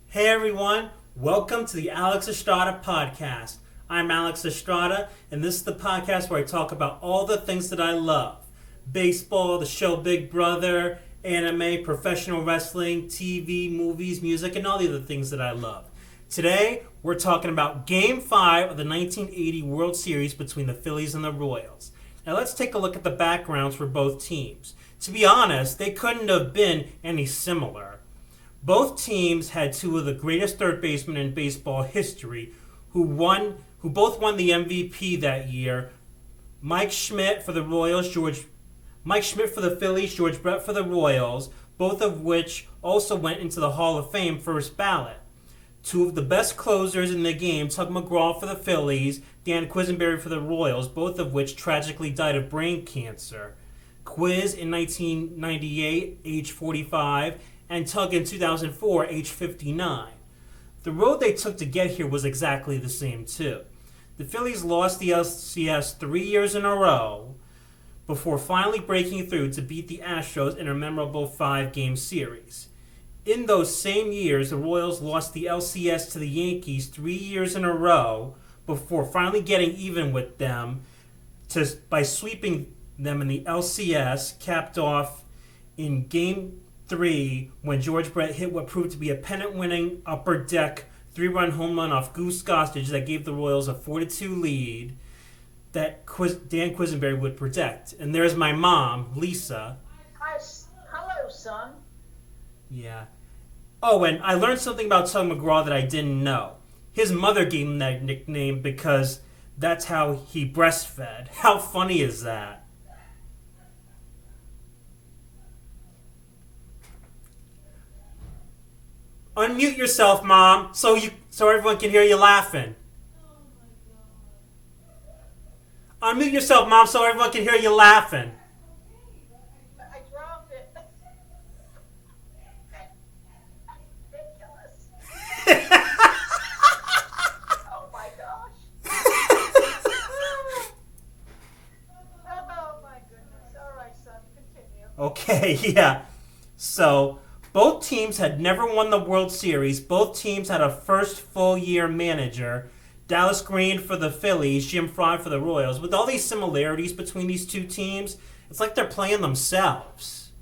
Hey everyone, welcome to the Alex Estrada podcast. I'm Alex Estrada, and this is the podcast where I talk about all the things that I love: baseball, the show Big Brother, anime, professional wrestling, TV, movies, music, and all the other things that I love. Today, we're talking about Game 5 of the 1980 World Series between the Phillies and the Royals. Now, let's take a look at the backgrounds for both teams. To be honest, they couldn't have been any similar. Both teams had two of the greatest third basemen in baseball history who both won the MVP that year. Mike Schmidt for the Phillies, George Brett for the Royals, both of which also went into the Hall of Fame first ballot. Two of the best closers in the game, Tug McGraw for the Phillies, Dan Quisenberry for the Royals, both of which tragically died of brain cancer. Quiz in 1998, age 45, and Tug in 2004, age 59. The road they took to get here was exactly the same, too. The Phillies lost the LCS 3 years in a row before finally breaking through to beat the Astros in a memorable 5-game series. In those same years, the Royals lost the LCS to the Yankees 3 years in a row before finally getting even with them by sweeping them in the LCS, capped off in Game 3 when George Brett hit what proved to be a pennant-winning upper deck 3-run home run off Goose Gossage that gave the Royals a 4-2 lead that Dan Quisenberry would protect. And there's my mom, Lisa. Hi, hello, son. Yeah. Oh, and I learned something about Tug McGraw that I didn't know. His mother gave him that nickname because that's how he breastfed. How funny is that? Unmute yourself, Mom, so everyone can hear you laughing. Unmute yourself, Mom, so everyone can hear you laughing. I dropped it. Ridiculous. Oh my gosh. Oh my goodness. All right, son, continue. Okay, yeah. So, both teams had never won the World Series. Both teams had a first full year manager. Dallas Green for the Phillies, Jim Fry for the Royals. With all these similarities between these two teams, it's like they're playing themselves.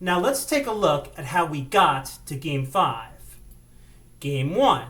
Now let's take a look at how we got to Game 5. Game 1.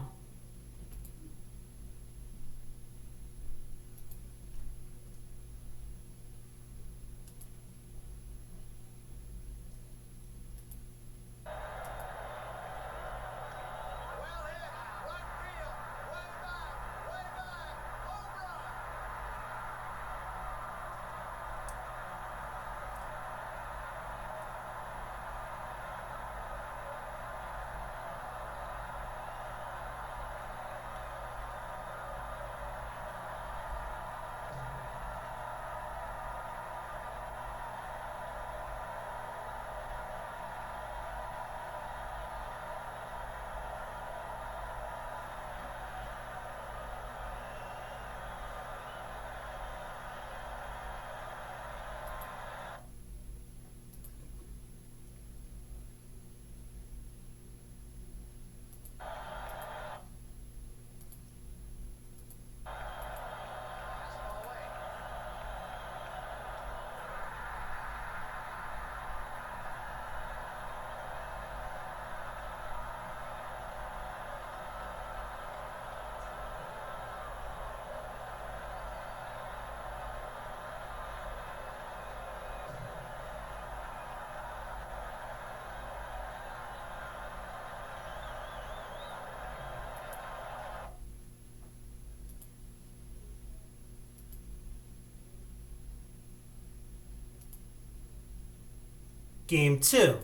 Game 2. We're going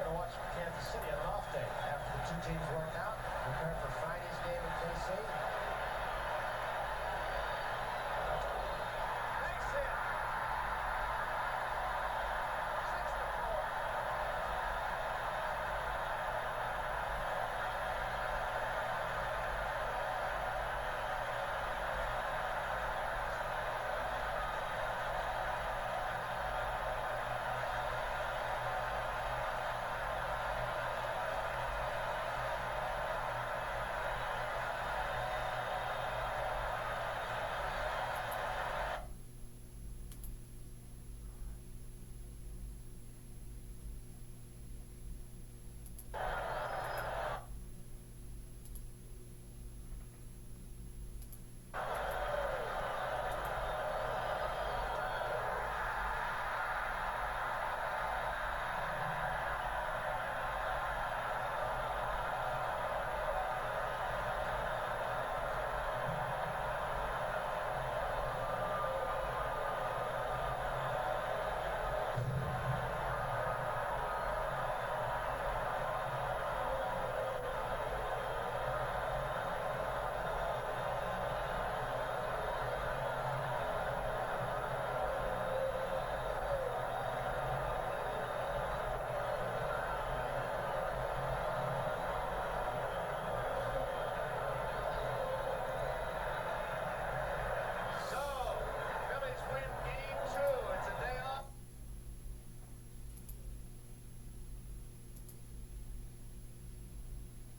to watch Kansas City on an off day after the two teams work out, preparing for Friday's game in KC. Makes it. 6-4.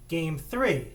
Game 3.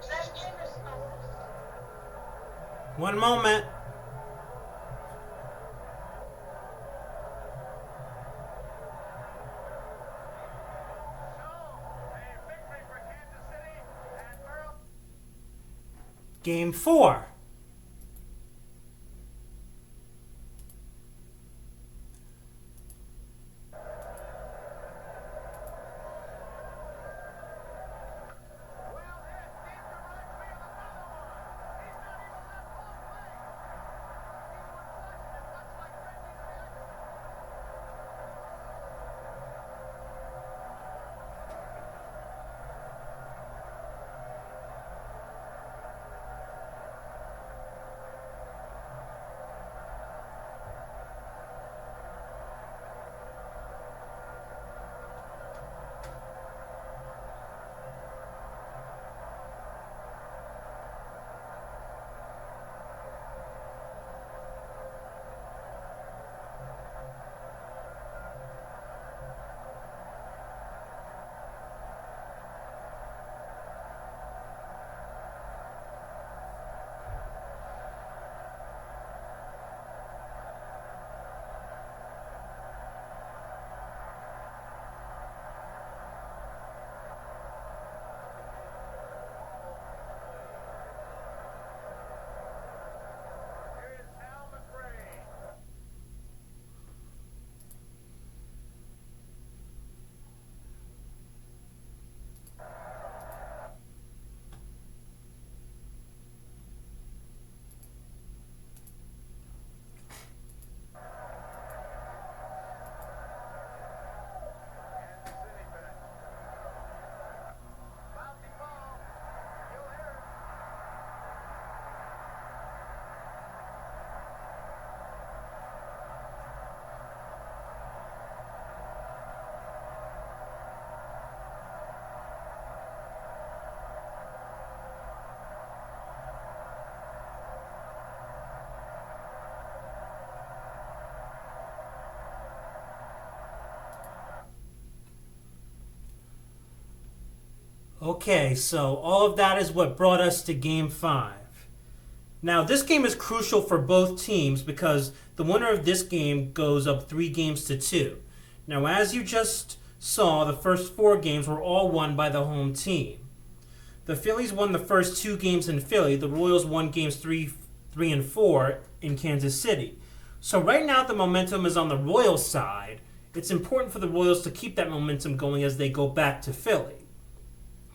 That game is over. One moment. Game 4. Okay, so all of that is what brought us to Game 5. Now, this game is crucial for both teams because the winner of this game goes up 3-2. Now, as you just saw, the first 4 games were all won by the home team. The Phillies won the first 2 games in Philly. The Royals won games 3 and 4 in Kansas City. So right now the momentum is on the Royals side. It's important for the Royals to keep that momentum going as they go back to Philly.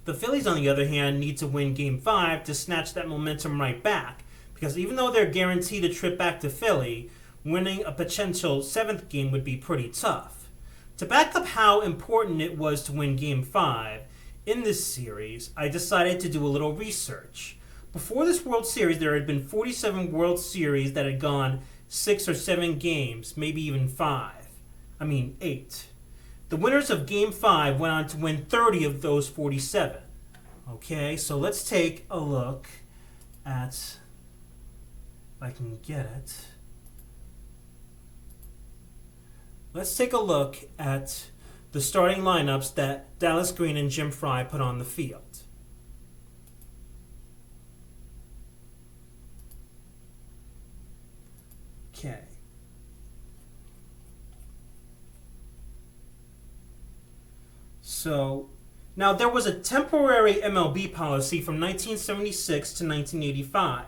The Phillies, on the other hand, need to win Game 5 to snatch that momentum right back, because even though they're guaranteed a trip back to Philly, winning a potential 7th game would be pretty tough. To back up how important it was to win Game 5 in this series, I decided to do a little research. Before this World Series, there had been 47 World Series that had gone 6 or 7 games, maybe even 8. The winners of Game 5 went on to win 30 of those 47. Okay, so let's take a look at, if I can get it. Let's take a look at the starting lineups that Dallas Green and Jim Fry put on the field. Okay. So, now there was a temporary MLB policy from 1976 to 1985.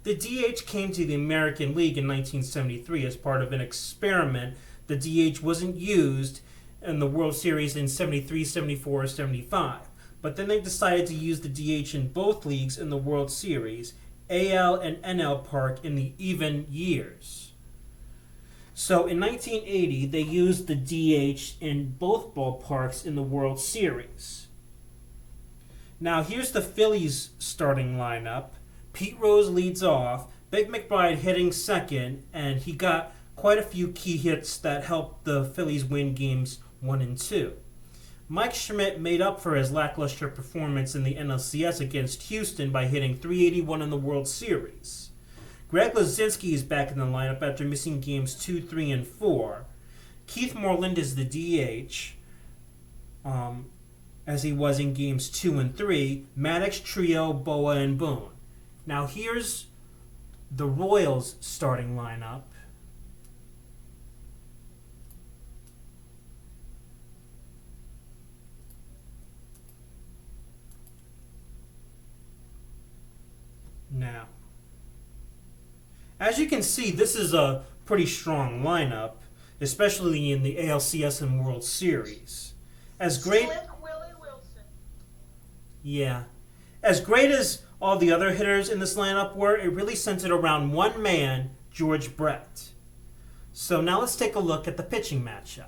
The DH came to the American League in 1973 as part of an experiment. The DH wasn't used in the World Series in 73, 74, or 75. But then they decided to use the DH in both leagues in the World Series, AL and NL Park, in the even years. So in 1980, they used the DH in both ballparks in the World Series. Now here's the Phillies starting lineup. Pete Rose leads off, Big McBride hitting second, and he got quite a few key hits that helped the Phillies win games 1 and 2. Mike Schmidt made up for his lackluster performance in the NLCS against Houston by hitting .381 in the World Series. Greg Luzinski is back in the lineup after missing games 2, 3, and 4. Keith Moreland is the DH, as he was in games 2 and 3. Maddox, Trio, Boa, and Boone. Now here's the Royals starting lineup. Now, as you can see, this is a pretty strong lineup, especially in the ALCS and World Series. As great, Slick Willie Wilson. yeah, as great as all the other hitters in this lineup were, it really centered around one man, George Brett. So now let's take a look at the pitching matchup.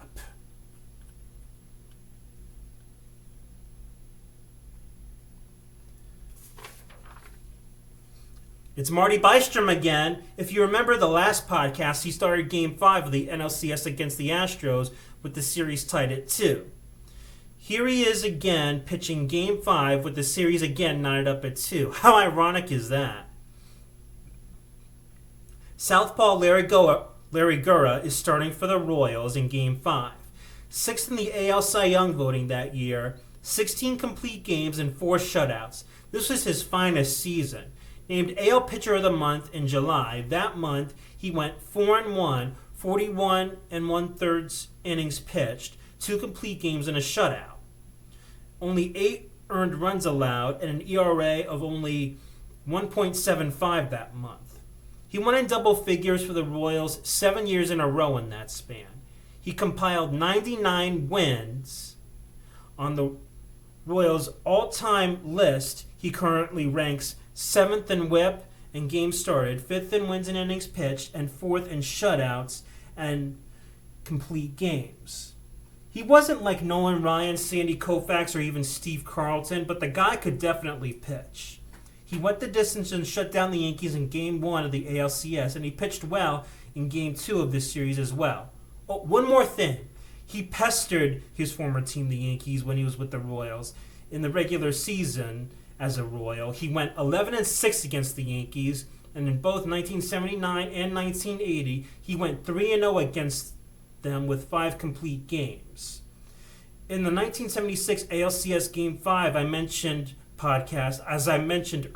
It's Marty Bystrom again. If you remember the last podcast, he started Game 5 of the NLCS against the Astros with the series tied at 2. Here he is again pitching Game 5 with the series again knotted up at 2. How ironic is that? Southpaw Larry Gura is starting for the Royals in Game 5. 6th in the AL Cy Young voting that year, 16 complete games and 4 shutouts. This was his finest season. Named AL Pitcher of the Month in July, that month he went 4-1, 41 1/3 innings pitched, 2 complete games and a shutout. Only 8 earned runs allowed and an ERA of only 1.75 that month. He won in double figures for the Royals 7 years in a row in that span. He compiled 99 wins. On the Royals' all-time list, he currently ranks 7th in WHIP and games started, 5th in wins and innings pitched, and 4th in shutouts and complete games. He wasn't like Nolan Ryan, Sandy Koufax, or even Steve Carlton, but the guy could definitely pitch. He went the distance and shut down the Yankees in Game 1 of the ALCS, and he pitched well in Game 2 of this series as well. Oh, one more thing. He pestered his former team, the Yankees, when he was with the Royals. In the regular season, as a Royal, he went 11-6 against the Yankees, and in both 1979 and 1980, he went 3-0 against them with 5 complete games. In the 1976 ALCS Game 5 podcast, as I mentioned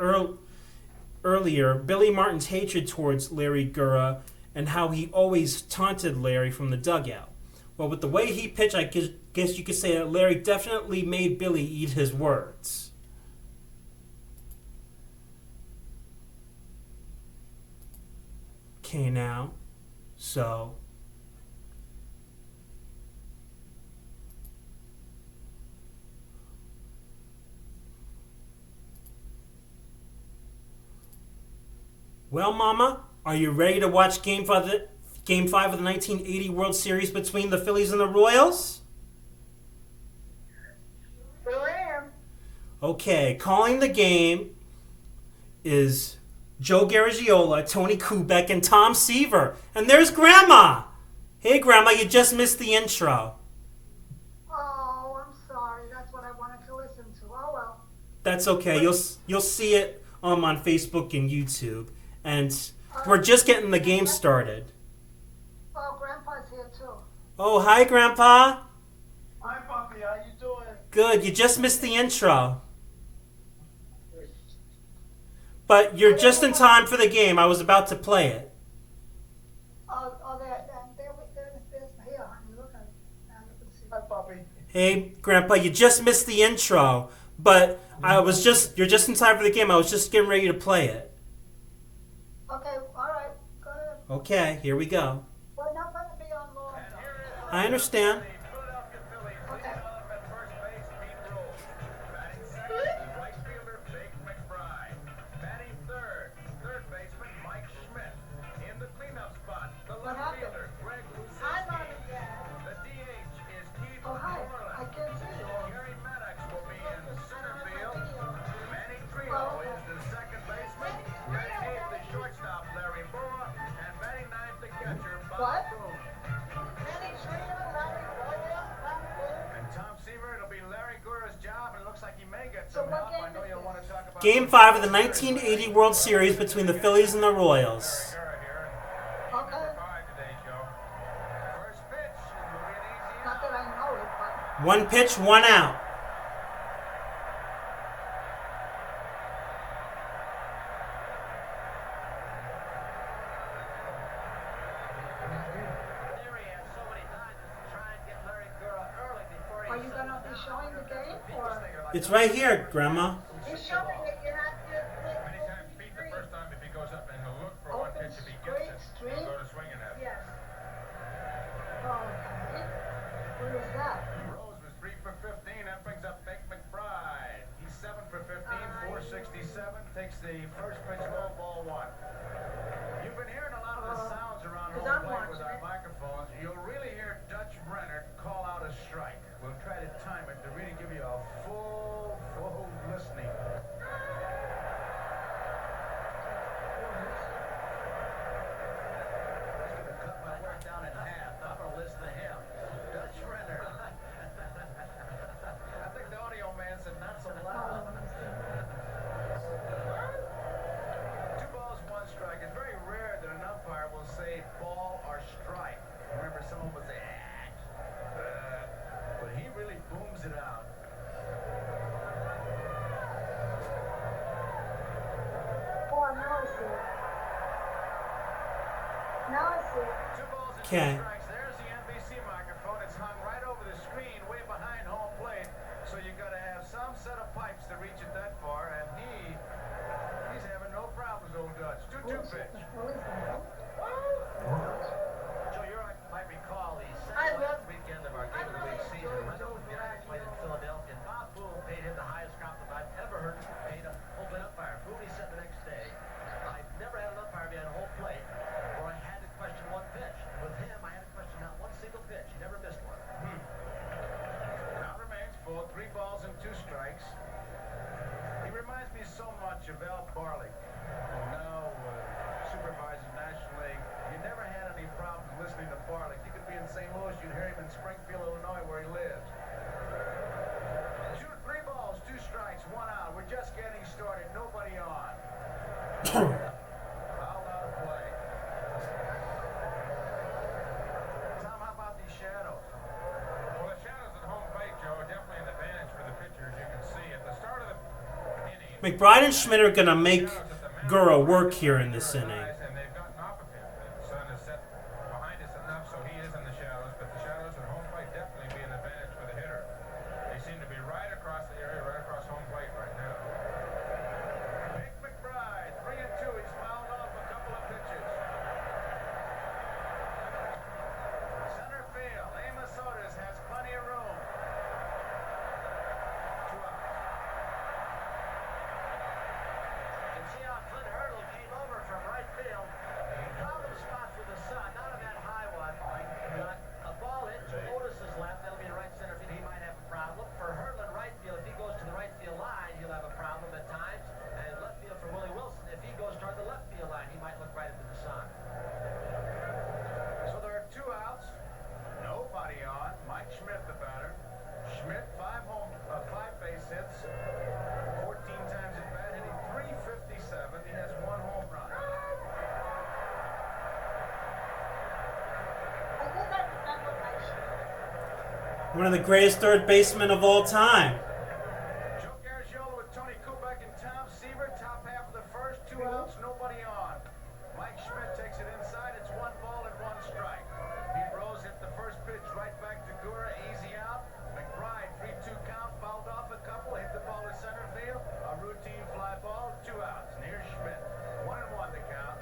earlier, Billy Martin's hatred towards Larry Gura and how he always taunted Larry from the dugout. Well, with the way he pitched, I guess you could say that Larry definitely made Billy eat his words. Okay, now, so well, Mama, are you ready to watch Game 5 of the 1980 World Series between the Phillies and the Royals? Sure am. Okay, calling the game is Joe Garagiola, Tony Kubek, and Tom Seaver. And there's Grandma! Hey, Grandma, you just missed the intro. Oh, I'm sorry. That's what I wanted to listen to. Oh, well. That's okay. You'll see it on Facebook and YouTube. And we're just getting the game started. Oh, Grandpa's here, too. Oh, hi, Grandpa. Hi, Good. You just missed the intro. But you're just in time for the game. I was about to play it. There's here, honey. Look at it. Hi, puppy. Hey, Grandpa, you just missed the intro. But you're just in time for the game. I was just getting ready to play it. Okay, all right. Go ahead. Okay, here we go. We're not going to be on long And time. here is I understand. the Philadelphia Phillies. Okay. Leading off at first base, Pete Rose. Batting second, right fielder Big McBride. Batting third baseman Mike Schmidt. In the cleanup spot, the left happened? fielder Greg Hi, Luzinski. Mom and Dad. The DH is Keith Oh, hi. I Moreland. can't see you. Gary Maddox will be in center field. Manny Trio Oh, okay. is the second baseman. Batting eighth, the shortstop Larry Boa. And batting ninth, the catcher Bob What? Boone. Manny Trio, Larry Boya, Larry Boya. And Tom Seaver, it'll be Larry Gura's job, and it looks like he may get So some what help. I game know is you'll this? want to talk about Game 5 of the 1980 World Series between the Phillies and the Royals. Gura here. Okay. Number 5 today, Joe. First pitch, it will be an easy Not that I know it, but One pitch, one out. Theory has so many times to try and get Larry Gura early before he are you going to be showing the game? Or It's right here, Grandma. he's showing it, you have to Many times beat the first time if he goes up and he'll look for one Open, pitch. If he gets it, straight, he'll go to swinging at it. Yes. Okay. What is that? Rose was 3 for 15. That brings up Big McBride. He's 7 for 15, 467. Takes the first pitch low, ball 1. You've been hearing a lot of the sounds around home 'cause I'm plate with watching our it. microphones. You'll really hear Dutch Brenner call out a strike. We'll try to time it to really give you a full listening. He's going to cut my work down in half. I'm going to listen to him. Dutch Brenner. I think the audio man said not so loud. 2 balls, 1 strike. It's very rare that an umpire will say ball or strike. Remember, someone would say, but he really booms it out. Oh, now I see it. Now I see it. 2 balls and 2 Okay. strikes. There's the NBC microphone. It's hung right over the screen, way behind home plate. So you got to have some set of pipes to reach it that far. And he's having no problems, old Dutch. 2-2 pitch. What is that? Joe, you might recall the I second love- last weekend of our I Game of the love Week it. season. Wendell Giants played in Philadelphia, and Bob Boone paid him the highest compliment I've ever heard paid a home plate umpire. Boone said the next day, I've never had an umpire behind home plate where I had to question one pitch. With him, I had to question not one single pitch. He never missed one. Count remains full. 3 balls and 2 strikes. He reminds me so much of Al Barley, who now supervises National League. You never had any problems listening to Barley. You could be in St. Louis, you'd hear him in Springfield, Illinois, where he lives. 3 balls, 2 strikes, 1 out. We're just getting started. Nobody on. Foul out of play. Tom, how about these shadows? Well, the shadows at home plate, Joe, are definitely an advantage for the pitchers. You can see at the start of the inning. McBride and Schmidt are going to make Gura work here in this inning. And they've gotten off of him. The sun is set behind us enough so he is in the shadows, but the shadows at home plate definitely be an advantage for the hitter. They seem to be right across the area, right across home plate right now. Big McBride, 3 and 2. He's fouled off a couple of pitches. Center field. Amos Otis has plenty of room. 2 outs. You can see how Clint Hurdle came over from right field. One of the greatest third basemen of all time. Joe Garagiola with Tony Kubek and Tom Seaver. Top half of the first, 2 outs, nobody on. Mike Schmidt takes it inside. It's 1 ball and 1 strike. Pete Rose hit the first pitch right back to Gura, easy out. McBride, 3-2 count, fouled off a couple, hit the ball to center field. A routine fly ball, 2 outs. And here's Schmidt. 1-1 the count.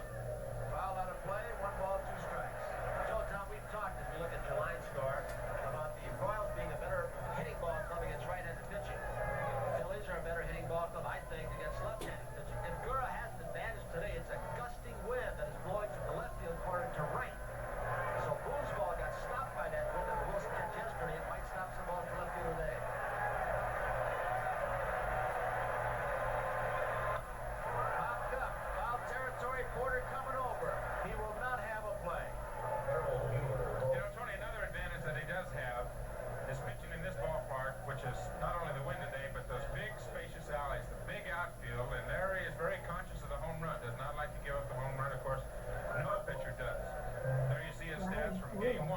Foul out of play, 1 ball, 2 strikes. Joe, Tom, we've talked as we look at your line score about the Royals being a better hitting ball club against right-handed pitching. The Phillies are a better hitting ball club, I think, against left-handed pitching. If Gura has an advantage today, it's a gusting wind that is blowing from the left field corner to right. So Boone's ball got stopped by that wind that Wilson catch yesterday. It might stop some balls to left field today. Popped up, foul territory, Porter coming over. He will not have a play. You know, Tony, another advantage that he does have is pitching in this ballpark, which is not only the wind today, but those big, spacious alleys, the big outfield, and there he is very conscious of the home run. Does not like to give up the home run, of course. No pitcher does. There you see his stats from game 1.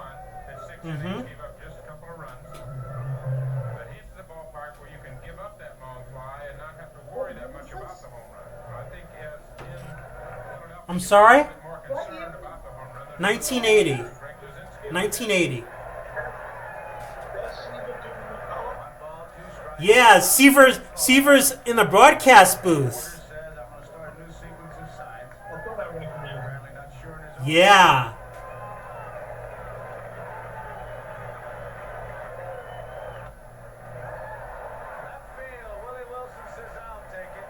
His 6 innings gave up just a couple of runs. But he's the ballpark where you can give up that long fly and not have to worry that much about the home run. I think as in Philadelphia, I'm sorry? he's more concerned about the home run than 1980. Greg Luzinski. 1980. One ball, 2 strikes. Yeah, Seaver's in the broadcast booth. Says I'm going to start a new sequence of signs. Apparently not sure in his own. Yeah. Left field, Willie Wilson says I'll take it.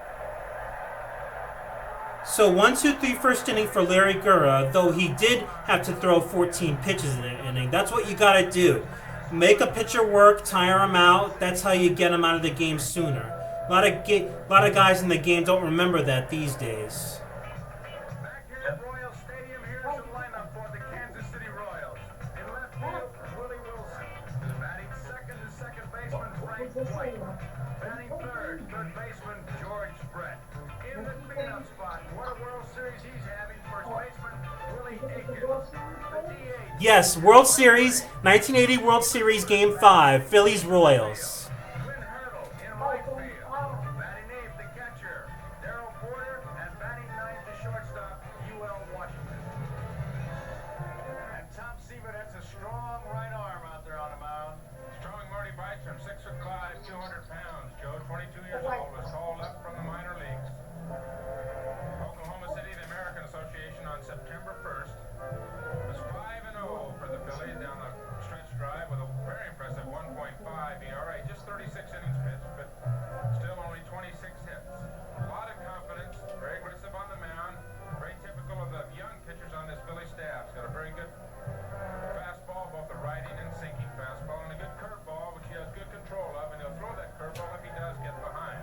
So 1-2-3 first inning for Larry Gura, though he did have to throw 14 pitches in an inning. That's what you got to do. Make a pitcher work, tire him out. That's how you get him out of the game sooner. A lot of guys in the game don't remember that these days. Back here at Royal Stadium, here's the lineup for the Kansas City Royals. In left field, Willie Wilson. Batting second to second baseman, Frank White. Batting third baseman, George Brett. In the cleanup spot, what a World Series he's having, first baseman, Willie Aikens. The DH. Yes, World Series, 1980 World Series Game 5, Phillies Royals. Quinn Hurdle in right field. Batting eighth, the catcher, Darrell Porter, and batting ninth, the shortstop, U.L. Washington. And Tom Seaver, that's a strong right arm out there on the mound. Strong Marty Bytram, 6'5", 200 pounds. Joe, 22 years old, was called up from the minor leagues. Oklahoma City, the American Association, on September 1st. Was 5-0 for the Phillies down the stretch drive with a very impressive 1.5 ERA. Just 36 innings pitched, but still only 26 hits. A lot of confidence, very aggressive on the mound. Very typical of the young pitchers on this Philly staff. He's got a very good fastball, both the righting and sinking fastball, and a good curveball, which he has good control of, and he'll throw that curveball if he does get behind.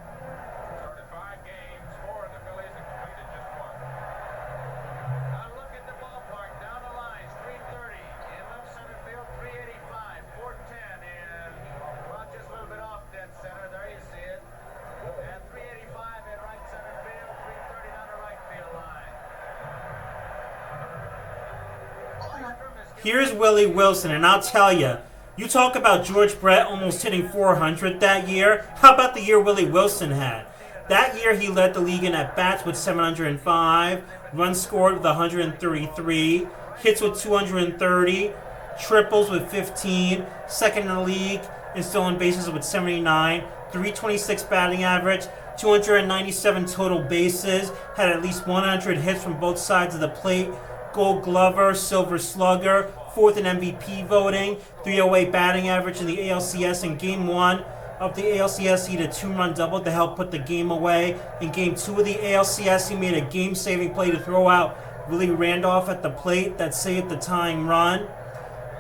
Started 5 games, 4 in the Phillies, and completed just 1. Now look at the ballpark, down the lines, 330. In left center field, 385. 410 in, well, just a little bit off dead center. There you see it. And 385 in right center field, 330 down the right field line. Here's Willie Wilson, and I'll tell you, you talk about George Brett almost hitting 400 that year. How about the year Willie Wilson had? That year he led the league in at-bats with 705, runs scored with 133, hits with 230, triples with 15, second in the league in stolen bases with 79, 326 batting average, 297 total bases, had at least 100 hits from both sides of the plate, Gold Glover, Silver Slugger, fourth in MVP voting, 308 batting average in the ALCS in Game 1 of the ALCS. He had a 2-run double to help put the game away. In Game 2 of the ALCS, he made a game-saving play to throw out Willie Randolph at the plate that saved the tying run.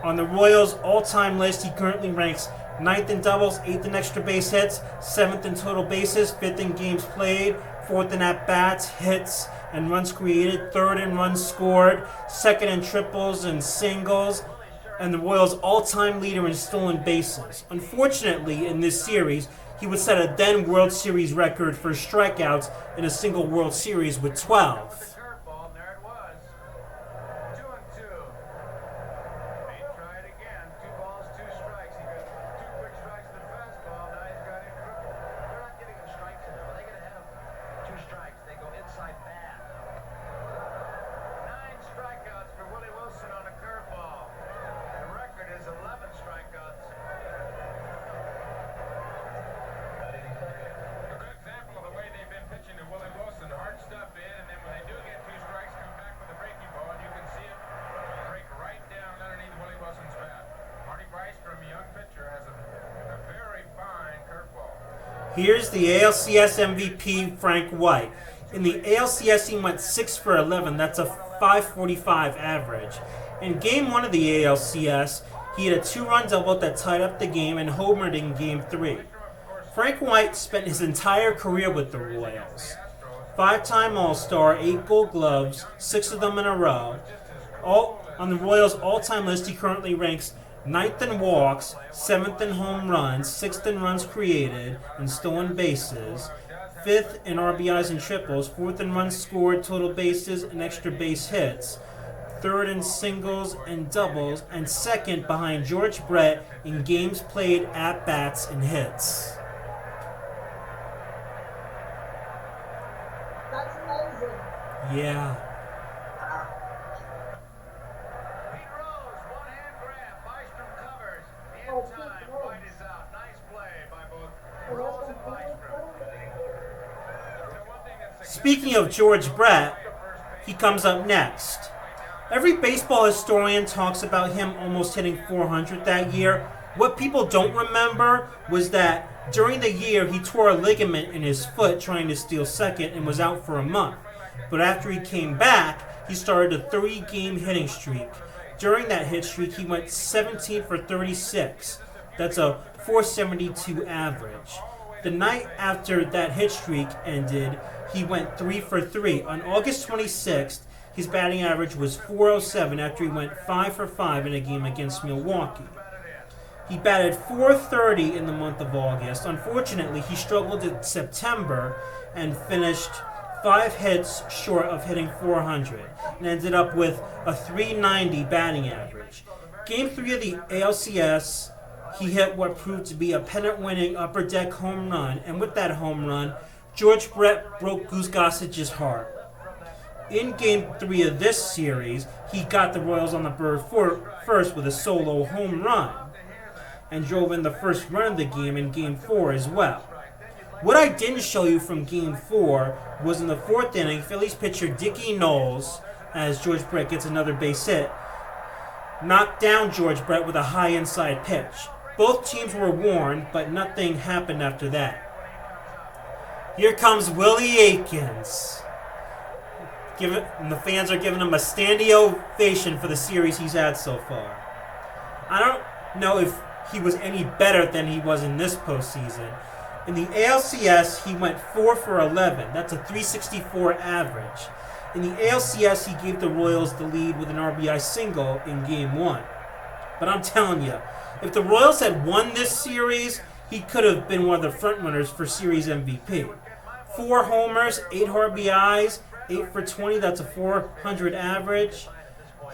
On the Royals' all-time list, he currently ranks 9th in doubles, 8th in extra base hits, 7th in total bases, 5th in games played, 4th in at-bats, hits, and runs created, 3rd in runs scored, 2nd in triples and singles, and the Royals' all-time leader in stolen bases. Unfortunately, in this series, he would set a then World Series record for strikeouts in a single World Series with 12. Curveball, and there it was. 2-2. He tried again. 2 balls, 2 strikes. He got 2 Here's the ALCS MVP, Frank White. In the ALCS, he went 6 for 11. That's a 545 average. In Game 1 of the ALCS, he had a 2-run double that tied up the game and homered in Game 3. Frank White spent his entire career with the Royals. 5-time All-Star, 8 Gold Gloves, 6 of them in a row. On the Royals' all-time list, he currently ranks 9th in walks, 7th in home runs, 6th in runs created and stolen bases, 5th in RBIs and triples, 4th in runs scored, total bases, and extra base hits, 3rd in singles and doubles, and 2nd behind George Brett in games played, at-bats, and hits. That's amazing. Yeah. Pete Rose, one-hand grab. Bystrom covers. In time, White is out. Nice play by both Rose and Bystrom. Speaking of George Brett, he comes up next. Every baseball historian talks about him almost hitting 400 that year. What people don't remember was that during the year he tore a ligament in his foot trying to steal second and was out for a month. But after he came back, he started a 30-game hitting streak. During that hit streak, he went 17 for 36. That's a 472 average. The night after that hit streak ended, he went 3 for 3. On August 26th, his batting average was 407 after he went 5 for 5 in a game against Milwaukee. He batted .430 in the month of August. Unfortunately, he struggled in September and finished 5 hits short of hitting 400 and ended up with a .390 batting average. Game 3 of the ALCS, he hit what proved to be a pennant-winning upper deck home run, and with that home run, George Brett broke Goose Gossage's heart. In Game 3 of this series, he got the Royals on the board first with a solo home run and drove in the first run of the game in Game 4 as well. What I didn't show you from Game 4 was in the 4th inning, Phillies pitcher Dickie Knowles, as George Brett gets another base hit, knocked down George Brett with a high inside pitch. Both teams were warned, but nothing happened after that. Here comes Willie Aikens. And the fans are giving him a standing ovation for the series he's had so far. I don't know if he was any better than he was in this postseason. In the ALCS, he went 4 for 11. That's a 364 average. In the ALCS, he gave the Royals the lead with an RBI single in Game 1. But I'm telling you, if the Royals had won this series, he could have been one of the frontrunners for series MVP. 4 homers, 8 RBIs, 8 for 20, that's a 400 average.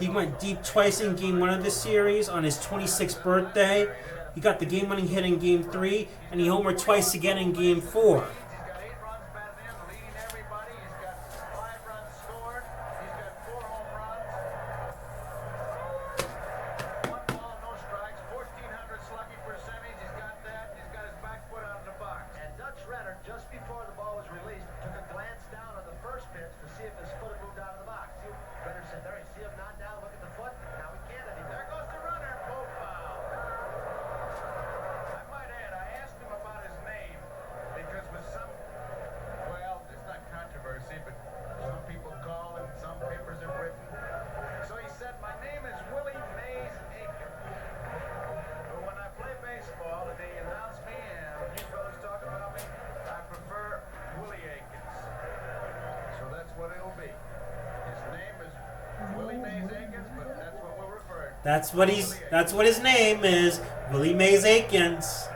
He went deep twice in Game 1 of this series on his 26th birthday. He got the game-winning hit in Game 3, and he homered twice again in Game 4. That's what his name is, Willie Mays Aikens.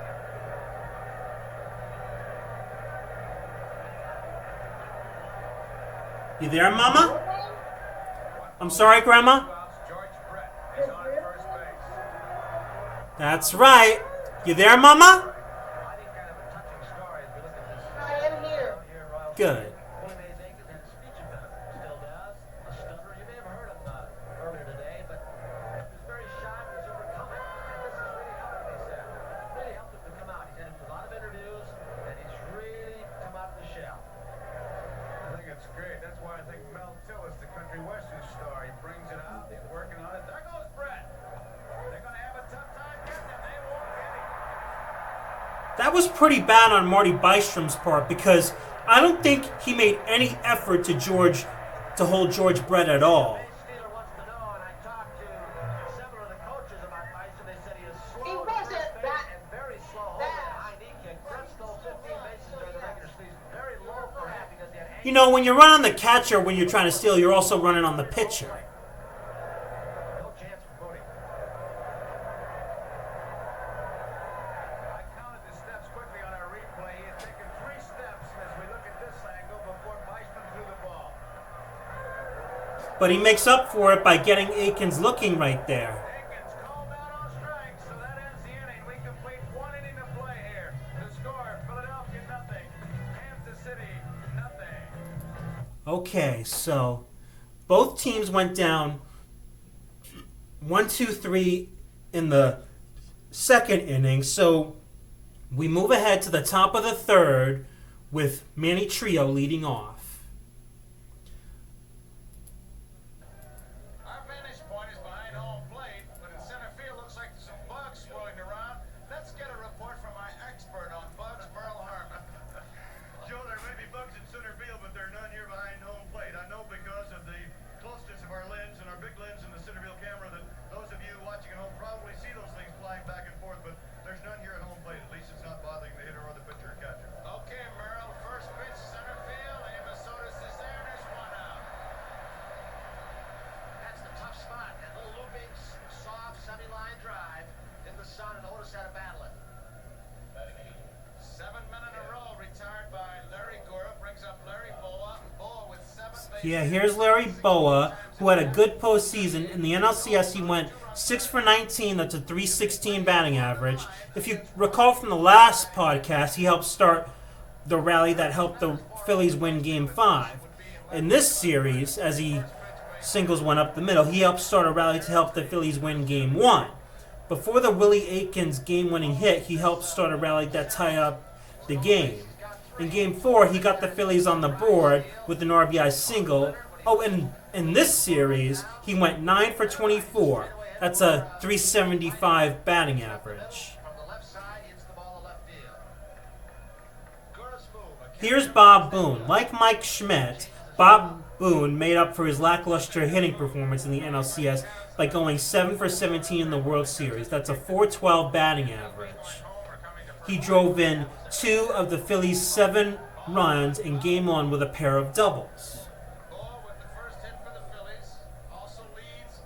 You there, Mama? I'm sorry, Grandma? That's right. You there, Mama? I am here. Good. was pretty bad on Marty Bystrom's part because I don't think he made any effort to hold George Brett at all. Base stealer wants to know, and I talked to several of the coaches about Bison. They said he is slow He to wasn't first base that and very slow holding a high knee kick. Brett stole 15 bases during the regular season. Very low for half because he had You know, when you run on the catcher when you're trying to steal, you're also running on the pitcher. no chance for Mooney. I counted the steps quickly on our replay. He had taken 3 steps as we look at this angle before Bison threw the ball. But he makes up for it by getting Aikens looking right there. Aikens called out on strike, so that ends the inning. We complete 1 inning of play here. The score, Philadelphia nothing, Kansas City nothing. Okay, so both teams went down 1-2-3 in the second inning. So we move ahead to the top of the third with Manny Trio leading off. Our vantage point is behind home plate, but in center field looks like there's some bugs swirling around. Let's get a report from our expert on bugs, Merle Harmon. Joe, there may be bugs in center field, but there are none here behind home plate. I know because of the closeness of our lens and our big lens in the center field camera that those of you watching at home probably see those things flying back and forth, but there's none here at home plate. At least it's not bothering the hitter or the pitcher or catcher. Okay, Merle, first pitch, center field. Amos is there, and there's 1 out. That's the tough spot. That little looping, soft, semi-line drive in the sun, and Otis had to battle it. 7 men in a row retired by Larry Gora. Brings up Larry Boa. Boa with 7 bases. Yeah, here's Larry Boa, who had a good postseason. In the NLCS, he went 6 for 19. That's a .316 batting average. If you recall from the last podcast, he helped start the rally that helped the Phillies win Game 5. In this series, as he singles one up the middle, he helped start a rally to help the Phillies win Game 1. Before the Willie Aikens game-winning hit, he helped start a rally that tied up the game. In Game 4, he got the Phillies on the board with an RBI single. Oh, and in this series, he went 9 for 24. That's a .375 batting average. From the left side, hits the ball to left field. Gura's move. Here's Bob Boone. Like Mike Schmidt, Bob Boone made up for his lackluster hitting performance in the NLCS by going 7 for 17 in the World Series. That's a .412 batting average. He drove in 2 of the Phillies' 7 runs in Game 1 with a pair of doubles. Boa with the first hit for the Phillies. Also leads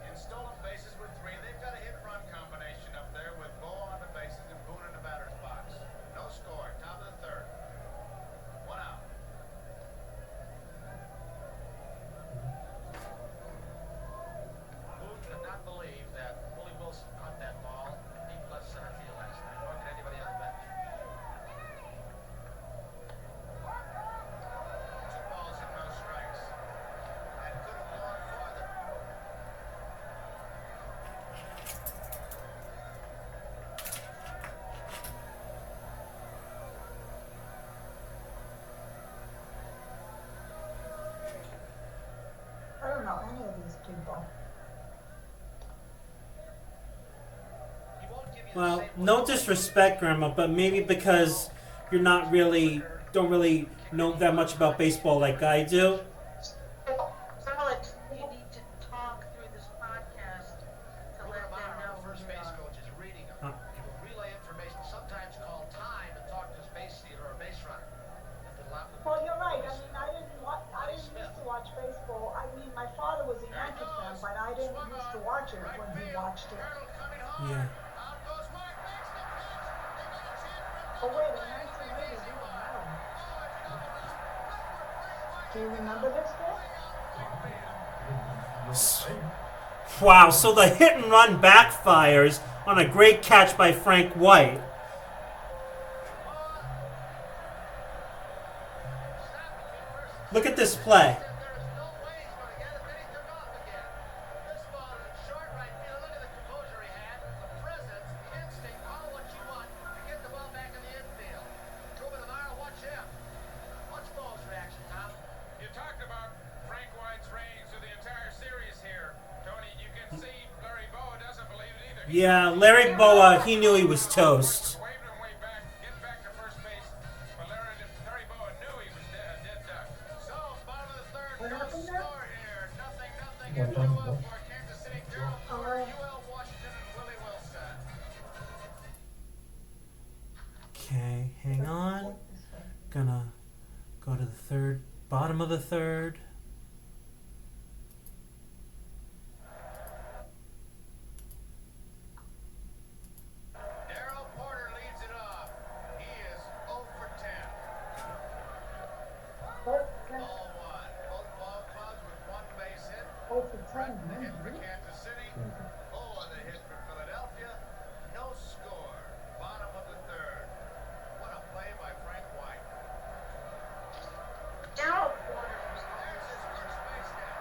in stolen bases with 3. They've got a hit-run combination up there with Boa on the bases and Boone in the batter's box. No score. Top of the third. 1 out. Boone could not believe that Willie Wilson caught that ball deep left center field last night. Nor could anybody on the bench. 2 balls and no strikes. And could have gone farther. I don't know any of these people. He won't give you the Well, same no disrespect, Grandma, but maybe because you're not really, don't really know that much about baseball like I do. Alex, you need to talk through this podcast to let them know The first who you base are. coach is reading them. He will relay information, sometimes call time, and talk to his base stealer or base runner. If it'll allow- Well, you're right. I mean, I didn't used to watch baseball. I mean, my father was a Yankee fan, but I didn't used to watch it when he watched it. Merrill coming hard. Yeah. Out goes Mark. Makes the catch. They got a chance for Oh wait, in 1980, we were around. Do you remember this guy? Wow, so the hit and run backfires on a great catch by Frank White. Look at this play. There is no way he's going to get it. Then he took off again. This ball is in short right field. Look at the composure he had. The presence, the instinct, call what you want to get the ball back in the infield. Ruben Amaro, watch him. Watch Ball's reaction, Tom. You talked about Frank White's reigns through the entire series here. Tony, you can see Larry Boa doesn't believe it either. Yeah, Larry Boa, he knew he was toast. Waved him way back for Kansas City, Darryl Porter, UL Washington, and Willie Wilson. Okay, hang on. Gonna go to the third, bottom of the third. Darryl Porter leads it off. He is 0 for 10. Ball one. Both ball clubs with one base hit. Brett, the hit for Kansas City. Oh, the hit for Philadelphia. No score. Bottom of the third. What a play by Frank White. Darryl Porter was There's his first base hit.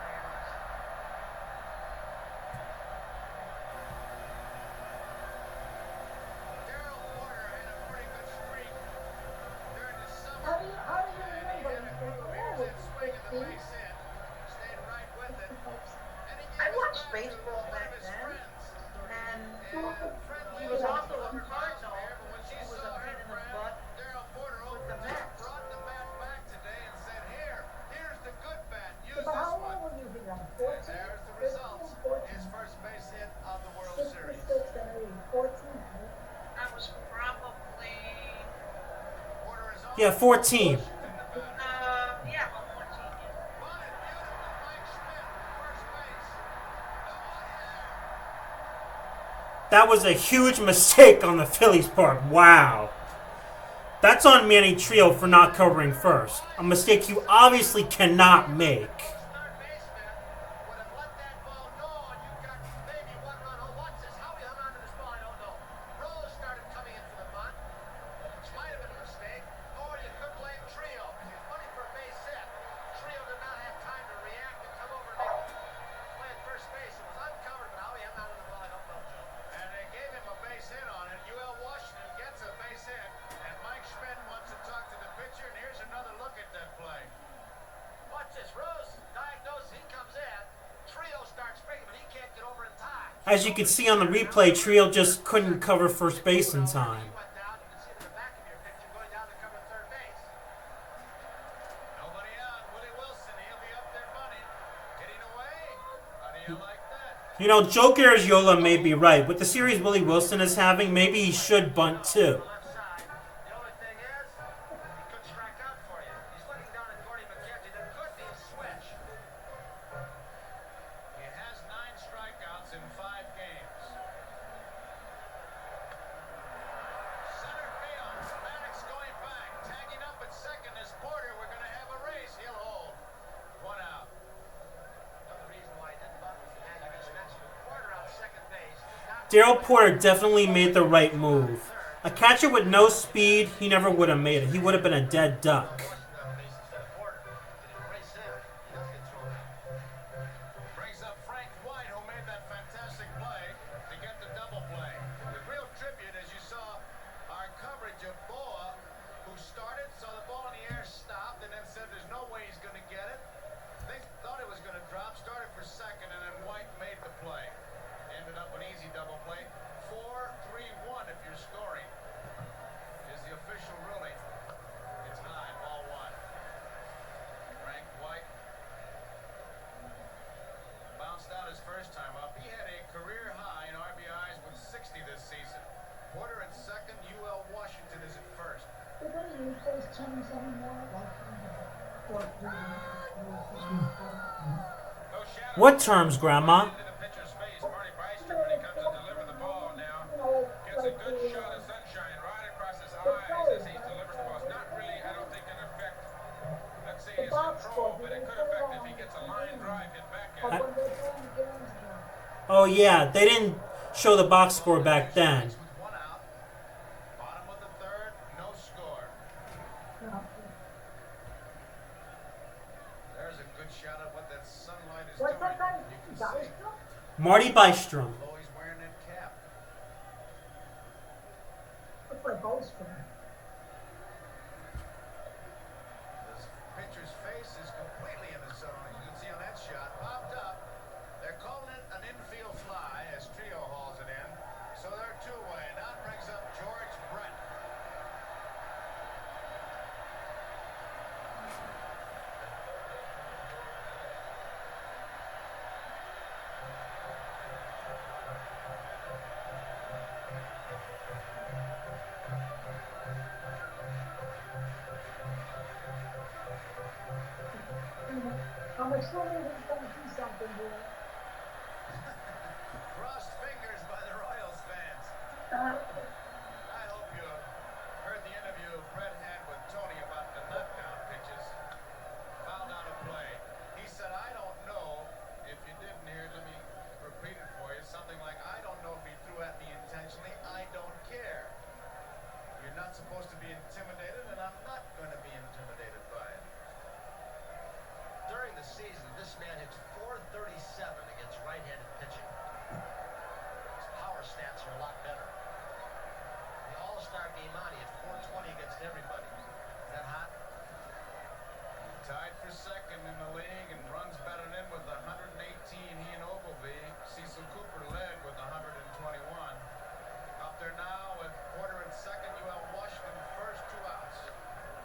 Darryl Porter had a pretty good streak during the summer. How do you And he remember? hit a clear swing of the base hit. Stayed right with it. And he I gave it watched back to baseball one back of his then, friends. and Fred he was Lewis also a from Cardinal, Cosmere, but when she who was saw a her pain in the friend, butt Darryl Porter with over the to Mets. brought the bat back today and said, here's the good bat. Use But how this long one. were you here? And 14? there's the 15, results. 14. His first base hit of the World 66 Series. and 80. 14. That was probably, Porter is on. Yeah, 14. yeah, about 14. Bunted beautiful. Mike Schmidt, first base. Nobody there. That was a huge mistake on the Phillies' part. Wow. That's on Manny Trio for not covering first. A mistake you obviously cannot make. Third baseman would have let that ball go, and you got maybe one run home. Watch this. How he hung onto this ball, I don't know. Rose started coming in for the bunt, which might have been a mistake, or you could blame Trio. He was running for a base hit. Trio did not have time to react and come over and play at first base. It was uncovered, but how he hung onto the ball, I don't know, Joe. And they gave him a base hit on it. UL Washington gets a base hit, and Mike Schmidt wants to talk to the pitcher, and here's another look at that play. Watch this. Rose diagnoses. He comes in. Trio starts breaking, but he can't get over in time. As you can see on the replay, Trio just couldn't cover first base in time. He went down. You can see it in the back of your picture going down to cover third base. Nobody out. Willie Wilson. He'll be up there bunting. Hitting away. How do you like that? You know, Joe Garagiola may be right. With the series Willie Wilson is having, maybe he should bunt too. Left side. The only thing is, he could strike out for you. He's looking down at Gordy McKenzie. There could be a switch. He has 9 strikeouts in 5 games. Center field. Maddox going back. Tagging up at second is Porter. We're going to have a race. He'll hold. 1 out. Another reason why he didn't bunt was the man you just mentioned. Porter on second base. Darryl Porter definitely made the right move. A catcher with no speed, he never would have made it. He would have been a dead duck. Brings up Frank White, who made that fantastic play to get the double play. The real tribute, as you saw our coverage of Boa, who started, saw the ball in the air, stopped, and then said there's no way he's going to get it. They thought it was going to drop, started for second, and then White made the play. Ended up an easy double play. 4-3-1 if you're scoring is the official ruling. It's high, ball 1. Frank White bounced out his first time up. He had a career high in RBIs with 60 this season. Porter at second, UL Washington is at first. Did they use those terms anymore? No shadow. What terms, Grandma? Into the pitcher's face. Marty Bryster, when he comes to deliver the ball now, gets a good shot of sunshine right across his eyes as he delivers the ball. It's not really, I don't think, an effect, let's say, his control, but it could affect if he gets a line drive hit back at him. Oh yeah, they didn't show the box score back then. With 1 out. Bottom of the third, no score. There's a good shot of what that sunlight is What's doing. that guy? You can see. Marty Bystrom. Oh, he's wearing that cap. Looks like Holstrom. This pitcher's face is completely in the sun. As you can see on that shot, popped up. They're calling it an infield fly as Trio hauls it in. So they're 2-away. Now it brings up George Brett. assuming he's going to do something here. Crossed fingers by the Royals fans. I hope you heard the interview Fred had with Tony about the knockdown pitches. Fouled out a play. He said, I don't know. If you didn't hear it, let me repeat it for you. Something like, I don't know if he threw at me intentionally. I don't care. You're not supposed to be intimidated, and I'm not going to be intimidated by it. During the season, this man hits .437 against right-handed pitching. His power stats are a lot better. The All-Star game on, he hit .420 against everybody. Is that hot? Tied for second in the league and runs batted in with 118. He and Ogilvy. Cecil Cooper led with 121. Up there now with Porter at second. You have Washington first, 2 outs.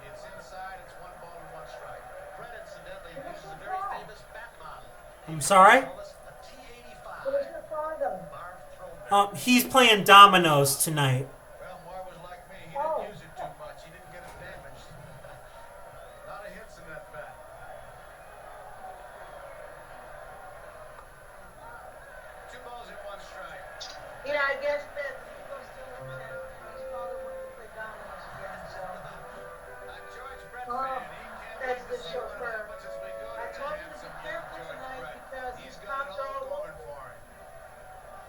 It's inside. It's 1 ball and 1 strike. Fred, incidentally, uses a very famous bat model. I'm sorry? Call this a T85. Where's your father? Marv Throneberry. He's playing dominoes tonight. Well, Marv was like me. He Oh. didn't use it too much. He didn't get it damaged. A lot of hits in that bat. 2 balls and 1 strike. Yeah, I guess that he goes to his father wanted to play dominoes again, so. George Brett Oh, fan. He can't that's wait the to see what chauffeur. happens as we go I to told the him to be handsome careful George tonight Brett. because He's his got it cops are all all going for him.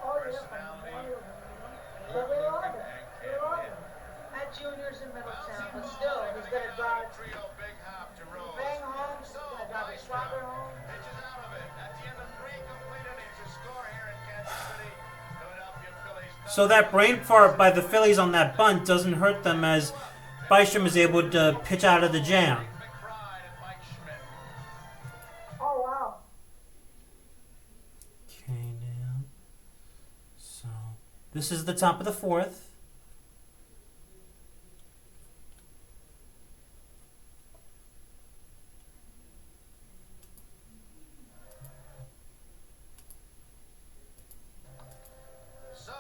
Oh, yeah, Personality. all of them, you know. But we love him. We love him. At Junior's in Middletown, but still, he's gonna drive Trio, big hop to Rose. Bang home, he's So, gonna drive his father home. pitches out of it. At the end of 3 complete innings, a score here in Kansas City. Philadelphia Phillies. So that brain fart by the Phillies on that bunt doesn't hurt them as Byström is able to pitch out of the jam. McBride and Mike Schmidt. Oh, wow. Okay, now. So this is the top of the 4th. So,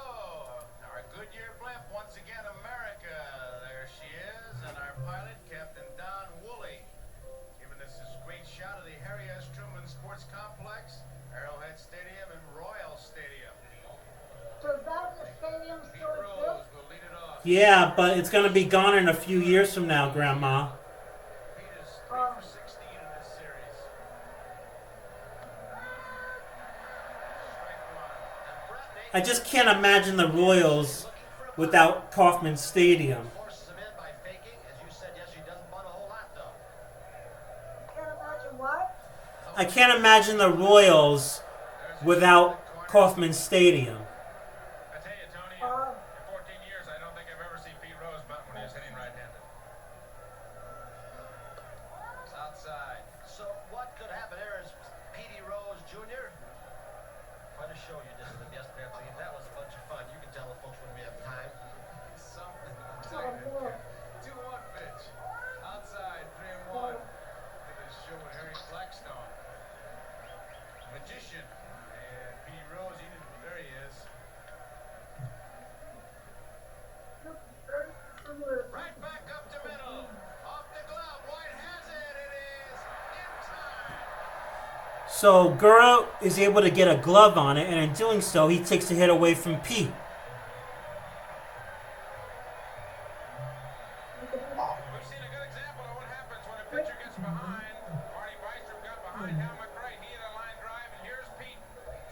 our Goodyear blimp, once again, America. There she is, and our pilot, Captain Don Woolley, giving us this great shot of the Harry S. Truman Sports Complex, Arrowhead Stadium, and Royal Stadium. So is that the stadium Pete still Rose exists? will lead it off. Yeah, but it's gonna be gone in a few years from now, Grandma. Pete is 3 for 16 in this series. Strike 1. And Brett I just can't imagine the Royals without Kauffman Stadium. forces him in by faking. As you said, yes, he doesn't bunt a whole lot, though. Can't imagine what? I can't imagine the Royals without Kauffman Stadium. I tell you, Tony, Uh, in 14 years, I don't think I've ever seen Pete Rose bunt when he was hitting right-handed. It's outside. So what could happen here is Petey Rose Jr. Quite a show you did with him yesterday. I think that was a bunch of fun. You can tell the folks when we have time. Something. oh, no. 2-1 pitch. Outside, 3-1. Did a show with Harry Blackstone. Magician. And Pete Rose, there he is. Right back up to middle. Off the glove. White has it. It is in time. So Gura is able to get a glove on it, and in doing so, he takes the hit away from Pete. We've seen a good example of what happens when a pitcher gets behind. Marty Byström got behind Hal McRae. He hit a line drive, and here's Pete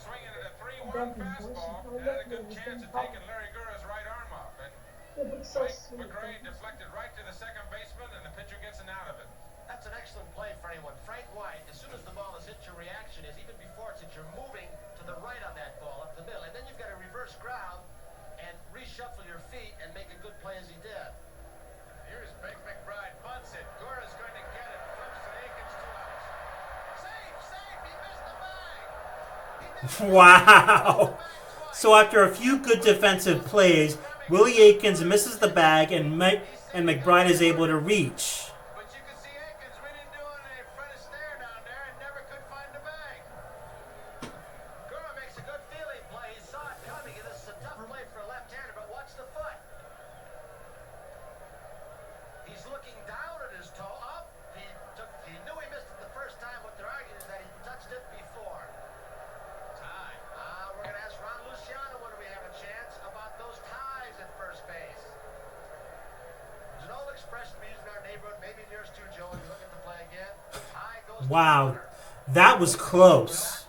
swinging at a 3-1 fastball and had a good chance of taking Larry Gura's right arm off. And It'd be so Mike sweet. McRae deflected right to the second baseman, and the pitcher gets an out of it. That's an excellent play for anyone. Frank White, as soon as the ball is hit, your reaction is, even before it's hit, you're moving to the right on that ball, up the middle. And then you've got to reverse ground and reshuffle your feet and make a good play as he did. Here's Big McBride. Bunts it. Gora's going to get it. Flips to Aikens. 2 outs. Safe. He missed the bag. Wow. So after a few good defensive plays, Willie Aikens misses the bag, and McBride is able to reach. But you can see Aikens really doing a front stare down there and never could find the bag. Gura makes a good feeling play. He saw it coming, and this is a tough play for a left-hander, but watch the foot. He's looking down at his toe. Up. He knew he missed it the first time. What they're arguing is that he maybe yours too, Joe. If you look at the play again, high goes Wow, the runner. that was close.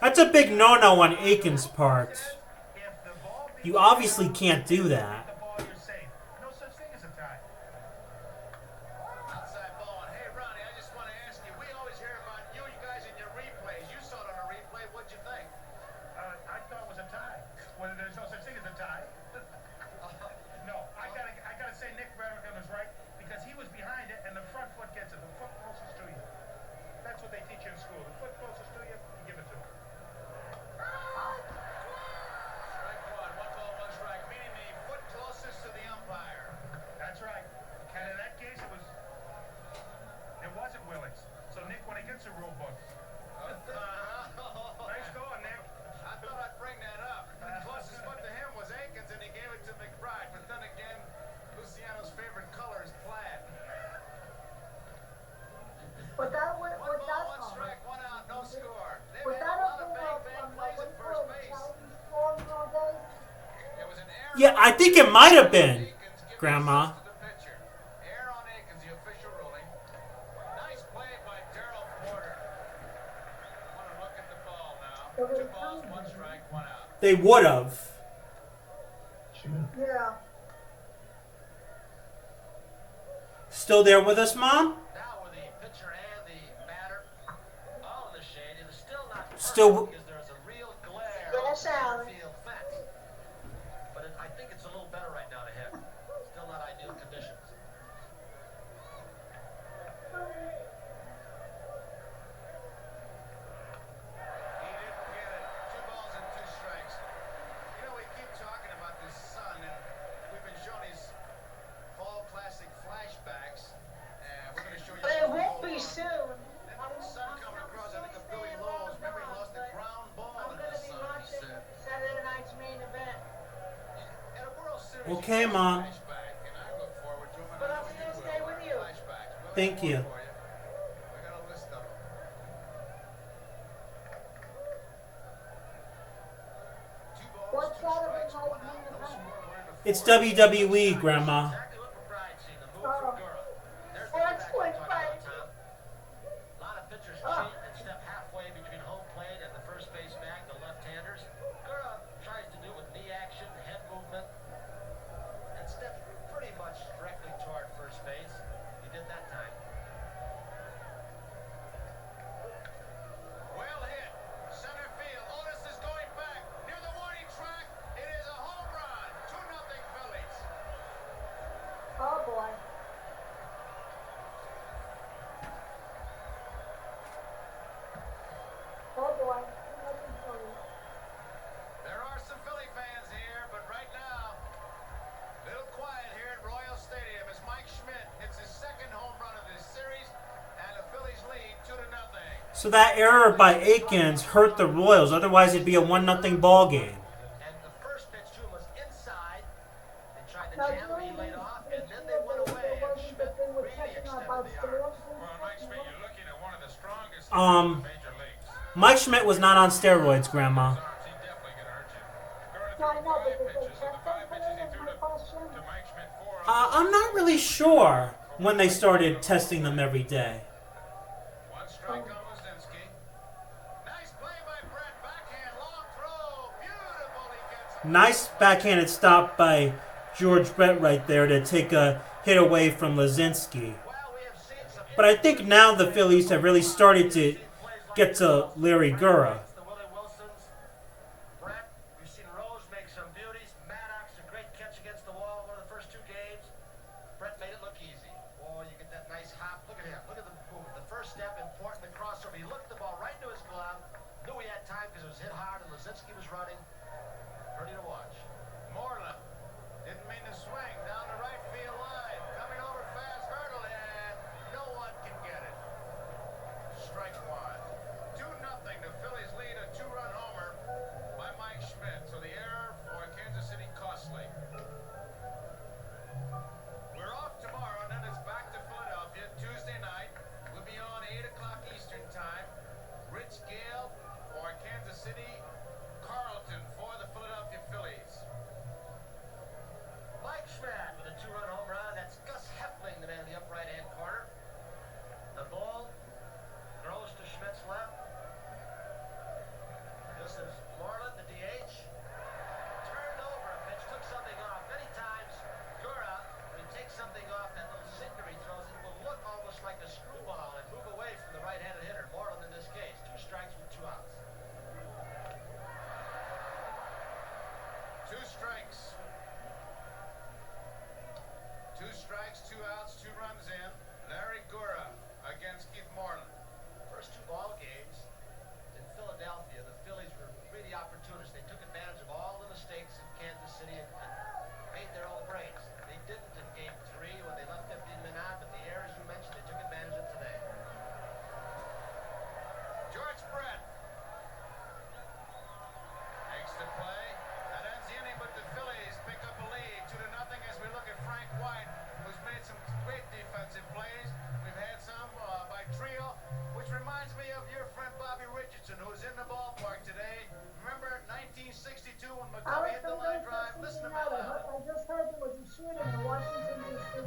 That's a big no-no on Aiken's part. If the ball beats You obviously can't do the that. ball, you're safe. No such thing as a tie. Outside ball. And hey, Ronnie, I just want to ask you. We always hear about you guys in your replays. You saw it on a replay. What'd you think? I thought it was a tie. Well, there's no such thing as a tie. No, I gotta say Nick Bradford was right because he was behind it and the front foot gets it. The foot closest to you. That's what they teach you in school. The foot closest to you, you give it to him. Strike one. 1 ball, 1 strike. Meaning the foot closest to the umpire. That's right. And in that case, it wasn't Willie's. So Nick, when he gets a rule book, nice going, Nick. I thought I'd bring that up. The closest foot to him was Aikens, and he gave it to McBride. But then again, Luciano's favorite color is plaid. But that was, 1 with that, ball, 1 strike, 1 out, no score. They've with had that a lot up of bang plays at first base. all day. There was an error. Yeah, I think it might have been, Aikens giving Grandma. assist to the pitcher. Error on Aikens, the official ruling. Nice play by Darrell Porter. Want to look at the ball now. 2 balls, 1 strike, 1 out. They would have. Yeah. Still there with us, Mom? Now with the pitcher and the batter all in the shade, it is still not perfect Still- because there's a real glare Yes, on Alan. the field fence. But I think it's a little better right now to hit. Still not ideal conditions. He didn't get it. 2 balls and 2 strikes. You know, we keep talking about this sun, and we've been showing these fall classic flashbacks. We're going to show you. But it some won't old be ones. soon. That sun coming across, I think of Billy Lowe's. Remember he lost the ground ball I'm in going the to be sun, he watching said. Saturday night's main event. At a World Series, Okay, you get a Mom. flashback, and I look forward to 'em, and But I I'm know gonna will. stay with you. Flashbacks. We'll Thank have more you. for We got a list of them. 2 balls, What's 2 that strikes, about 1 out, main no event? score. We're in the It's 4th. WWE, Grandma. Exactly what McBride's seen, the move Oh. from Gura. There's the That's back quick we're talking fight. about, Tom. A lot of pitchers Oh. cheat and step halfway between home plate and the first base bag, the left-handers. Gura tries to do it with knee action, head movement, and step pretty much directly toward first base. He did that time. Well hit. Center field. Otis is going back. Near the warning track. It is a home run. 2-0 Phillies. Oh boy. Oh boy. There are some Philly fans here, but right now, little quiet here at Royal Stadium as Mike Schmidt hits his 2nd home run of this series, and the Phillies lead 2-0. So that error by Aikens hurt the Royals. Otherwise, it'd be a 1-0 ball game. And the first pitch to him was inside. They tried to Now, jam him, he laid off, and then they went away, and Schmidt really extended the arm. Well, Mike Schmidt, you're looking at one of the strongest Um, in the major leagues. Mike Schmidt was not on steroids, Grandma. His arms, he definitely gonna hurt you. Gura No, I threw know, 5 but did they pitches, check of the 5 that pitches he for threw my question? to Mike Schmidt, 4 I'm not really sure when they started testing them every day. 1 strike on Lazinski. Nice play by Brett. Backhand, long throw. Beautiful, he gets it. Nice backhanded stop by George Brett right there to take a hit away from Lazinski. Well, we have seen some But I think now the Phillies have really started to get to Larry Gura. The Willie Wilsons. Brett, we've seen Rose make some beauties. Maddox, a great catch against the wall in one of the first 2 games. Brett made it look easy. Oh, you get that nice hop. Look at him. Look at the movement. The first step, important, the crossover. He looked the ball right into his glove. Knew he had time because it was hit hard and Lazinski was running. Pretty to watch. Moreland didn't mean to swing down the right field line. Coming over fast, hurdle, and no one can get it. Strike 1. 2-0. The Phillies lead a 2-run homer by Mike Schmidt. So the error for Kansas City costly. We're off tomorrow, and then it's back to Philadelphia Tuesday night. We'll be on 8 o'clock Eastern time. Rich Gale for Kansas City. Carlton for the Philadelphia Phillies. Mike Schmidt with a 2-run home run. That's Gus Heffling, the man in the upright hand corner. strikes, 2 outs, 2 runs in. Larry Gura against Keith Moreland. First 2 ball games in Philadelphia, the Phillies were really opportunists. They took advantage of all the mistakes in Kansas City and made their own breaks. They didn't in Game 3 when they left 15 men on, but the errors you mentioned, they took advantage of today. George Brett makes the play. That ends the inning, but the Phillies pick up a lead 2-0 as we look at Frank White, who's made some great defensive plays. We've had some by Trio, which reminds me of your friend Bobby Richardson, who's in the ballpark today. Remember 1962 when McCovey hit the line drive? Listen to me now. I just heard there was a shooting in Washington, D.C.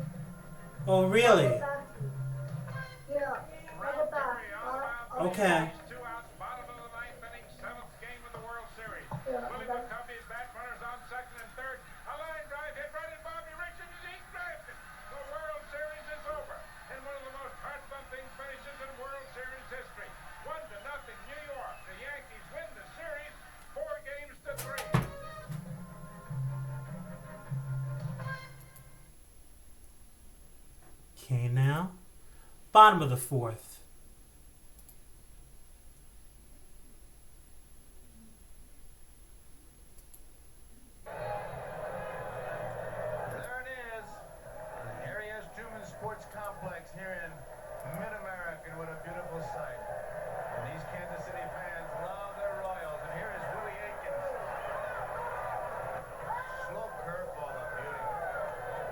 Oh, really? Yeah, I'll get back. Okay. 2 outs, bottom of the 9th inning, 7th game of the World Series. Yeah, Willie okay. McCovey is back, runners on second and third. A line drive hit right at Bobby Richardson. He's drafted. The World Series is over. And one of the most heart-thumping finishes in World Series history. 1-0 New York. The Yankees win the series 4-3. Okay, now. Bottom of the 4th. There it is. Harry S. Truman Sports Complex here in Mid-America. What a beautiful sight. And these Kansas City fans love their Royals. And here is Willie Aikens. Slow curveball of beauty.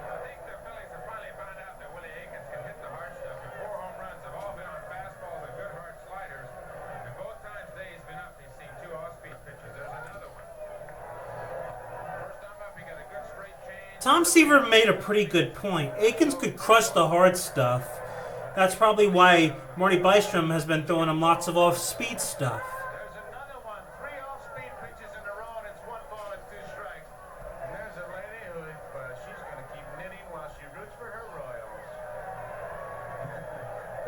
I think the Phillies have finally found out that Willie Aikens can hit the hard stuff. The 4 home runs have all been on fastballs and good hard sliders. And both times today he's been up, he's seen 2 off-speed pitches. There's another one. First time up, he got a good straight change. Tom Seaver made a pretty good point. Aikens could crush the hard stuff. That's probably why Marty Bystrom has been throwing him lots of off-speed stuff. There's another one. 3 off-speed pitches in a row, and it's 1 ball and 2 strikes. And there's a lady who, she's going to keep knitting while she roots for her Royals.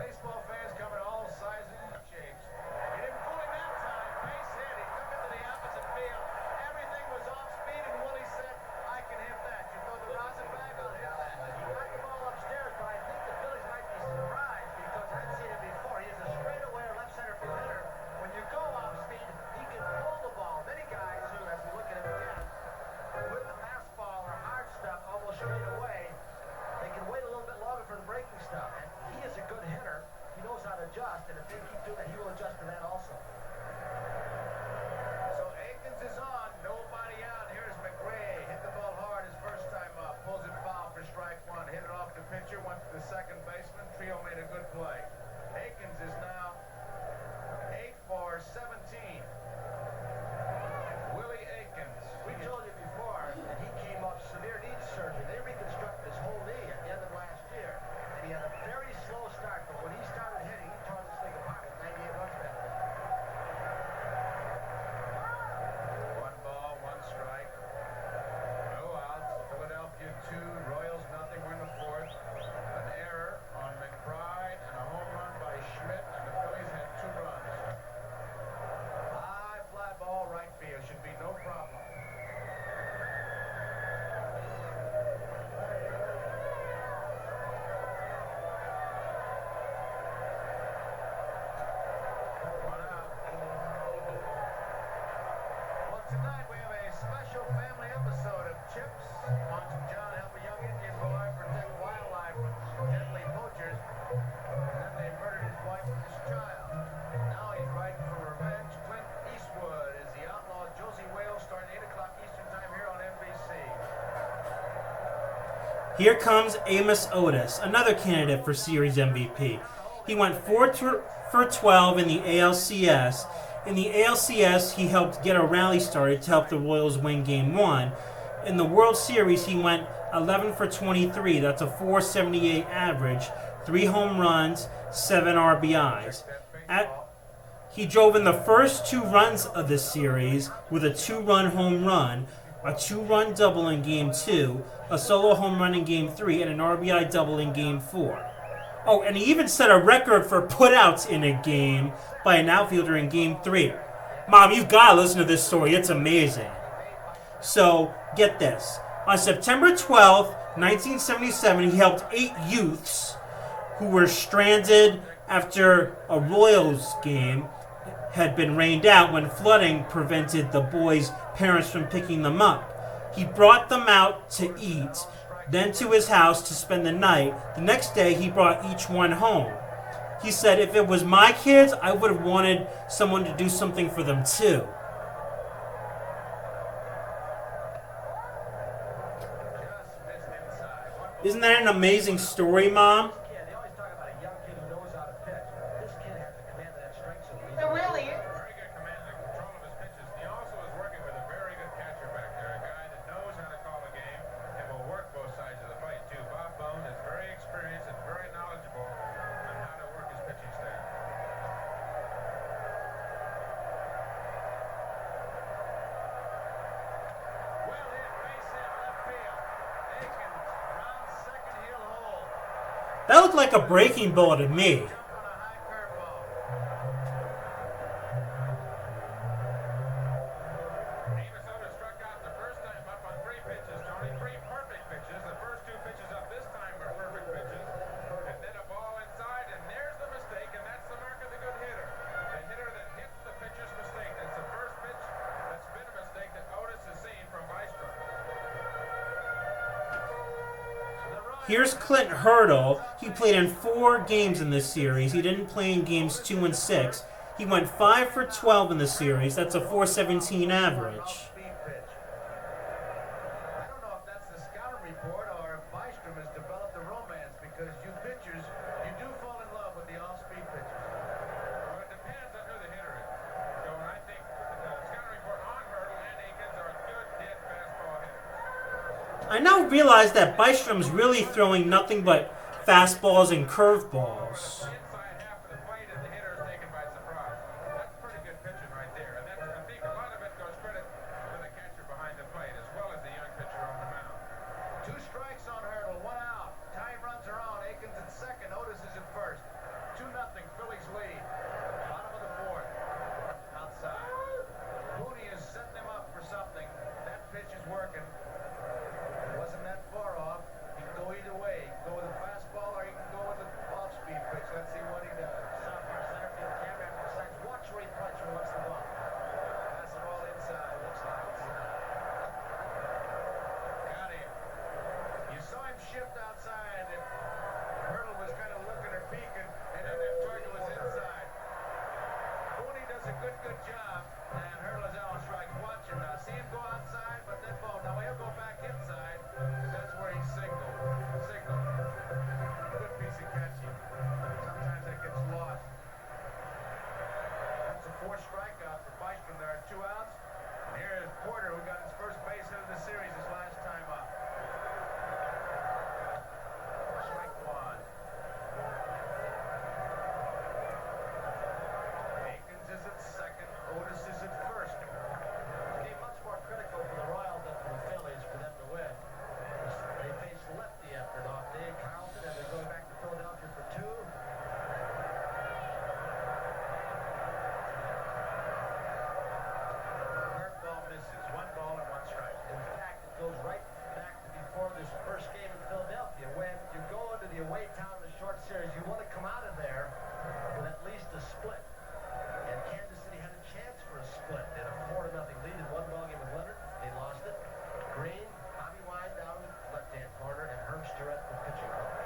Baseball fans come in all sizes and shapes. He didn't fool him that time. Base hit. He took it to the opposite field. Everything was off-speed, and Willie said, I can hit that. You throw the rosin bag, I'll hit that. He knocked the ball upstairs, but I think the Phillies might be surprised because I've seen it before. He is a straightaway or left center field hitter. When you go off-speed, he can pull the ball. Many guys who, as we look at him again, with the fastball or hard stuff almost straight away, they can wait a little bit longer for the breaking stuff. And he is a good hitter. He knows how to adjust, and if they keep doing that, he will adjust to that also. So Aikens is on, nobody out. Here's McRae, hit the ball hard his first time up, pulls it foul for strike 1, hit it off the pitcher, went to the second baseman. Trio made a good play. Aikens is now 8 for 17. Willie Aikens. We told you before that he came off severe knee surgery. They reconstructed his whole knee at the end of last year. And he had a very slow start, but when he started hitting, he tore this thing apart with 98 runs batted in. 1 ball, 1 strike. No outs. Philadelphia 2, Royals nothing. We're in the 4th. An error on McBride and a home run by Schmidt, and the Phillies had 2 runs. High fly ball, right field. Should be no problem. One out. Well, tonight we have a special family episode of Chips. Watching John help a young Indian boy protect wildlife from deadly poachers. And then they murdered his wife and his child. Now he's riding for revenge. Clint Eastwood is the outlaw Josie Wales, starting 8 o'clock Eastern time here on NBC. Here comes Amos Otis, another candidate for Series MVP. He went 4 for 12 in the ALCS. In the ALCS, he helped get a rally started to help the Royals win Game 1. In the World Series, he went 11 for 23. That's a 478 average, 3 home runs, 7 RBIs. He drove in the first 2 runs of the series with a 2-run home run, a 2-run double in Game 2, a solo home run in Game 3, and an RBI double in Game 4. Oh, and he even set a record for putouts in a game by an outfielder in Game 3. Mom, you've got to listen to this story. It's amazing. So, get this. On September 12th, 1977, he helped 8 youths who were stranded after a Royals game had been rained out when flooding prevented the boys' parents from picking them up. He brought them out to eat, then to his house to spend the night. The next day, he brought each one home. He said, if it was my kids, I would have wanted someone to do something for them too. Isn't that an amazing story, Mom? Yeah, they always talk about a young kid who knows how to pitch. This kid has the command of that strike zone. It really is. Very good command and control of his pitches. He also is working with a very good catcher back there, a guy that knows how to call a game and will work both sides of the plate too. Bob Bone is very experienced and very knowledgeable on how to work his pitching staff. Well hit, base hit, left field. Aikens, round second, he'll hold. That looked like a breaking ball to me. Jump on a high curveball. Minnesota struck out the first time up on 3 pitches, Tony. 3 perfect pitches. The first 2 pitches up this time were perfect pitches. And then a ball inside, and there's the mistake, and that's the mark of the good hitter. The hitter that hits the pitcher's mistake. That's the first pitch that's been a mistake that Otis has seen from Bystrom. Here's Clint Hurdle. He played in 4 games in this series. He didn't play in games 2 and 6. He went 5 for 12 in the series. That's a 417 average. Off-speed pitch. I don't know if that's the scouting report or if Bystrom has developed a romance because you pitchers, you do fall in love with the off-speed pitches. Well, it depends on who the hitter is. So I think the scouting report on Hurdle and Aikens are good dead fastball hitters. I now realize that Bystrom's really throwing nothing but fastballs and curveballs. Inside half of the plate, and the hitter is taken by surprise. That's pretty good pitching right there. And that's, I think a lot of it goes credit to the catcher behind the plate as well as the young pitcher on the mound. 2 strikes on Hurdle, 1 out. Time runs around. Aikens at second. Otis is at first. 2-0. Phillies lead. Bottom of the 4th. Outside. Mooney is setting him up for something. That pitch is working. Wasn't that far off. He can go either way. He can go with a fastball or he can go with an off-speed pitch. Let's see what he does. Sophomore center field camera after the signs. Watch where he punches and what's the ball. Pass the ball inside. Looks like got him. You saw him shift outside. If Hurdle was kind of looking or peeking, and then the target was inside. Mooney does a good job, and Hurdle is out on strike. Watch him now. See him go outside, but then ball. Now he'll go back inside. That's where he signaled. Good piece of catching. Sometimes that gets lost. That's a 4th strikeout for Bystrom. There are 2 outs. And here is Porter, who got his first base hit of the series his last time up. Strike 1. Aikens is at second. Otis is at first. It'll be much more critical for the Royals than for the Phillies for them to win. They face lefty after an off day. Carlton, and they're going back to Philadelphia for 2. Curveball misses. 1 ball and 1 strike. In fact, it goes right back to before this first game in Philadelphia. When you go into the away town in the short series, you want to come out of there with at least a split. And Kansas City had a chance for a split. They had a 4-0 lead in 1 ball game with Leonard. They lost it. Green, Bobby Wine down in the left-hand corner, and Herb Sturrett the pitching coach.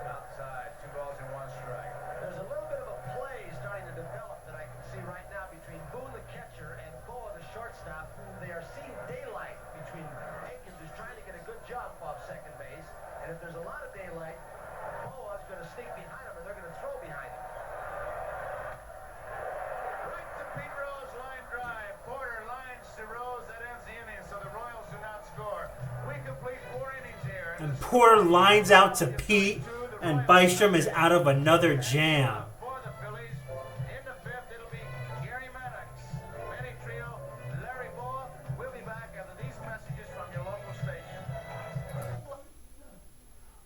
Outside, 2 balls and 1 strike. There's a little bit of a play starting to develop that I can see right now between Boone the catcher and Boa the shortstop, who they are seeing daylight between. Aikens is trying to get a good jump off second base, and if there's a lot of daylight, Boa's going to sneak behind him, and they're going to throw behind him. Right to Pete Rose, line drive. Porter lines to Rose. That ends the inning, so the Royals do not score. We complete 4 innings here. And Porter lines out to Pete, and Bystrom is out of another jam. For the Phillies, in the 5th, it'll be Gary Maddox, Manny Trio, Larry Boa. We'll be back after these messages from your local station.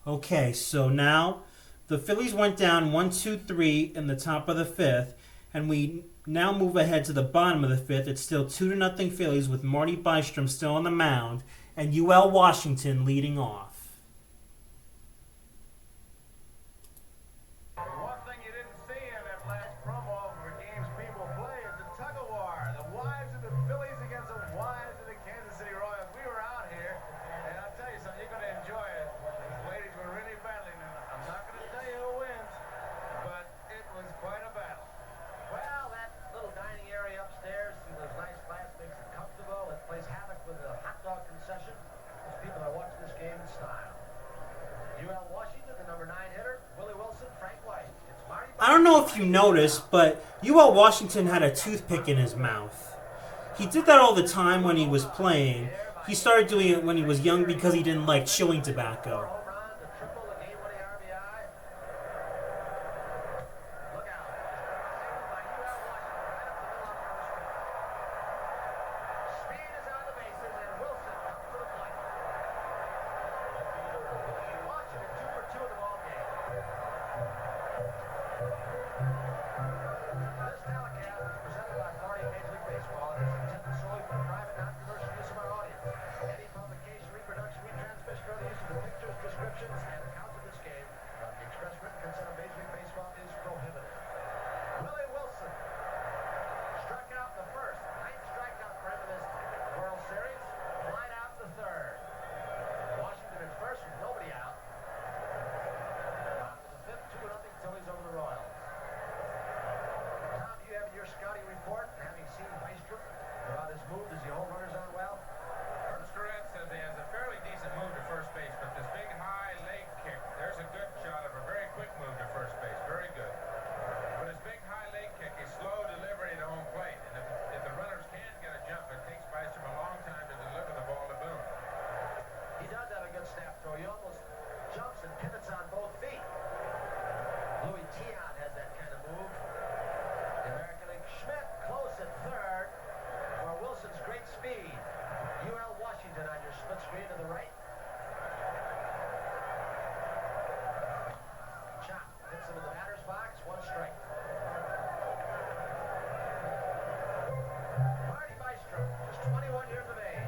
Okay, so now the Phillies went down 1-2-3 in the top of the 5th, and we Now move ahead to the bottom of the fifth. It's still 2-0 Phillies with Marty Bystrom still on the mound and UL Washington leading off. One thing you didn't see in that last promo for games people play is the tug-of-war. The wives of the Phillies against the wives of the Kansas City Royals. We were out here, and I'll tell you something, you're going to enjoy it. These ladies were really battling, and I'm not going to tell you who wins, but it was quite a battle. Well, that little dining area upstairs, see those nice glass makes it comfortable. It plays havoc with the hot dog concession. There's people that watch this game in style. UL Washington, the number 9 hitter, Willie Wilson, Frank White. It's Marty. I don't know if you noticed, but UL Washington had a toothpick in his mouth. He did that all the time when he was playing. He started doing it when he was young because he didn't like chewing tobacco. Home run, the triple, the game-winning RBI. Look out. Single by UL Washington, right up the middle of first base. Speed is on the bases, and Wilson comes to the plate. Washington 2 for 2 in the ballgame. This telecast is presented by Florida Major League Baseball and is intended solely for private, non-commercial use of our audience. Any publication, reproduction, retransmission, or other use of the pictures, descriptions, and accounts of this game without the express written consent of Major League Baseball is prohibited. Willie Wilson struck out the first. 9th strikeout for him in this World Series. Flied out the third. Washington at first with nobody out. Bottom of the fifth, 2-0 Phillies over the Royals. Tom, you have your scouting report, having seen Bystrom about his move. Does he hold runners on well? Estrada says he has a fairly decent move to first base, but this big high leg kick, there's a good shot of a very quick move to first base. Very good. But his big high leg kick is slow delivery to home plate. And if the runners can get a jump, it takes Bystrom a long time to deliver the ball to Boone. He does have a good snap throw. He almost jumps and pivots on both feet. Louis Tiant has that kind of move. The American League Schmidt close at third for Wilson's great speed. UL Washington on your split screen to the right. Chop hits him in the batter's box. 1 strike. Marty Bystrom, just 21 years of age.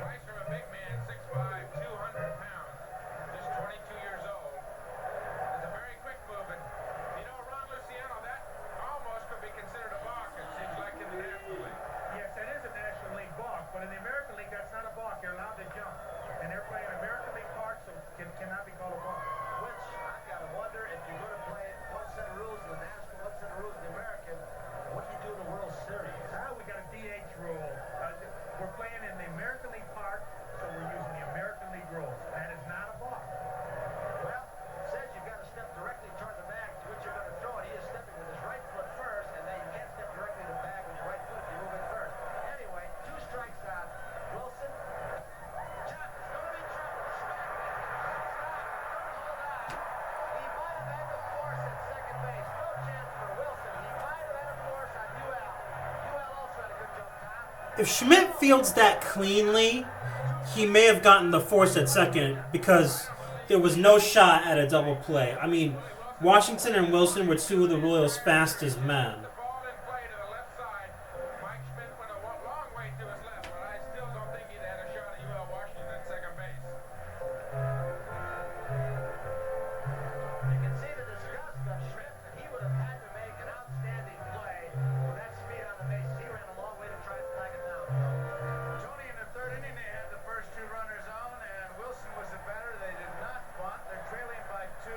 Bystrom, a big man, 6'5", 200 pounds, just 22 years old. It's a very quick move, and you know, Ron Luciano, that almost could be considered a balk, it seems like, in the National League. Yes, that is a National League balk, but in the American League, that's not a balk. They're allowed to jump, and they're playing American League park, so it cannot be called a balk. Which, I've got to wonder, if you're going to play one set of rules in the National, one set of rules in the American, what do you do in the World Series? Now we got a DH rule. We're playing in the American League park, so we're using the American League rules. That is not a balk. Well, it says you've got to step directly toward the bag to which you're going to throw it. He is stepping with his right foot first, and then you can't step directly to the bag with your right foot if you move it first. Anyway, 2 strikes on Wilson. Chop, it's going to be trouble. Schmidt. Stop. Don't hold on. He might have had the force at second base. No chance for Wilson. He might have had a force on UL. UL also had a good jump, Tom. If Schmidt fields that cleanly, he may have gotten the force at second because there was no shot at a double play. I mean, Washington and Wilson were 2 of the Royals' fastest men. The ball in play to the left side. Mike Schmidt went a long way to his left, but I still don't think he'd had a shot at UL Washington at second base. You can see the disgust of Schmidt, that he would have had to make an outstanding play with that speed on the bases. He ran a long way to try to flag it down. Tony, in the 3rd inning, they had the first 2 runners on, and Wilson was the batter. They did not bunt. They're trailing by 2.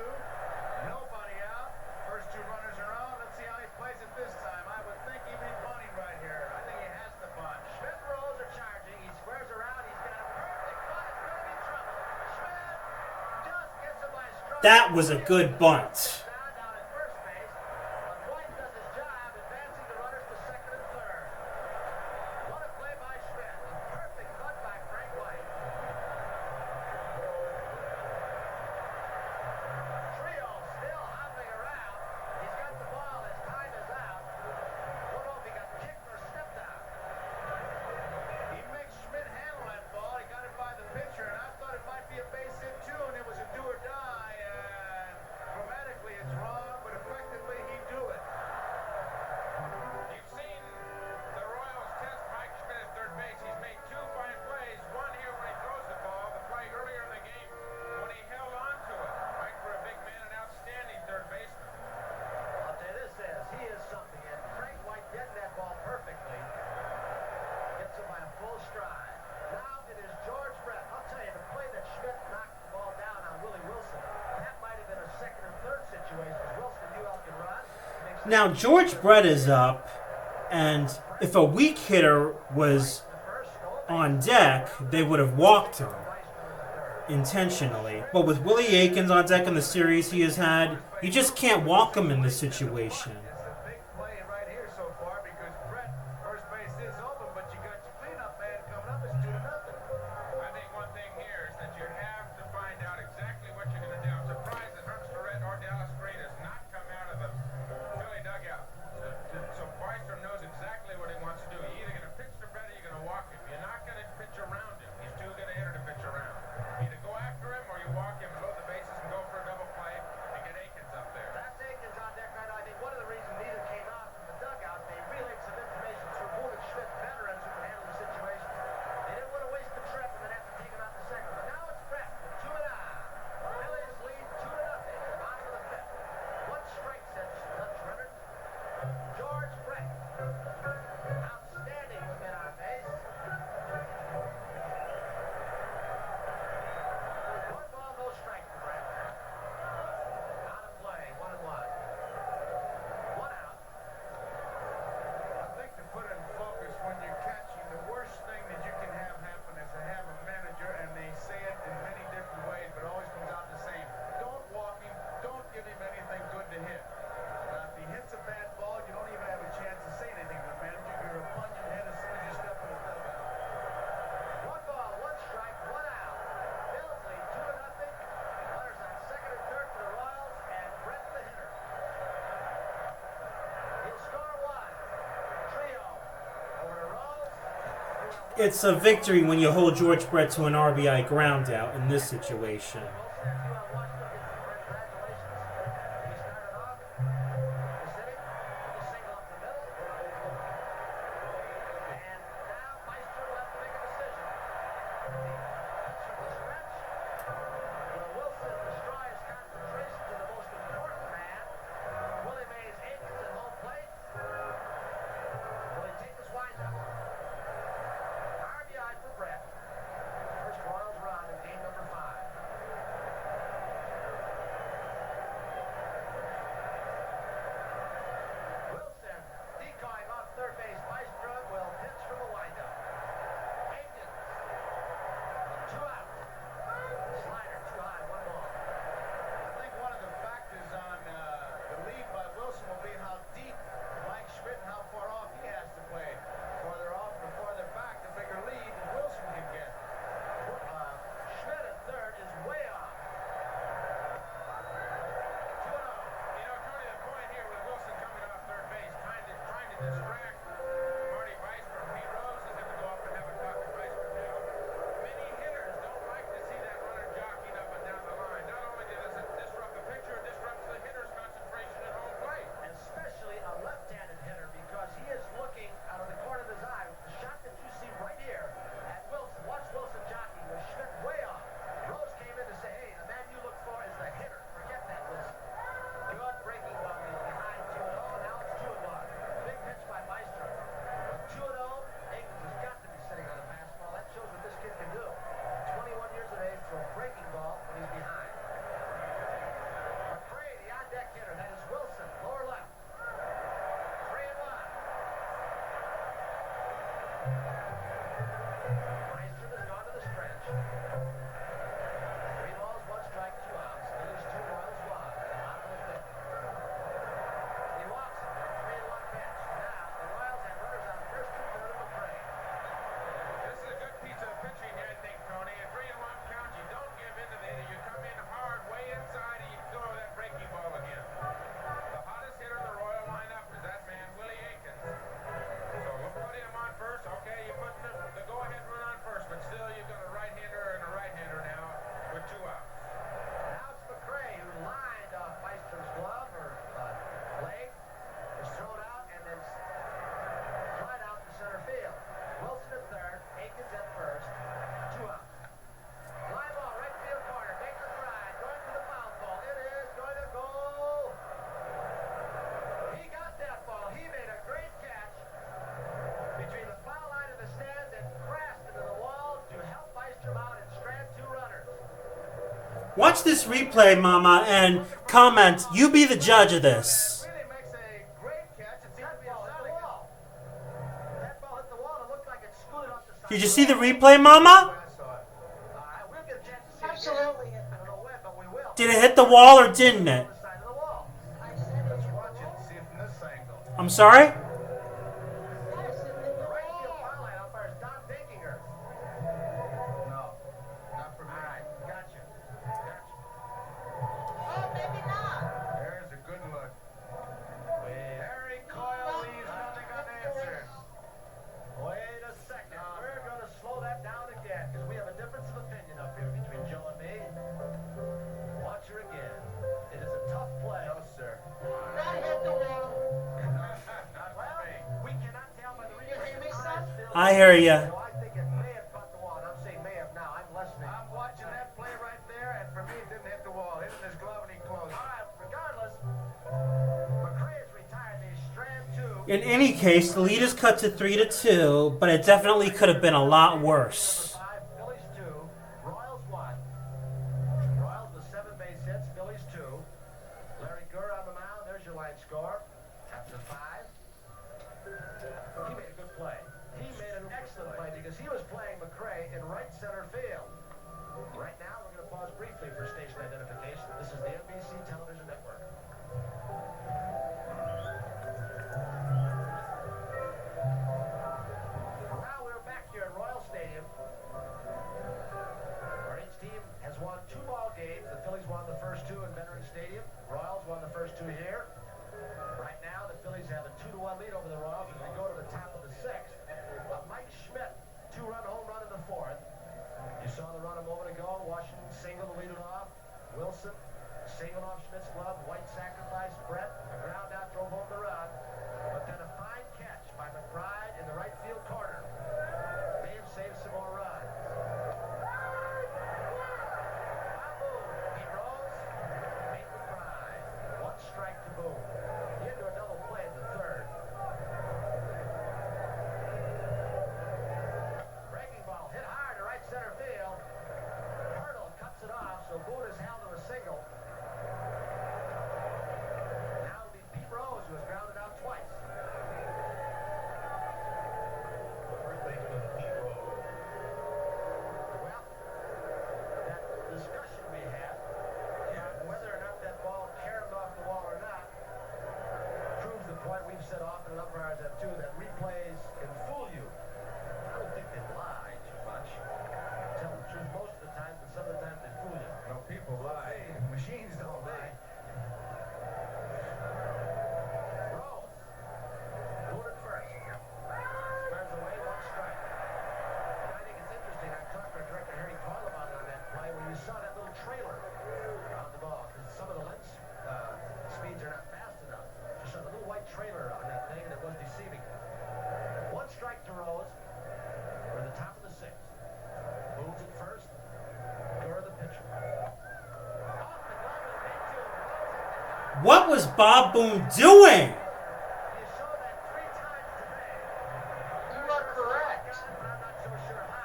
Nobody out. First 2 runners are on. Let's see how he plays it this time. I would think he'd be bunting right here. I think he has to bunt. Schmidt rolls are charging. He squares around. He's got a perfect bunt. It's going to be trouble. Schmidt just gets him by strike. That was a good bunt. Down at first base, but White does his job, advancing the runners to second and third. What a play by Schmidt. A perfect bunt by Frank White. Trio still hopping around. He's got the ball. His time is out. Don't know if he got kicked or stepped out. He makes Schmidt handle that ball. He got it by the pitcher, and I thought it might be a base hit, too, and it was a do or Now, George Brett is up, and if a weak hitter was on deck, they would have walked him intentionally. But with Willie Aikens on deck in the series he has had, you just can't walk him in this situation. It's a big play right here so far because Brett, first base is open, but you got your cleanup man coming up. It's 2-0. I think one thing here is that you have to find out exactly what you're going to do. I'm surprised that Herm Starrett or Dallas Green has not come out of the Philly dugout. So Bystrom knows exactly what he wants to do. You're either going to pitch to Brett or you're going to walk him. You're not going to pitch around him. He's too good a hitter to pitch around. Either go after him or you walk him and load the bases and go for a double play and get Aikens up there. That's Aikens on deck right now. I think one of the reasons neither came out from the dugout, they relayed some information to Boone and Schmidt, veterans who can handle the situation. They didn't want to waste the trip and then have to take him out in the second. But now it's Brett with 2 and on. Phillies lead 2-0. Bottom of the fifth. One strike sets left runner. George Brett. Outstanding with men on base. One ball, no strike for Brett. Out of play, 1-1. One out. I think to put it in focus, when you're catching, the worst thing that you can have happen is to have a manager, and they say it in many different ways, but it always comes out the same. Don't walk him. Don't give him anything good to hit. If he hits a bad ball, you don't even have a chance to say anything to the manager. You're upon your head as soon as you step in the dugout. One ball, one strike, one out. Phillies lead 2-0. Runners on second and third for the Royals, and Brett the hitter. He'll score one. Trio over the Royals. It's a victory when you hold George Brett to an RBI ground out in this situation. RBI for Brett. First Royals run in game number 5. Wilson decoying off third base. Bystrom will pitch from a windup. Aikens. 2 out. Slider too high, 1 ball. I think one of the factors on the lead by Wilson will be how deep Mike Schmidt and how far off he has to play. Farther off or farther back, the bigger lead Wilson can get. Schmidt at third is way off. 2-0. You know, Tony, the point here with Wilson coming off third base, trying to distract Marty Bystrom. Pete Rose is going to go up and have a talk to Bystrom now. Many hitters don't like to see that runner jockeying up and down the line. Not only does it disrupt the pitcher, it disrupts the hitter's concentration at home plate. Especially a left-handed hitter because he is looking out of the corner of his eye. The shot that you see right here at Wilson. Watch Wilson jockeying with Schmidt way off. Rose came in to say, hey, the man you look for is the hitter. Forget that, Wilson. Good breaking ball. He's behind 2-0. Now it's 2-1. Big pitch by Bystrom. With 2-0, Aikens has got to be sitting on a fastball. That shows what this kid can do. 21 years of age, throw a breaking ball when he's behind. McCray, the on-deck hitter. That is Wilson, lower left. 3-1. Bystrom has gone to the stretch. 3 balls, 1 strike, 2 outs. Phillies 2, Royals 1. Bottom of the fifth. He walks it. 3-1 pitch. Now the Royals have runners on first and third of McCray. This is a good piece of pitching, I think, Tony. A 3-1 count, you don't give in to the hitter. You come in hard, way inside, and you throw that breaking ball again. The hottest hitter in the Royal lineup is that man, Willie Aikens. So we'll put him on first. Okay, you put the go-ahead run on first, but still you've got a right-hander and a right-hander now with 2 outs. Now it's McCray who lined off Bystrom's glove or leg. Is thrown out and then slide out to center field. Wilson at third, Aikens at first. 2 outs. Fly ball, right field corner. Makes a stride. Going to the foul ball. It is going to go. He got that ball. He made a great catch between the foul line and the stands and crashed into the wall to help Bystrom out and strand 2 runners. Watch this replay, Mama, and comment. You be the judge of this. Really makes a Did you see the replay, Mama? We'll get a chance to see it again. Absolutely. I don't know when, but we will. Did it hit the wall or didn't it? On the side of the wall. I said Let's it. watch it and see it from this angle. I'm sorry? Yes, it hit The the right field wall. foul line umpire is Don Dinkinger. No, not for me. All right, gotcha. Oh, maybe not. There's a good look. Wait, Harry Coyle leaves nothing unanswered. wait a second. We're going to slow that down again because we have a difference of opinion up here between Joe and me. Watch her again. It is a tough play. No, sir. That hit the wall. Not Well, for me. we cannot tell by the You hear me, son? I hear ya. So I think it may have caught the wall. And I'm saying may have now. I'm listening. I'm watching that play right there, and for me, it didn't hit the wall. Hit in his glove, and he closed. All right, regardless, McCray is retired. They strand two. In any case, the lead is cut to 3-2, but it definitely could have been a lot worse. Number 5, Phillies 2, Royals 1. Royals with 7 base hits, Phillies 2. Larry Gurr on the mound. There's your line score. After 5. He made a good play. He made an excellent play because he was playing McCray in right center field. Right now, we're going to pause briefly for station identification. This is the NBC Television Network. Well, we're back here at Royal Stadium, where each team has won 2 ball games. The Phillies won the first 2 in Veterans Stadium. Royals won the first 2 here. Right now, the Phillies have a 2-1 lead over the Royals as we go to the top of the 6th. Mike Schmidt, 2-run home run in the 4th. You saw the run a moment ago. Washington single to lead it off. Wilson single off Schmidt's glove. White sacrifice. Brett, a ground out, drove home the run. But then a fine catch by McBride in the right field corner. May have saved some more runs. He rose. Made McBride. 1 strike to Boone. Into a double play in the 3rd. Breaking ball hit hard to right center field. Hurdle cuts it off, so Boone is held to a single. Now it'll be Pete Rose, who has grounded out twice. Well, that discussion we had about whether or not that ball caromed off the wall or not proves the point we've said often, and umpires have too, that replays can fool you. I don't think they lie too much. Tell the truth most of the time, but some of the times they fool you. No, people lie. Machines don't lie. Rose. Boone at first. Squares away, 1 strike. And I think it's interesting. I talked to our director Harry Coyle about it on that play when you saw that little trailer on the ball, because some of the lens speeds are not fast enough. Just saw the little white trailer on that thing, and it was deceiving. 1 strike to Rose. We're at the top of the 6th. Boone's at first. Gurr the pitcher. Off the glove of the big 2. What was Bob Boone doing? You saw that 3 times today. You are correct. But I'm not so sure how.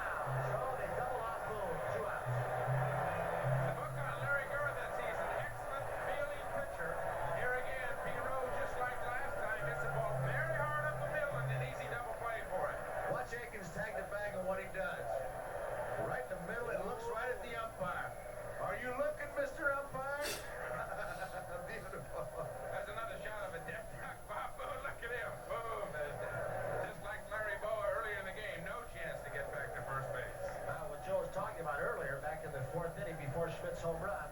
So they double off Boone. 2 outs. The book on Larry Gurr that season, excellent fielding pitcher. Here again, Pete Rose, just like last time, hits the ball very hard up the middle and an easy double play for it. Watch Aikens tag the bag of what he does. Right in the middle, and looks right at the umpire. Are you looking, Mr. Umpire? Beautiful. That's another shot of a dead duck. Bob Boone, look at him. Boom. Just like Larry Boa earlier in the game, no chance to get back to first base. What Joe was talking about earlier, back in the 4th inning before Schmidt's home run,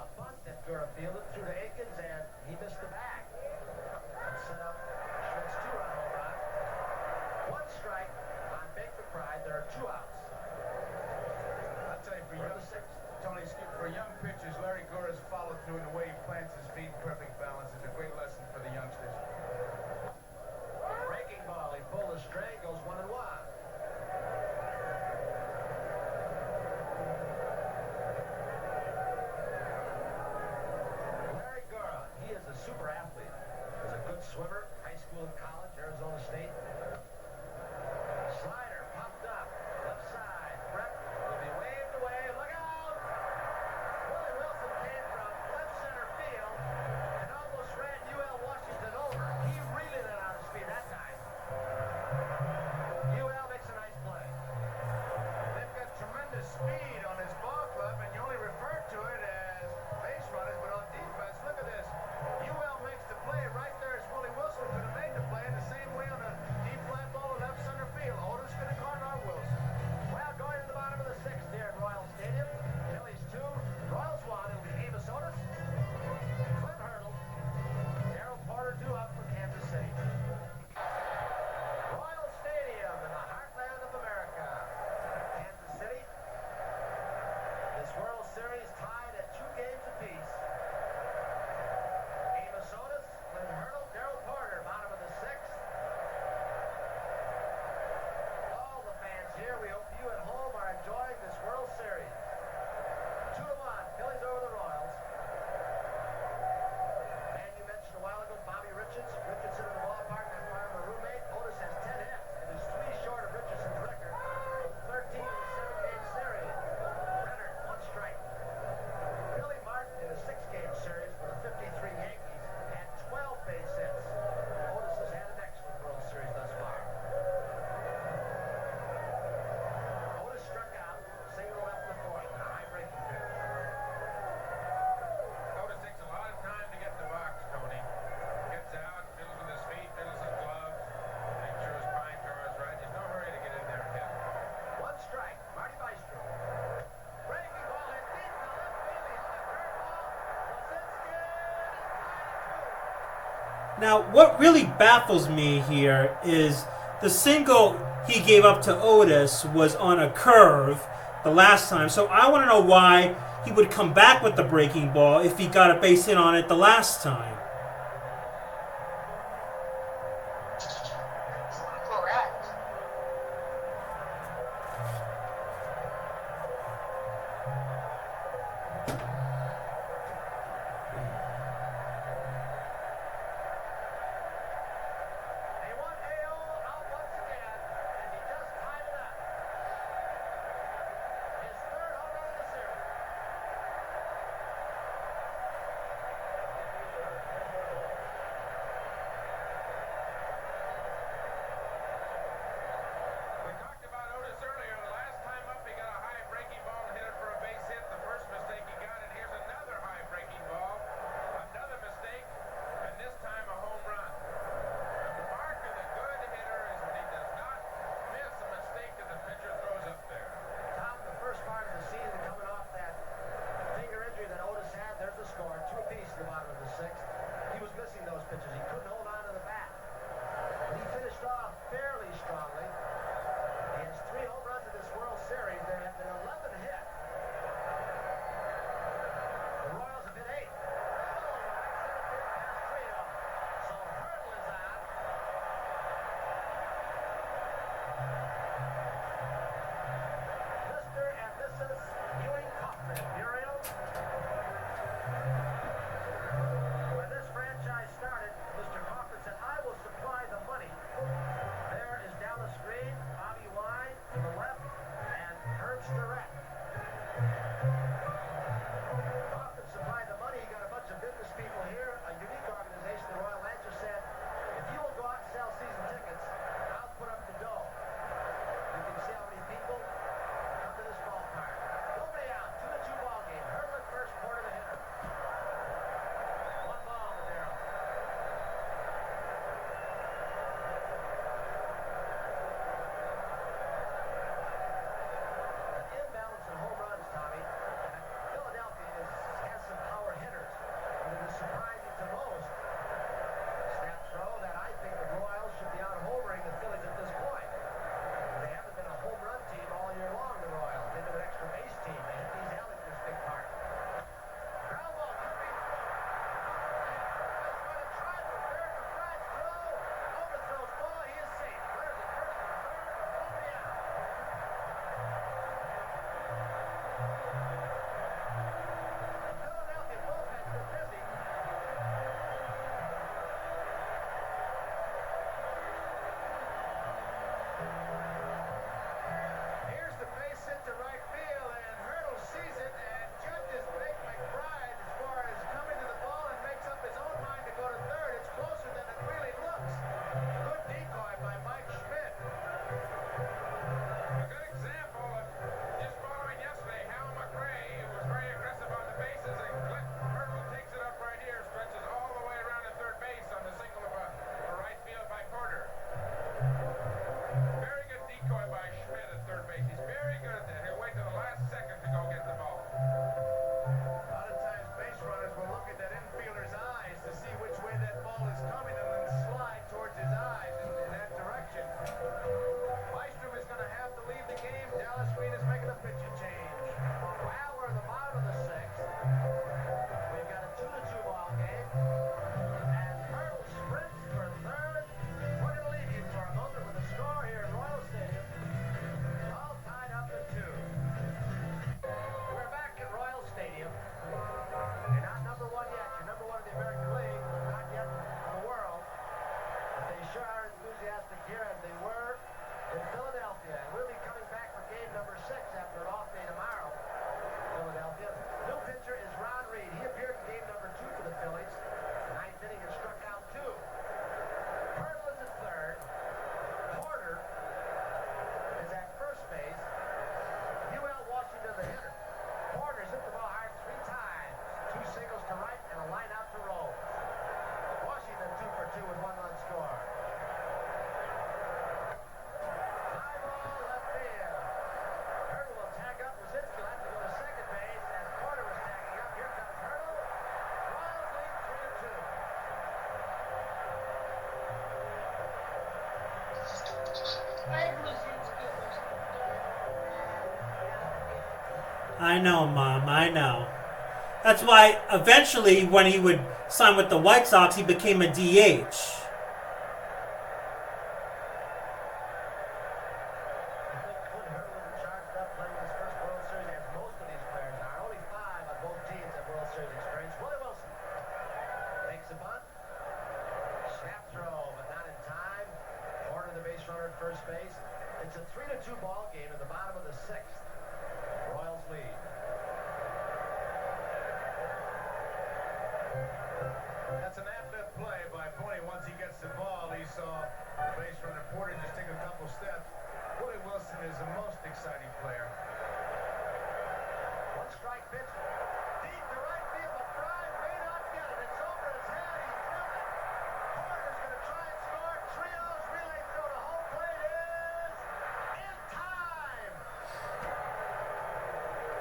a bunt that Gurr fielded through to Aikens, and he missed the bag. And set up Schmidt's 2-run home run. 1 strike on Big McBride. There are 2 outs. I'll tell you, For the 6th. Tony, for young pitchers, Larry Gurr has followed through in the way he plants his feet in perfect balance. It's a great lesson for the youngsters. Breaking ball. He pulled the string, goes 1-1. Now, what really baffles me here is the single he gave up to Otis was on a curve the last time. So I want to know why he would come back with the breaking ball if he got a base hit on it the last time. Correct. He won AO out once again, and he just tied it up. His third home run of the series. I know, Mom. I know. That's why eventually, when he would sign with the White Sox, he became a DH. Clint Hurdle charged up playing his first World Series, as most of these players are. Only 5 on both teams have World Series experience. Willie Wilson takes a bunt. Snap throw, but not in time. Corner the base runner at first base. It's a 3-2 ball game in the bottom of the 6th. Royals lead. That's an ad-lib play by Pony. Once he gets the ball, he saw the base runner Porter just take a couple steps. Willie Wilson is the most exciting player. One strike pitch. Deep to right field. McBride may not get it. It's over his head. He drilled it. Porter's going to try and score. Trios relay throw to home plate is in time.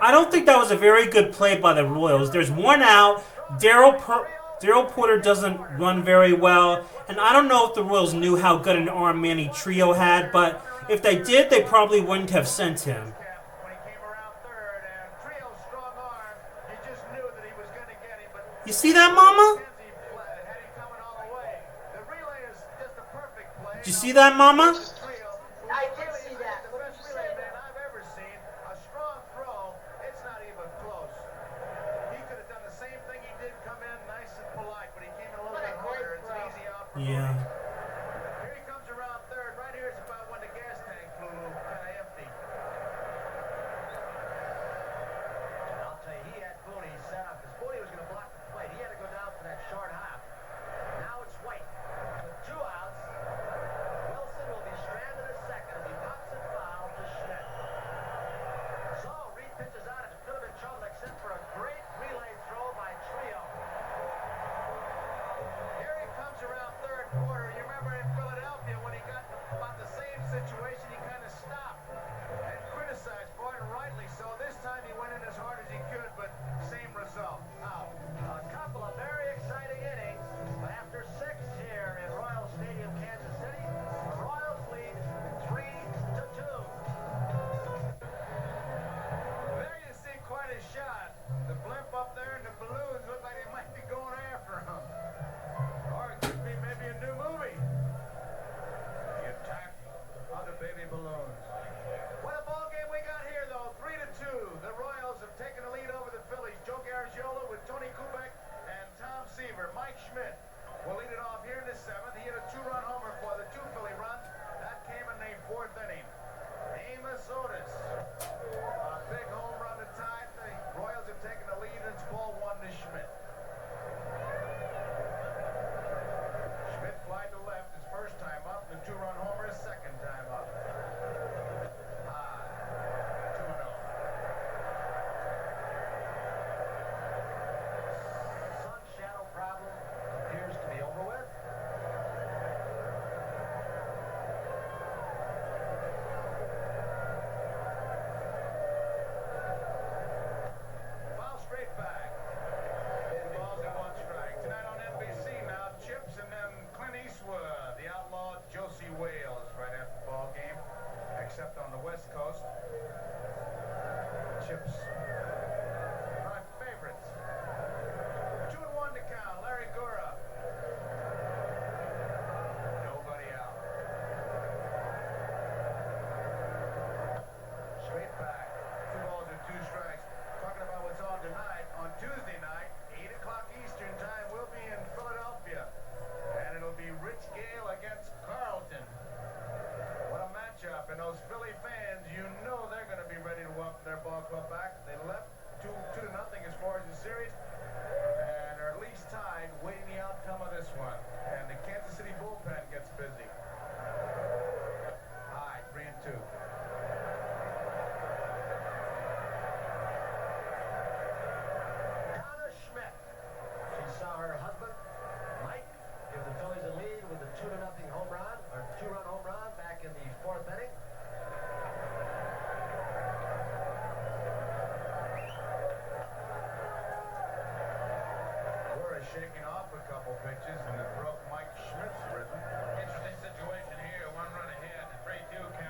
I don't think that was a very good play by the Royals. There's one out. Daryl Porter doesn't run very well, and I don't know if the Royals knew how good an arm Manny Trio had, but if they did, they probably wouldn't have sent him. When he came around third, and Trio's strong arm, you just knew that he was going to get him. But You see that, Mama? had him coming all the way. The relay is just a perfect play. Did you see that, Mama? I did see that. The What best did you relay say? man I've ever seen. A strong throw. It's not even close. He could have done the same thing he did, come in nice and polite, but he came in a little What a bit great harder. It's an throw. easy out for Yeah. Mooney. Here he comes around third. Right here is about when the gas tank blew kind of empty. I'll tell you, he had Booney set up because Booney was going to block the plate. He had to go down for that short hop. Now it's White with 2 outs. Wilson will be stranded at second as he pops it foul to Schmidt. So Reed pitches out. It could have been trouble except for a great relay throw by Trio. Here he comes around third quarter. You remember in Philadelphia when he got about the same situation, he kind of stopped and criticized for it, and rightly so. This time he went in as hard as he could, but same result. Out. A couple of very exciting innings, but after 6 here in Royal Stadium, Kansas City, the Royals lead 3-2. There you see quite a shot. The blimp up there and the balloons look like they might be going after him. Or it could be maybe a new movie. The attack of the baby balloons. What a ball game we got here, though. 3-2. The Royals have taken the lead over the Phillies. Joe Garagiola with Tony Kubek and Tom Seaver. Mike Schmidt will lead it off here in the 7th. He hit a 2-run homer for the 2 Philly runs. That came in the 4th inning. Amos Otis. A big home run to tie. The Royals have taken the lead. It's ball 1 to Schmidt. Schmidt flied to left his first time up. The 2-run homer his second time up. High. 2-0. Sun shadow problem appears to be over with. Foul straight back. 4 balls and 1 strike. Tonight on NBC now, Chips and then Clint Eastwood, the outlaw Josie Wales right after the ball game, except on the West Coast. Chips, my favorites. 2-1 to count. Larry Gura. Nobody out. Straight back. 2 balls and 2 strikes. Talking about what's on tonight. On Tuesday night, 8 o'clock Eastern time, we'll be in Philadelphia. And it'll be Rich Gale against Carlton. What a matchup. And those Philly fans, you know they're going to be ready to welcome their ball club back. They left 2-0 as far as the series. And are at least tied, waiting the outcome of this one. And the Kansas City bullpen gets busy. High, 3-2. Donna Schmidt. She saw her husband, Mike, give the Phillies a lead with a 2-0 home run, or 2-run home run back in the 4th inning. Gura shaking off a couple pitches and it broke Mike Schmidt's rhythm. Interesting situation here. 1 run ahead. The 3-2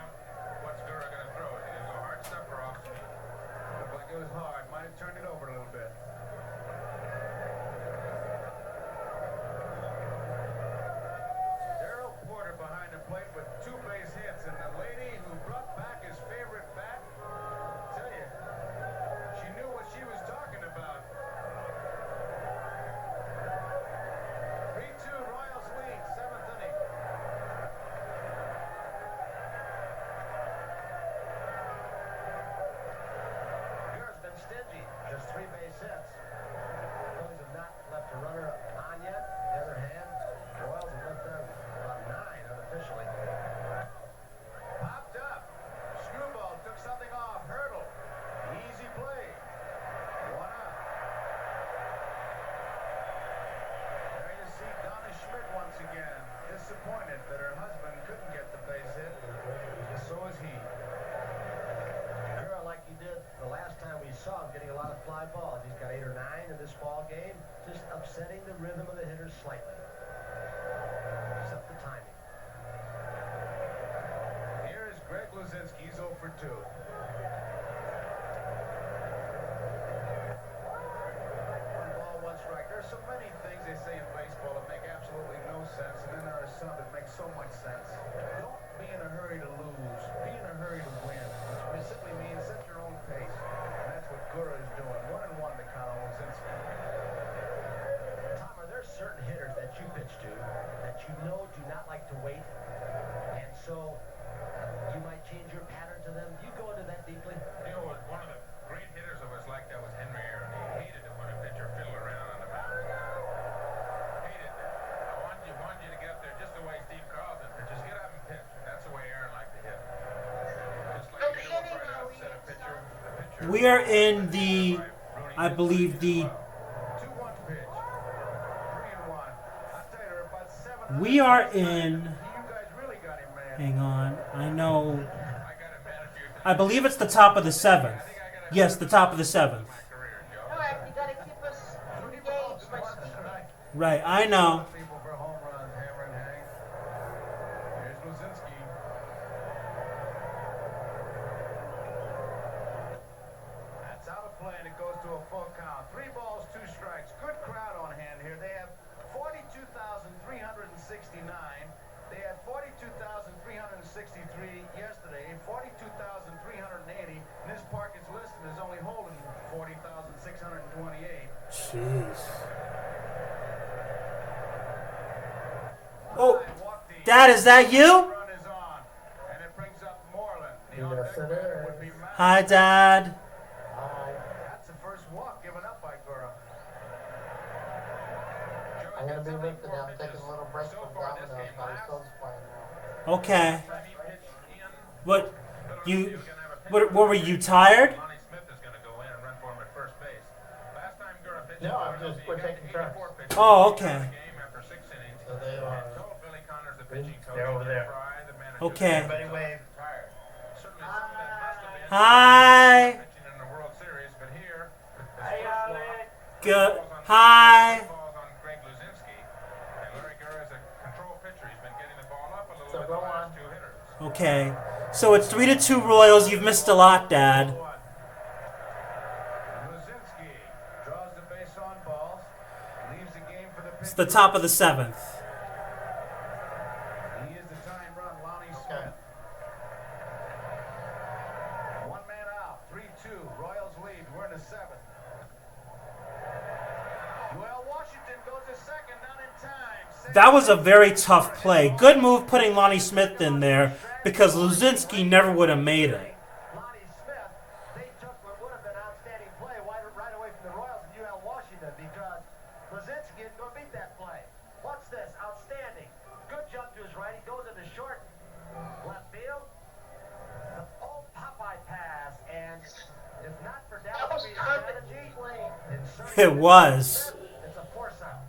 game, just upsetting the rhythm of the hitters slightly. Except the timing. Here is Greg Luzinski. He's 0 for 2. One ball, one strike. There's so many things they say in baseball that make absolutely no sense, and then there are some that make so much sense. Don't be in a hurry to lose. Be in a hurry to win, which simply means set your own pace. And that's what Gura is doing. 1-1 to Kyle Luzinski. Tom, are there certain hitters that you pitch to that you know do not like to wait, and so you might change your pattern to them? Do you go into that deeply? You know, one of the great hitters of us like that was Henry Aaron. He hated it when a pitcher fiddled around on the mound. Hated that. I wanted you to get up there just the way Steve Carlton pitches. Get up and pitch. And that's the way Aaron liked to hit. Just like you don't try to upset a pitcher. We are in the, I believe, the 2-1 pitch. 3-1. I tell you, there are about 700. we are in. You guys really got him, man. Hang on, I know. I got it, man. If you I believe it's the top of the 7th. Yes, the top of the 7th. career, Joe. No, you gotta keep us engaged by speaking. Right, I know. People for home runs, Hammer and Hank. Here's Luzinski. That's out of play, and it goes to a full count. 3 balls, 2 strikes. Good crowd on hand here. They have 42,369. They had 42,363 yesterday, 42,380. And this park is listed as only holding 40,628. Jeez. Oh, Dad, is that you? Run is on, and it brings up Moreland. The Yes, on-deck it batter is. would be Matt. Hi, Dad. That's the first walk given up by Gura. I'm gonna be lifting now. I'm taking a little break from dominoes. My son's playing now. Okay. He pitched in. What? You? What were you tired? Lonnie Smith is going to go in and run for him at first base. Last time Gura pitched, No, I'm just we're taking turns. Oh, okay. game after 6 innings. So they are. And told Billy Connors, the pitching coach, They're over there. Fry, the manager, Okay. Everybody wave. tired. Certainly some of that must have been Hi. pitching in the World Series, but here, Hey, Alec. Good. Hi. balls on Greg Luzinski, and Larry Gura is a control pitcher. He's been getting the ball up a little So bit go the last on. 2 hitters. Okay. So it's 3-2 Royals. You've missed a lot, Dad. Luzinski draws the base on balls, leaves the game for the pitcher. It's the top of the 7th. He is the tying run, Lonnie Smith. 1 man out, 3-2. Royals lead. We're in the 7th. Well, Washington goes to second, not in time. That was a very tough play. Good move putting Lonnie Smith in there because Luzinski never would have made it. Lonnie Smith, they took what would have been outstanding play right away from the Royals and UL Washington because Luzinski isn't going to beat that play. What's this? Outstanding. Good jump to his right. He goes into short left field. The old Popeye pass, and if not for That was Dallas's perfect strategy, play. It was. it's a force out.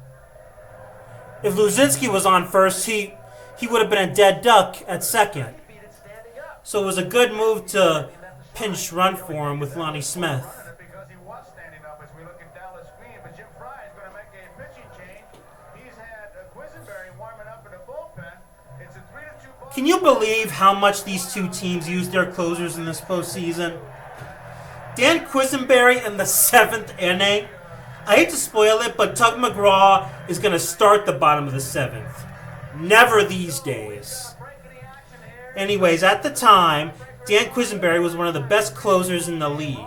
If Luzinski was on first, he would have been a dead duck at second. He beat it standing up. So it was a good move to pinch run for him with Lonnie Smith. Because he was standing up as we look at Dallas Green, but Jim Fry is going to make a pitching change. He's had Quisenberry warming up in the bullpen. It's a 3-2 ball. Can you believe how much these two teams used their closers in this postseason? Dan Quisenberry in the 7th inning. I hate to spoil it, but Tug McGraw is going to start the bottom of the 7th. Never these days. Anyways, at the time, Dan Quisenberry was one of the best closers in the league.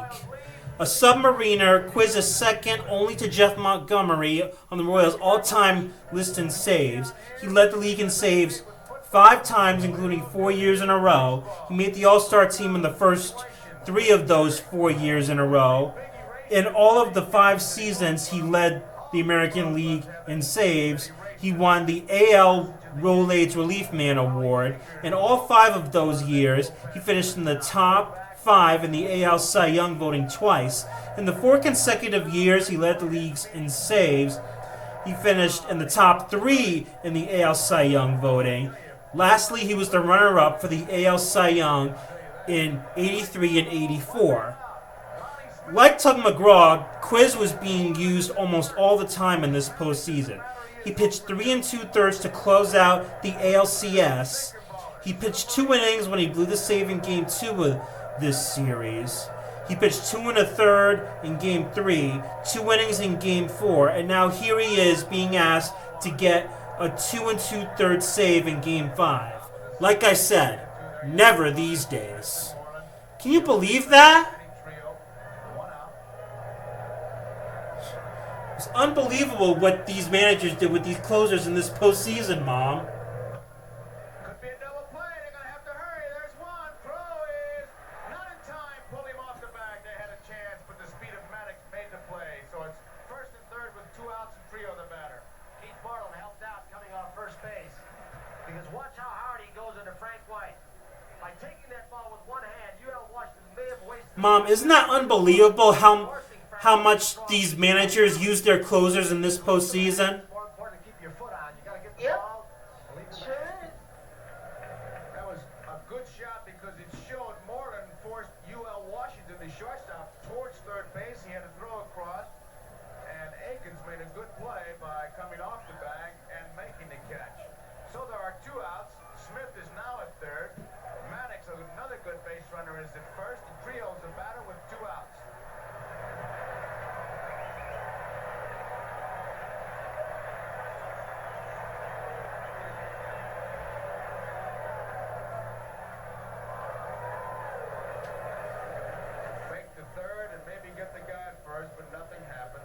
A submariner, Quiz is second only to Jeff Montgomery on the Royals' all-time list in saves. He led the league in saves 5 times, including 4 years in a row. He made the All-Star team in the first 3 of those 4 years in a row. In all of the 5 seasons he led the American League in saves, he won the AL Rolaids Relief Man Award. In all 5 of those years, he finished in the top 5 in the AL Cy Young voting twice. In the 4 consecutive years he led the leagues in saves, he finished in the top 3 in the AL Cy Young voting. Lastly, he was the runner-up for the AL Cy Young in 83 and 84. Like Tug McGraw, Quiz was being used almost all the time in this postseason. He pitched 3 2/3 to close out the ALCS. He pitched 2 innings when he blew the save in Game 2 of this series. He pitched 2 1/3 in Game 3, 2 innings in Game 4, and now here he is being asked to get a 2 2/3 save in Game 5. Like I said, never these days. Can you believe that? It's unbelievable what these managers did with these closers in this postseason, Mom. Could be a double play. They're going to have to hurry. There's one. Throw is not in time. Pull him off the bag. They had a chance, but the speed of Maddox made the play. So it's first and third with 2 outs and Trio the batter. Keith Bartlett helped out coming off first base. Because watch how hard he goes into Frank White. By taking that ball with one hand, UL Washington may have wasted... Mom, isn't that unbelievable how much these managers use their closers in this postseason? It's more important to keep your foot on. You got to get the Yep. ball and leave the Sure ball. is. That was a good shot because it showed Moreland forced UL Washington, the shortstop, towards third base. He had to throw across, and Akins made a good play by coming off the bag and making the catch. So there are 2 outs. Smith is now at third. Maddox, another good base runner, is at first. The Trio is the batter with 2 outs. Fake the third and maybe get the guy at first, but nothing happened.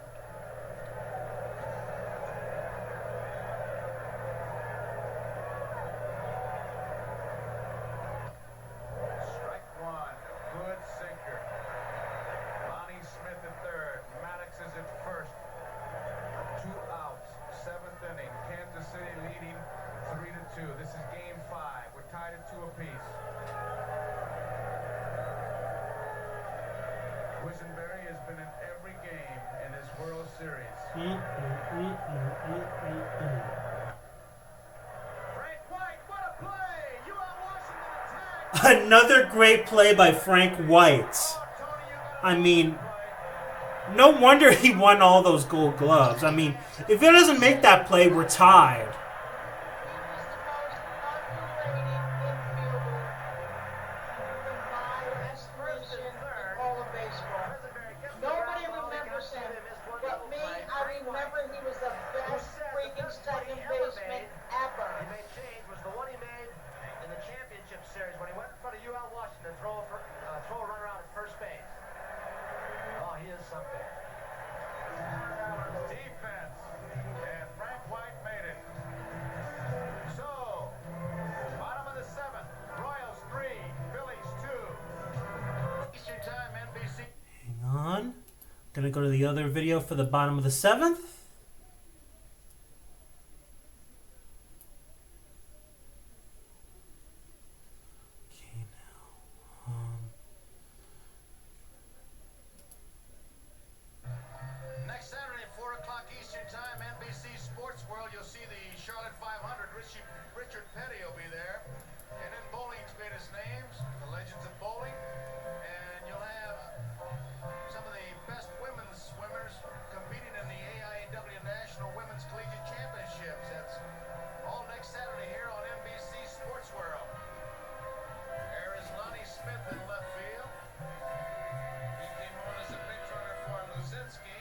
Strike one. Good sinker. Lonnie Smith at third. Maddox is at first. 2 outs. 7th inning. Kansas City leading 3-2. This is Game 5. We're tied at 2 apiece. Quisenberry has been in every game in this World Series. Frank White, what a play! UL Washington attack! Another great play by Frank White. I mean, no wonder he won all those gold gloves. I mean, if he doesn't make that play, we're tied. Nobody remembers him, but me, I remember he was the best freaking second baseman ever. He made change was the one he made in the championship series when he went in front of UL Washington to throw a runner out at first base. Oh, he is something. Defense. And Frank White made it. So, bottom of the 7th. Royals 3, Phillies 2. Eastern Time, NBC. Hang on. Gonna go to the other video for the bottom of the 7th. Okay, now. Next Saturday, 4 o'clock Eastern Time, NBC Sports World, you'll see the Charlotte 500. Richard Petty will be there. And then bowling's made his names, the legends of bowling. And you'll have some of the best women's swimmers competing in the AIAW National Women's Collegiate Championships. That's all next Saturday here on NBC Sports World. There is Lonnie Smith in left field. He came on as a pinch runner for Luzinski.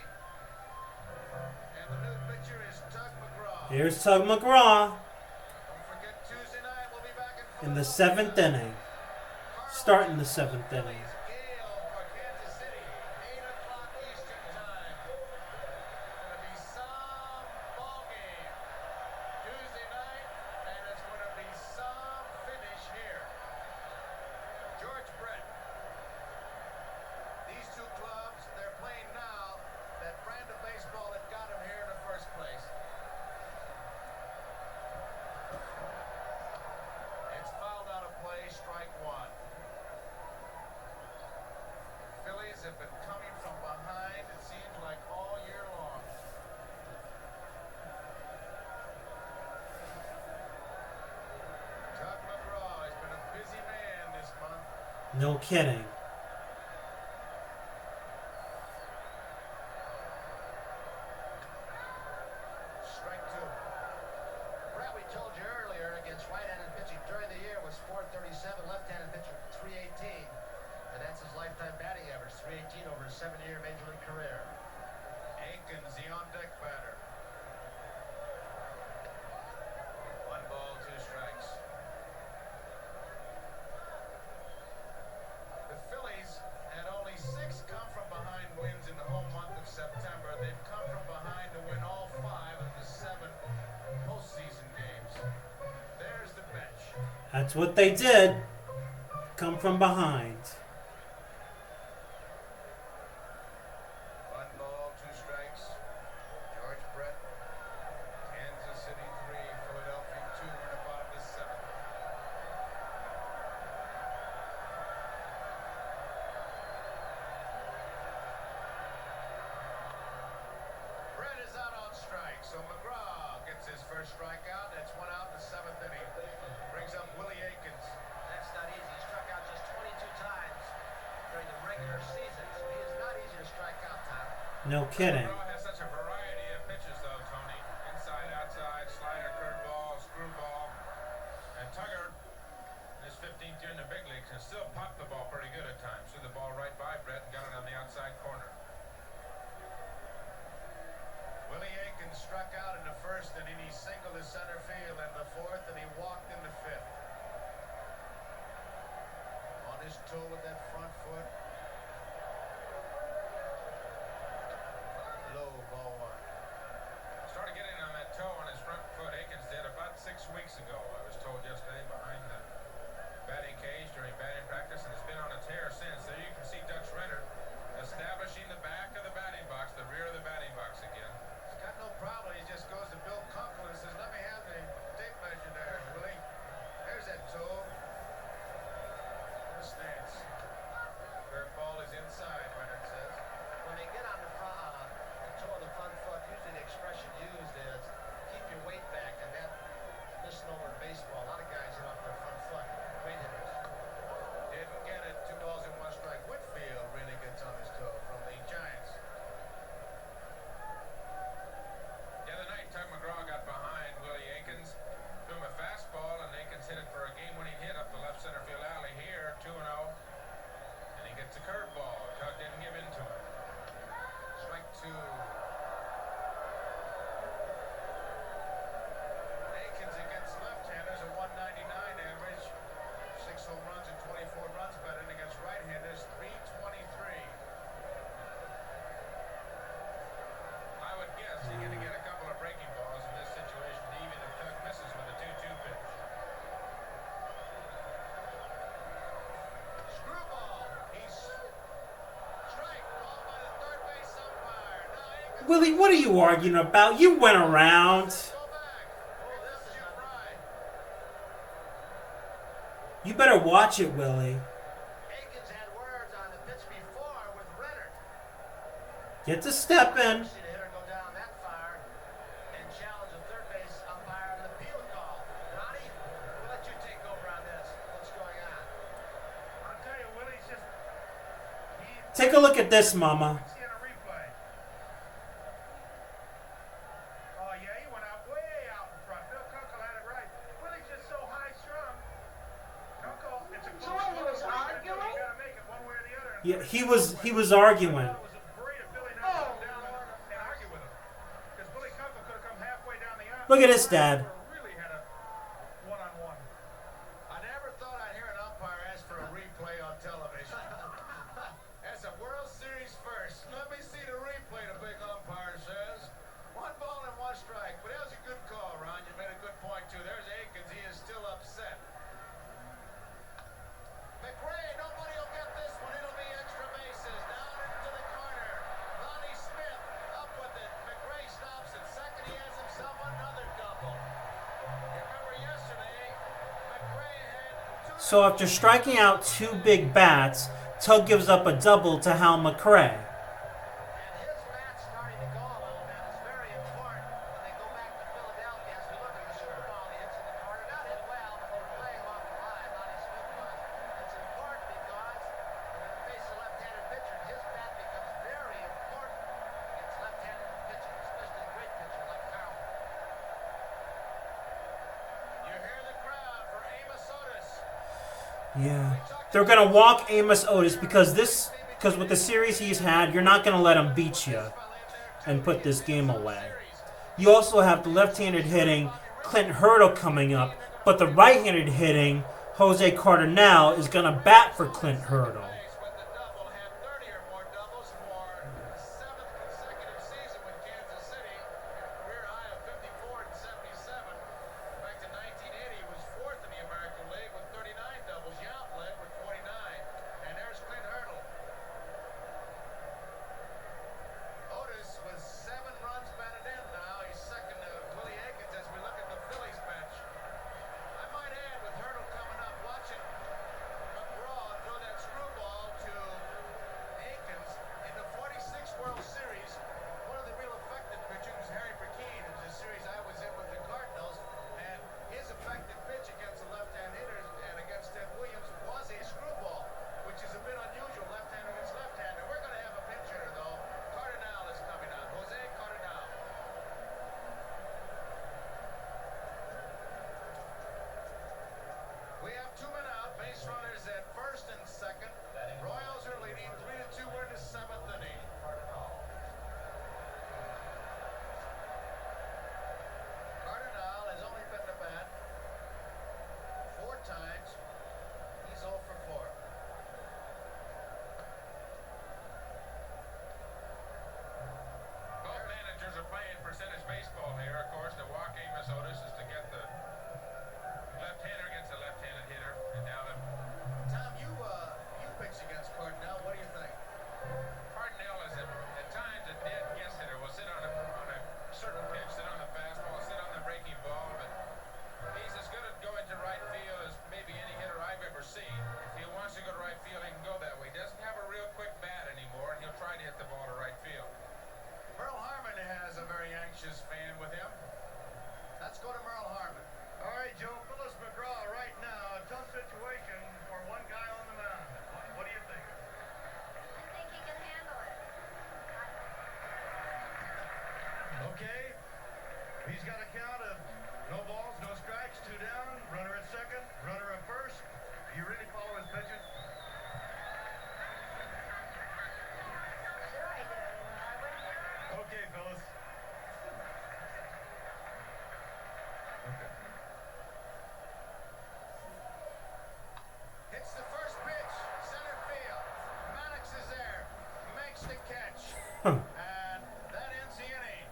And the new pitcher is Tug McGraw. Here's Tug McGraw Don't forget Tuesday night we'll be back in the 7th inning. Starting the 7th inning. Gale for Kansas City, 8 o'clock Eastern Time. Gonna be some ball game Tuesday night, and it's gonna be some finish here. George Brett. These 2 clubs, they're playing now that brand of baseball that got them here in the first place. It's fouled out of play, strike 1. Phillies have been coming from behind, it seems like all year long. Tug McGraw has been a busy man this month. No kidding. That's what they did. Come from behind. 1 ball, 2 strikes. George Brett. Kansas City 3, Philadelphia 2. We're in the bottom of the 7th. Brett is out on strike, so McGraw gets his first strikeout. That's 1 out in the 7th inning. Brings up Willie Aikens. That's not easy. He struck out just 22 times during the regular season, so he is not easy to strike out, Tom. No kidding. McGraw has such a variety of pitches, though, Tony. Inside, outside, slider, curveball, screwball. And Tugger, in his 15th year in the big leagues, can still pop the ball pretty good at times. Threw the ball right by Brett and got it on the outside corner. Willie Aikens struck out in the 1st inning. He singled to center field in the 4th, and he walked in the 5th. On his toe with that front foot. Low, ball 1. Started getting on that toe on his front foot. Aikens did about 6 weeks ago, I was told yesterday, behind the batting cage during batting practice, and has been on a tear since. There you can see Dutch Renner establishing the back of the batting box, the rear of the batting box again. He's got no problem. He just goes to Bill Kunkel and says, "Let me have the tape measure there, Willie." There's that toe. The stance. Curveball is inside, Leonard says. When they get on the toe of the front foot, usually the expression used is keep your weight back, and that misnomer in baseball. A lot of guys hit off their front foot. Great hitters. Didn't get it. 2 balls and 1 strike. Whitfield really gets on his toe from the Giants. The other night, Tug McGraw got behind Willie Aikens, threw him a fastball, and Aikens hit it for a game-winning hit up the left center field alley here, 2-0. And he gets a curveball. Tug didn't give in to him. Strike 2. Aikens against left-handers, a 199 average. 6 home runs and 24 runs batted against right-handers, 323. I would guess he's going to get a couple of breaking balls in this situation, even if Tug misses with a 2-2 pitch. Screwball. He's strike. Called by the third base umpire. Now Aikens Willie, what are you arguing about? You went around. go back. Oh, this is Jim Fry. You better watch it, Willie. Aikens had words on the pitch before with Renner. Get to stepping. See the hitter go down that far and challenge the third base umpire to the field call. Ronnie, we'll let you take over on this. What's going on? I'll tell you, Willie's just Take a look at this, Mama. seeing a replay. Oh yeah, he went out way out in front. Bill Kunkel had it right. Willie's just so high strung. Kunkel, it's a So close when he was call. What are you gonna do? arguing? You gotta make it one way or the other. Yeah, he was arguing. It was great of Billy not to come down and argue with him. Because Billy Kunkel could have come halfway down the aisle. Look at this, Dad. Really had a one-on-one. I never thought I'd hear an umpire ask for a replay on television. That's a World Series first. Let me see the replay, the big umpire says. 1 ball and 1 strike. But that was a good call, Ron. You made a good point, too. There's Aikens. He is still upset. McRae, nobody will get this one. It'll be extra bases. Down into the corner. Lonnie Smith up with it. McRae stops at second. He has himself another double. Remember yesterday, McRae had 2 So after striking out 2 big bats, Tug gives up a double to Hal McRae. And his bat starting to go a little bit is very important when they go back to Philadelphia. As we look at the screwball, he hits in the corner. Not hit well, but they're playing him off the line. Lonnie Smith was. It's important because when you face a left-handed pitcher, his bat becomes very important against left-handed pitching, especially a great pitcher like Carl. You hear the crowd for Amos Otis. Yeah. They're going to walk Amos Otis because with the series he's had, you're not going to let him beat you and put this game away. You also have the left-handed hitting Clint Hurdle coming up, but the right-handed hitting Jose Cardenal is going to bat for Clint Hurdle. With the double, had 30 or more doubles for the 7th consecutive season with Kansas City, and a career high of 54 and 77. Back to 1980, he was 4th in the American League see. If he wants to go to right field, he can go that way. He doesn't have a real quick bat anymore, and he'll try to hit the ball to right field. Merle Harmon has a very anxious fan with him. Let's go to Merle Harmon. All right, Joe, Phillips McGraw right now, a tough situation for one guy on the mound. What do you think? I think he can handle it. Okay. He's got a count of no balls, no strikes, 2 down, runner at second, runner at first. Do you really follow his pitches? Sure I do. I wouldn't. Okay, fellas. Okay. Hits the first pitch, center field. Maddox is there, makes the catch. And that ends the inning.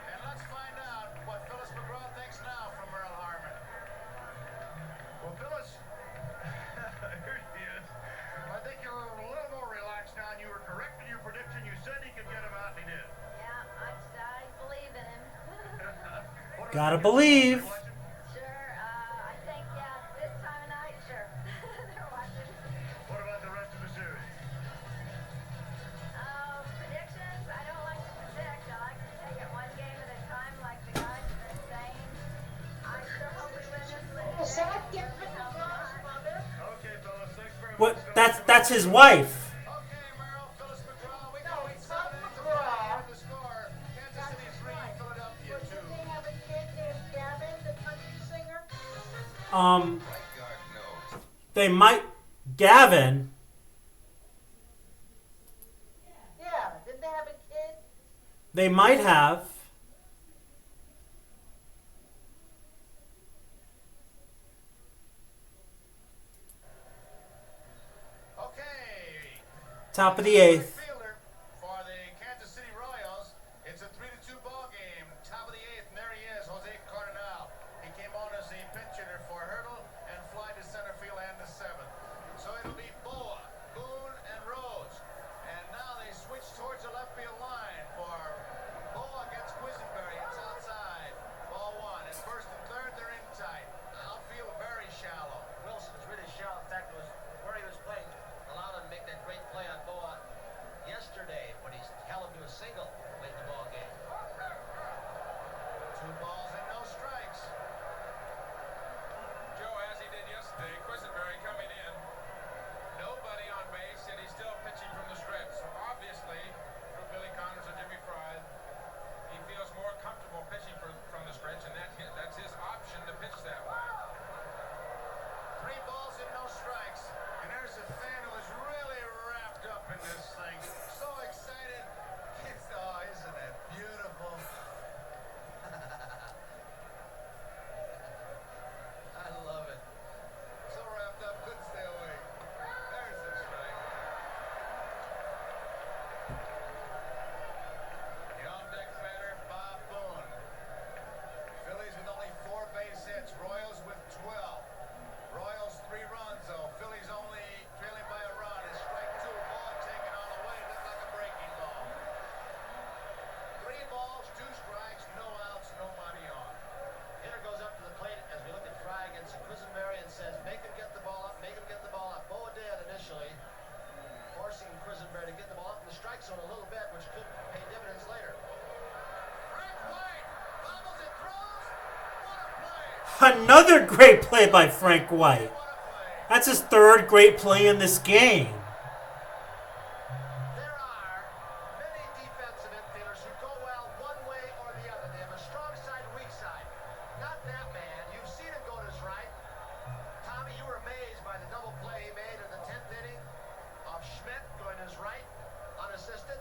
And let's find out what Phillips McGraw thinks now from Merle Harmon. Well, Phyllis, here he is. I think you're a little more relaxed now, and you were correct in your prediction. You said he could get him out, and he did. Yeah, I believe in him. What about Gotta the- believe. Sure, I think, yeah, this time of night, sure. They're watching. What about the rest of the series? Predictions, I don't like to predict. I like to take it one game at a time like the guys have been saying. I sure hope we win this one. Is that different than Rob's mother? Okay, fellas, thanks very What? much. That's his wife. Okay, Merle, Phillips McGraw, we No, got it's 7 not innings of McGraw. play. Here's the score. Kansas That's City his 3, wife. Philadelphia But 2. did they have a kid named Gavin, the country singer? They might. Gavin. Yeah, didn't they have a kid? They might have. Okay. Top of the 8th. Fielder for the Kansas City Royals. It's a 3-2 ball game. Top of the 8th, and there he is, Jose Cardinal. He came on as a pinch hitter for Hurdle and fly to center field and the 7th. So it'll be Boa, Boone, and Rose. And now they switch towards the left field line for Boa against Quisenberry. It's outside. Ball 1. At first and third, they're in tight. Outfield very shallow. Wilson is really shallow. In fact, it was where he was playing allowed him to make that great play on Boa yesterday when he held him to a single late in the ball game. 2 balls and no strikes. Joe, as he did yesterday, Quisenberry coming in, nobody on base, and he's still pitching from the stretch. So obviously, for Billy Connors or Jimmy Fry, he feels more comfortable pitching from the stretch, and that's his option to pitch that way. 3 balls and no strikes. And there's a fan who is really wrapped up in this thing. So excited. Oh, isn't it beautiful? I love it. So wrapped up, couldn't stay away. There's the strike. The on-deck batter, Bob Boone. Phillies with only 4 base hits. Royals with 12. Royals 3 runs, though. Phillies only trailing by a run. It's strike 2. Ball taken on the way. Looked like a breaking ball. 3 balls, 2 strikes, no outs, nobody on. Hitter goes up to the plate as we look at Fry against Quisenberry and says, make him get the ball up, make him get the ball up. Boa did initially, forcing Quisenberry to get the ball up in the strike zone a little bit, which could pay dividends later. Frank White bobbles and throws. What a play! Another great play by Frank White. What a play! That's his 3rd great play in this game. There are many defensive infielders who go well one way or the other. They have a strong side and weak side. Not that man. You've seen him go to his right. Tommy, you were amazed by the double play he made in the 10th inning of Schmidt going to his right, unassisted.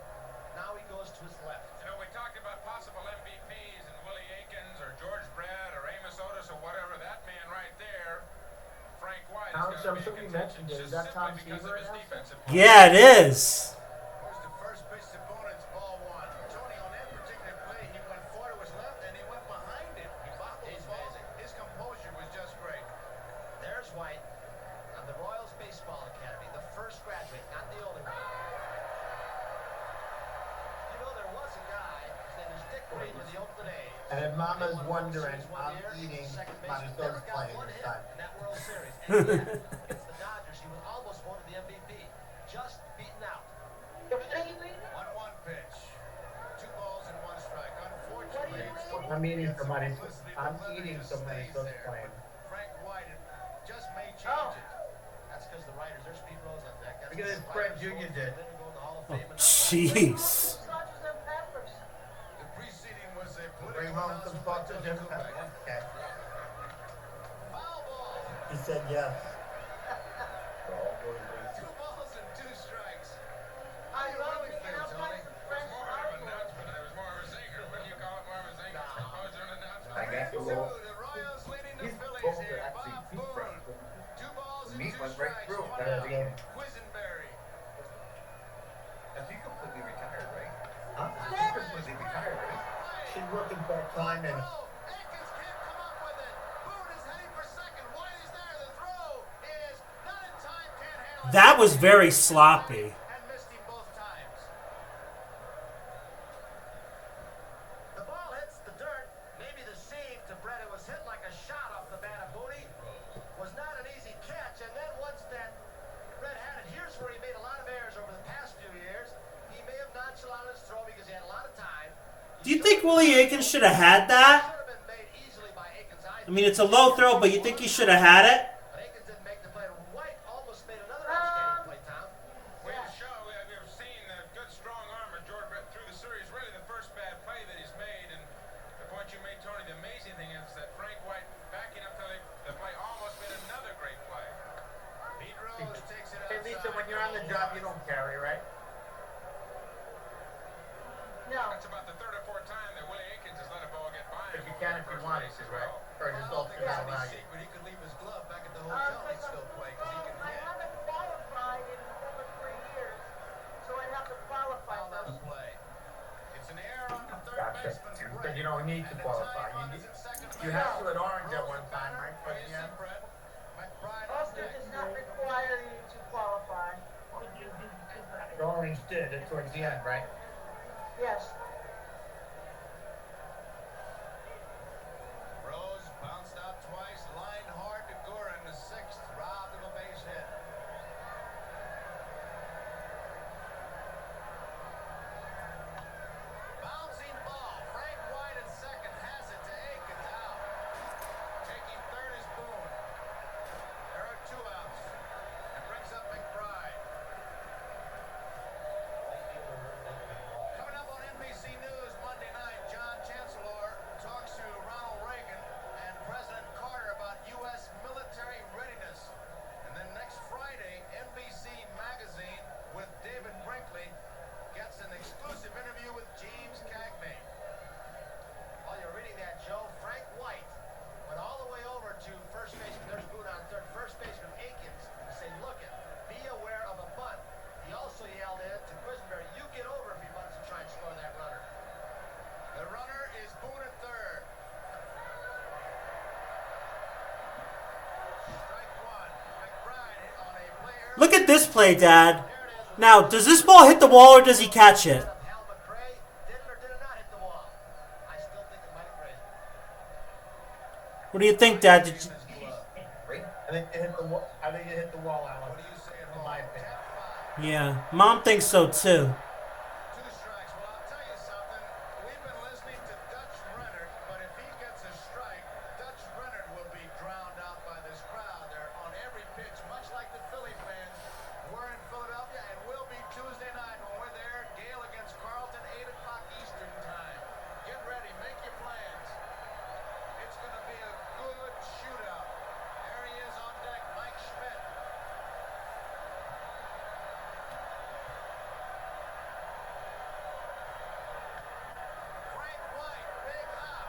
Now he goes to his left. You know, we talked about possible MVPs and Willie Aikens or George Brett or Amos Otis or whatever. That man right there, Frank White, Tom, is so going to be something in you mentioned contention is just that Tom simply because Seaver of his now? defensive play. Yeah, it is. Here's the first pitch to Boone. It's ball 1. Tony, on that particular play, he went 4 to his left and he went behind him. He bobbled He's the ball. amazing. His composure was just great. There's White of the Royals Baseball Academy, the first graduate, not the only one. You know, there was a guy, his name is Dick Green with the Oakland A's. And if Mama's They won the World wondering, Series one I'm year, eating second my baseman, son's never got playing one this hit time. in that World Series. And yet, it's the don't I'm eating get so some many. publicity, but I'm Leonard eating just so many stays Sox there. playing. But Frank White just may change Oh. it. That's because the writers, there's Pete Rose on deck. That's Look at this the Fred writers Jr. vote for did. Lynn to go in the Hall of Oh, Fame and not Ball. Bring home jeez. some sausage and peppers. The preceding was a Bring political home some announcement by sausage Tony and Kukoc. pepper. Okay. Foul ball. He said yes. 2 balls and 2 strikes. I you love really being feel, up by Tony? some It was fresh more of an hardwood. announcement. It was more of a singer. Wouldn't you call it more of a singer? Composer and announcement? I guess 3-2, it will. the Royals leading the He's Phillies bold here. to actually Bob toothbrush. Boone. 2 balls The and meat 2 went right strikes. through. 1 That's out. the game. Quisenberry. Has he completely retired, right? Huh? He's completely retired, right? She's working part-time and... Aikens can't come up with it. Boone is heading for second. White is there. The throw is not in time. Can't handle it. That was very sloppy. And missed him both times. The ball hits the dirt. Maybe the seam to Brett. It was hit like a shot off the bat of Booney. Was not an easy catch. And then once that Brett had it, here's where he made a lot of errors over the past few years. He may have nonchalant his throw because he had a lot of time. Do you think Willie Aikens should have had that? Should have been made easily by Aikens. I mean, it's a low throw, but you think he should have had it? But Aikens didn't make the play. White almost made another outstanding play, Tom. We've seen a good, strong arm of George Brett through the series. Really the first bad play that he's made. And the point you made, Tony, the amazing thing is that Frank White, backing up to the play, almost made another great play. Pete Rose takes it Hey, Lisa, outside. when you're on the job, you don't carry, right? No. That's about the 3rd or 4th time that Willie Aikens has let a ball get by If him. you can, if you want to, right? Or just Well, I don't don't think not that's allow any you. secret. He could leave his glove back at the hotel and he'd still play because he can I hit. haven't qualified in over 3 years, so I'd have to qualify Foul on first. the play. It's an error on the third Gotcha. baseman's Because Brett. you don't need to And the qualify. tying You run need- is at second You base. have to at Orange at Rose one at time, batter. right? Where But you yeah. see Brett. McBride on Austin deck. does not require you to qualify. Orange did it towards the end, right? Yes. Rose bounced out twice, lined hard to Gurin, the 6th, robbed of a base hit. Bouncing ball. Frank White at second has it to Aikens out. Taking third is Boone. There are 2 outs. It brings up McBride. Coming up on NBC News Monday night, John Chancellor talks to Ronald Reagan and President Carter about U.S. military readiness. And then next Friday, NBC Magazine with David Brinkley gets an exclusive interview with James Cagney. While you're reading that, Joe, Frank White went all the way over to first baseman. There's Boone on third. First baseman Aikens to say, look it, be aware of a bunt. He also yelled in to Quisenberry, you get over if he bunts to try and score that runner. The runner is Boone at third. Strike 1. McBride hit on a play early. Look at this play, Dad. There it is. Now, does this ball hit the wall or does he catch it? Hal McRae, did it or did it not hit the wall? I still think it might have grazed him. What do you think, Dad? Did you... Right? I think it hit the wall. I think it hit the wall, Alan. What do you say at In home? my opinion. 10-5. Yeah, Mom thinks so too. 2 strikes. Well, I'll tell you something. We've been listening to Dutch Rennert, but if he gets a strike, Dutch Rennert will be drowned out by this crowd. They're on every pitch, much like the Philly fans. We're in Philadelphia and will be Tuesday night when we're there. Gale against Carlton, 8 o'clock Eastern time. Get ready. Make your plans. It's going to be a good shootout. There he is on deck, Mike Schmidt. Frank White, big hop.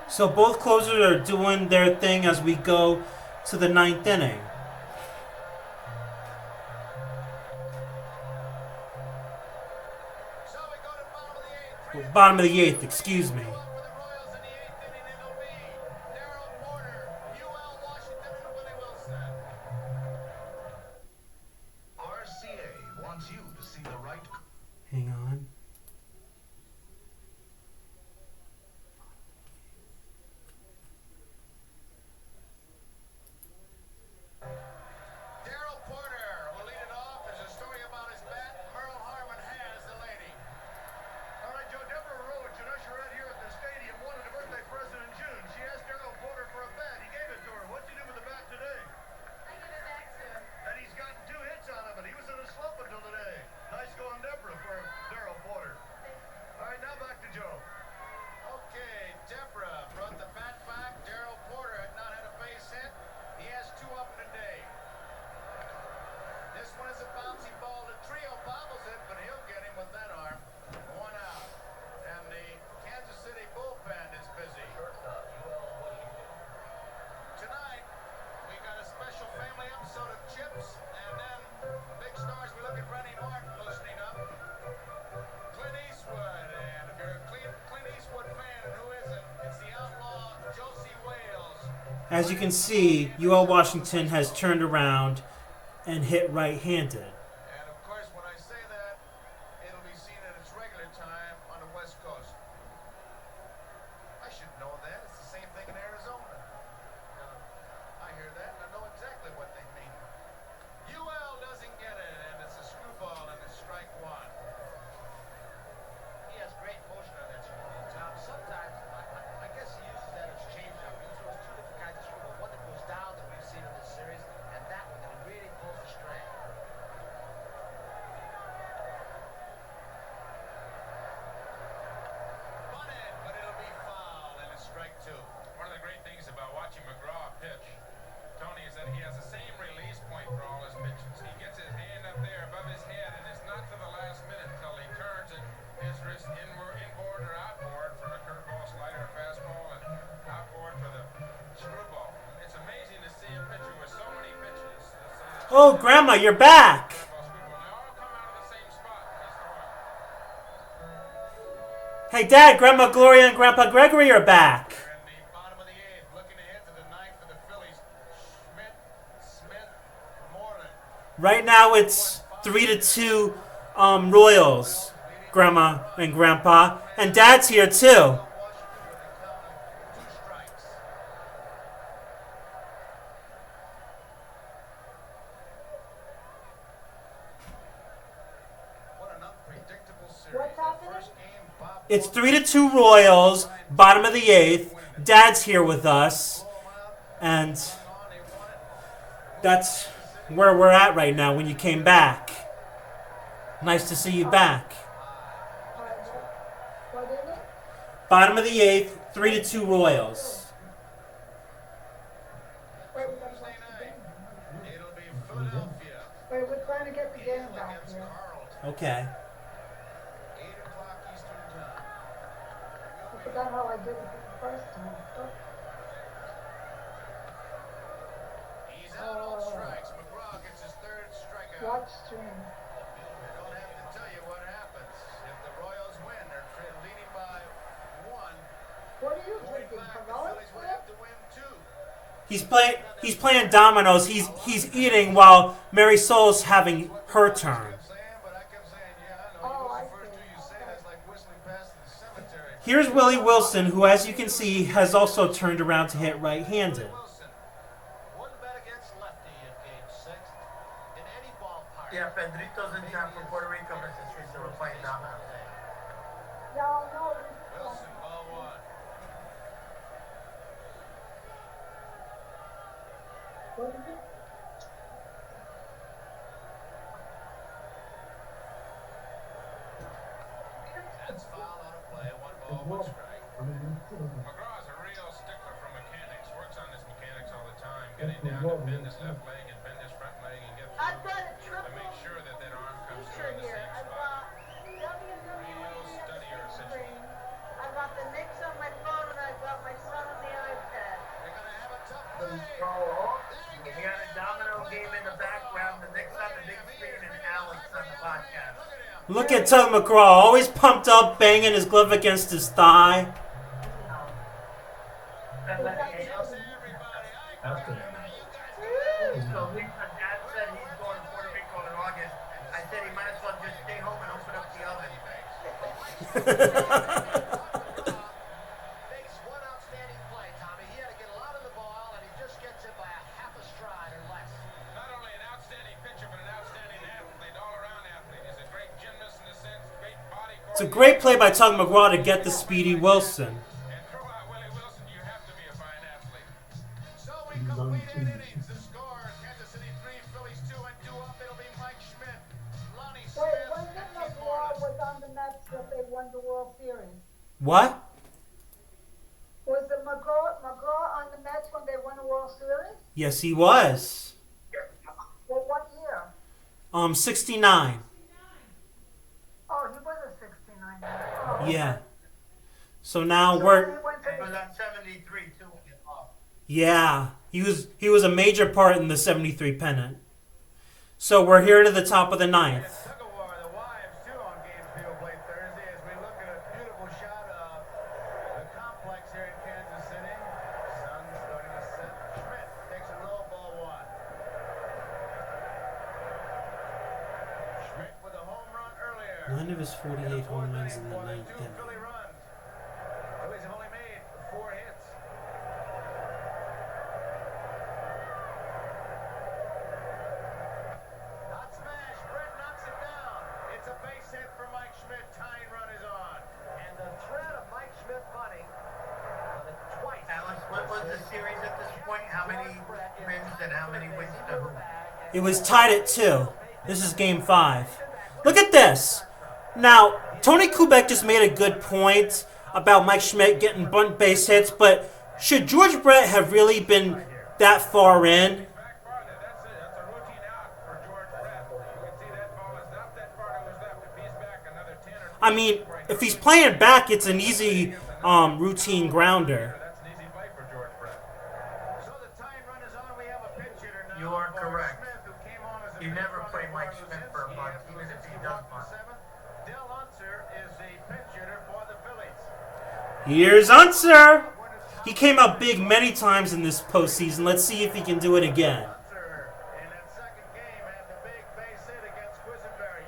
So both closers are doing their thing as we go to the 9th inning. So we go to bottom of the 8th. Well, bottom of the 8th, excuse me. For the Royals in the 8th inning, it'll be Darrell Porter, UL Washington, and Willie Wilson. RCA wants you to see the right. Hang on. Darrell Porter will lead it off. There's a story about As you can see, UL Washington has turned around and hit right-handed. And of course, when I say that, it'll be seen at its regular time on the West Coast. I should know that. It's the same thing in Arizona. I hear that and I know exactly what they mean. UL doesn't get it, and it's a screwball and it's strike one. He has great motion on that screwball, Tom. Sometimes, I guess he uses that as changeup. He throws two different kinds of screwball. One that goes down that we've seen in this series, and that one that he really pulls the string. Bunted, but it'll be foul, and it's strike two. One of the great things about watching McGraw pitch, Tony, is that he has the same release point for all his pitches. He gets his hand up there above his head, and it's not to the last minute until he turns it, his wrist inboard or outboard for a curveball, slider, fastball, and outboard for the screwball. It's amazing to see a pitcher with so many pitches. Oh, Grandma, you're back. Curveball, screwball, they all come out of the same spot. He's throwing. Hey, Dad, Grandma Gloria and Grandpa Gregory are back. We're in the bottom of the eighth, looking ahead to the ninth for the Phillies. Schmidt, Smith, Moreland. Right now it's 3-2 Royals, Grandma and Grandpa. And Dad's here too. Washington with a count of 2 strikes. What an unpredictable series. What's happening? First game, Bob It's 3-2 Royals, bottom of the 8th. Dad's here with us. And that's where we're at right now when you came back. Nice to see you back. What is it? Bottom of the 8th, 3-2 Royals. Wait, we gotta Tuesday watch the night, game. it'll be Philadelphia Wait, we're trying to get the game back against here. Carlton. Okay. 8 o'clock Eastern time. I forgot how I did it the first time. He's out on strikes. McGraw gets his 3rd strikeout. Watch stream. I don't have to tell you what happens. If the Royals win, they're leading by 1. What are you Going drinking? back, the Corolla? Phillies would have to win 2. He's playing dominoes. He's eating while Marisol's having her turn. I kept saying, but I kept saying, yeah, I know. Oh, I You lose the first 2 you see. say, that's like whistling past the cemetery. Here's Willie Wilson, who, as you can see, has also turned around to hit right-handed. Wilson wouldn't bet against lefty in Game 6 in any ballpark. Yeah, Pedrito's in town from Puerto Rico, Mr. Street, so we're playing dominoes. No, no. Wilson, ball 1. What is it? That's foul out of play. 1 ball, 1 strike. McGraw's a real stickler for mechanics. Works on his mechanics all the time, getting down to bend his left leg and bend his front leg and get I've through got a to triple make sure that that arm comes feature through in the here. same I've spot. got WWE studier on the essentially. screen. I've got the Knicks on my phone, and I've got my son on the iPad. They're going to have a tough So play. we go, we got a domino game in the background, the Knicks on the big screen, and Alex on the podcast. Look at Tug McGraw, always pumped up, banging his glove against his thigh. So Lisa, Dad said he's going to Puerto Rico in August. I said he might as well just stay home and open up the oven. Makes one outstanding play, Tommy. He had to get a lot of the ball, and he just gets it by a half a stride or less. Not only an outstanding pitcher, but an outstanding athlete, all-around athlete. He's a great gymnast in a sense, great body. It's a great play by Tug McGraw to get the Speedy Wilson. And throw out Willie Wilson, you have to be a fine athlete. So we complete 8 innings. The score, Kansas City 3, Phillies 2, and 2 up. It'll be Mike Schmidt, Lonnie Smith, Wait, when and did Keith McGraw Morris. was on the Mets that they won the World Series? What? Was it McGraw on the Mets when they won the World Series? Yes, he was. Well, what year? 69. Oh, he was a 69. Oh. Yeah. So now So we're he went to He was the- on 73 too. When he lost. yeah. He was a major part in the 73 pennant. So we're here to the top of the ninth. Tug of war, the wives too on Games People play Thursday as we look at a beautiful shot of the complex here in Kansas City. Sun starting to set. 9 of his 48 home runs in the For the ninth two inning. Philly runs. Phillies have only made 4 hits. Hot smash. Brett knocks it down. It's a base hit for Mike Schmidt. Tying run is on. And the threat of Mike Schmidt bunting twice. Alex, what was the series at this point? How many wins and how many wins to who? It was tied at 2. This is game 5. Look at this. Now, Tony Kubek just made a good point about Mike Schmidt getting bunt base hits, but should George Brett have really been that far in? Back farther, that's it. That's a routine out for George Brett. You can see that ball is not that far to his left. If he's back another 10 or 12, I mean, if he's playing back, it's an easy routine grounder. that's an easy play for George Brett. So the tying run is on. We have a pinch hitter now. You are for correct. Smith, who came on as a You pinch never runner play for Mike Schmidt for a Luzinski bunt, after even if he Luzinski does walked the bunt. 7th. Del Unser is the pinch hitter for the Phillies. Here's Unser. He came out big many times in this postseason. Let's see if he can do it again. Unser in that second game had the big base hit against Quisenberry.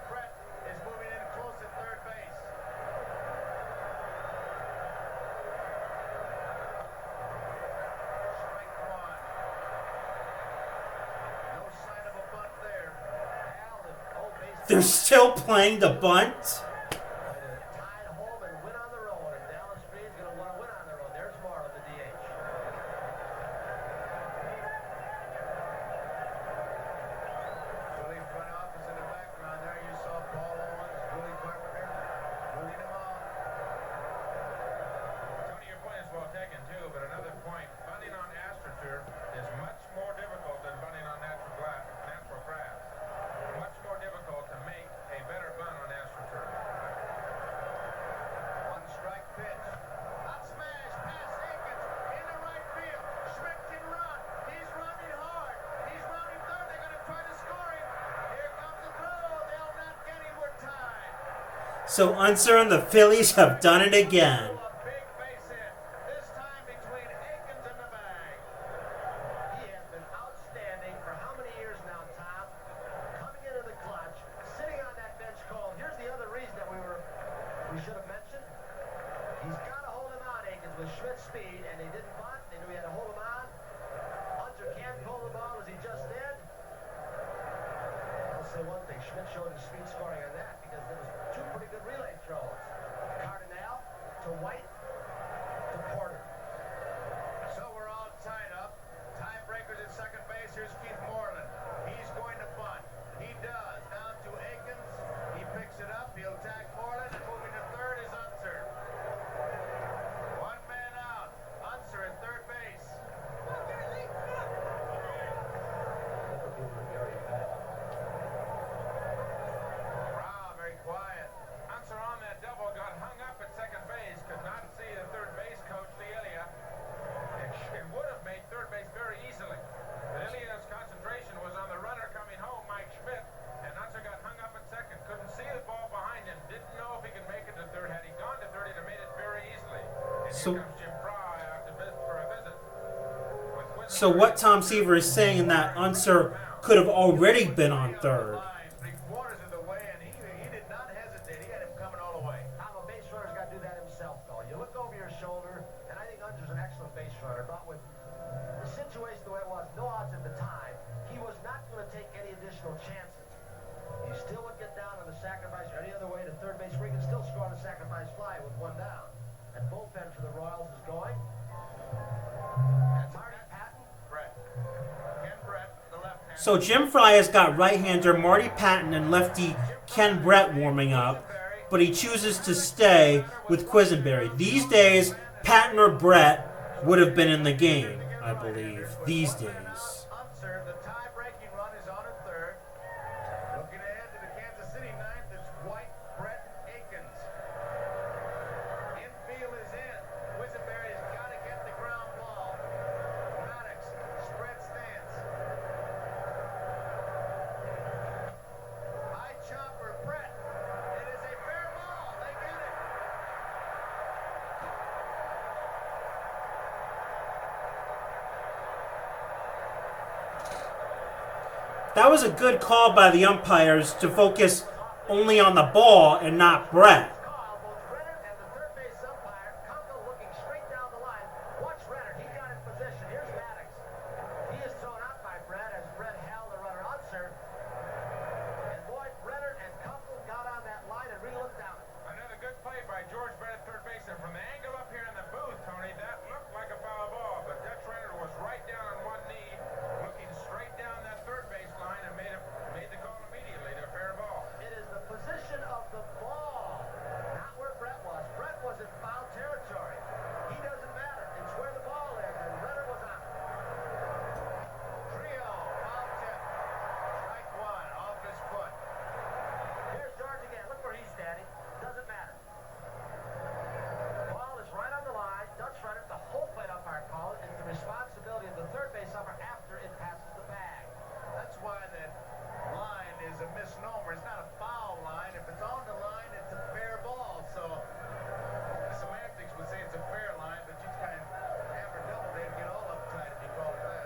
Brett is moving in close at third base. Strike one. No sign of a bunt there. Al, the old base They're still playing the bunt. tied home and win on the road. And Dallas Green's going to want to win on the road. There's Marlon, the DH. Philly front office in the background there. You saw Paul Owens, Willie Carpenter, moving them on. Tony, your point is well taken too, but another point, bunting on AstroTurf is much more difficult than bunting on natural grass. Much more difficult to make a better bunt on AstroTurf. One strike pitch. Hot smash past Akins into right field. Schmidt can run. He's running hard. He's running third. They're going to try to score him. Here comes the throw. They'll not get him. We're tied. So Unser and the Phillies have done it again. A big base hit. This time between Akins and the bag. He has been outstanding for how many years now, Tom? Coming into the clutch, sitting on that bench call. Here's the other reason that we should have mentioned. He's got to hold him on, Akins, with Schmidt's speed, and they didn't bunt. They knew he had to hold him on. Hunter can't pull the ball as he just did. I'll say one thing. Schmidt showed his speed scoring on that because there was 2 pretty good relay throws. Cardinale to White to Porter. So we're all tied up. Tiebreakers at second base. Here's Keith Moreland. He's going to bunt. He does. Down to Akins. He picks it up. He'll tag Moreland. And moving to third is Unser. One man out. Unser at third base. Wow, very quiet. Unser on that double got hung up at second base, could not see the third base coach, Leelia. It would have made third base very easily. Leelia's concentration was on the runner coming home, Mike Schmidt, and Unser got hung up at second. Couldn't see the ball behind him. Didn't know if he could make it to third. Had he gone to third, he'd have made it very easily. And So- here comes Jim Fry out to visit for a visit. So what Tom Seaver is saying in that Unser could have already been on third. Line, 3/4 of the way, and he did not hesitate. He had him coming all the way. Tom, a base runner's got to do that himself, though. You look over your shoulder, and I think Unser's an excellent base runner, but with the situation the way it was, no odds at the time, he was not going to take any additional chances. He still would get down on the sacrifice or any other way to third base where he can still score on a sacrifice fly with 1 down. And bullpen for the Royals is going. Marty Patton. Brett. Ken Brett, the left hand. So Jim Fry has got right-hander Marty Patton and lefty Ken Brett warming up, but he chooses to stay with Quisenberry. These days, Patton or Brett would have been in the game, I believe. These days. Unser, the tie-breaking run is on at third. Looking ahead to the Kansas City ninth, it's White, Brett, Akins. Infield is in. Quisenberry's got to get the ground ball. Maddox, spread stance. High chopper, Brett. It is a fair ball. They get it. That was a good call by the umpires to focus only on the ball and not Brett. Call, both Renner and the third base umpire, Kunkel looking straight down the line. Watch Renner, he got in position. Here's Maddox. He is thrown out by Brett as Brett held the runner unserved. And boy, Renner and Kunkel got on that line and re-looked down it. Another good play by George Brett at third base. And from the angle up here in the booth, Tony, that looked like a foul ball. But Dutch Renner was right down on one knee, looking straight down that third base line and made the call immediately to a fair ball. It is the position of the ball, not where Brett was. Brett was in foul territory. He doesn't matter. It's where the ball is, and Renner was on it. Trio, foul tip. Strike one, off his foot. Here's George again. Look where he's standing. Doesn't matter. Ball is right on the line. Dutch Renner, the whole plate umpire call it. It's the responsibility of the third base umpire after it passes the bag. That's why that line is a misnomer. It's not a foul line. If it's on the line, it's a fair ball. So the semantics would say it's a fair line, but you kind of hammer double, they'd get all uptight if you call it that.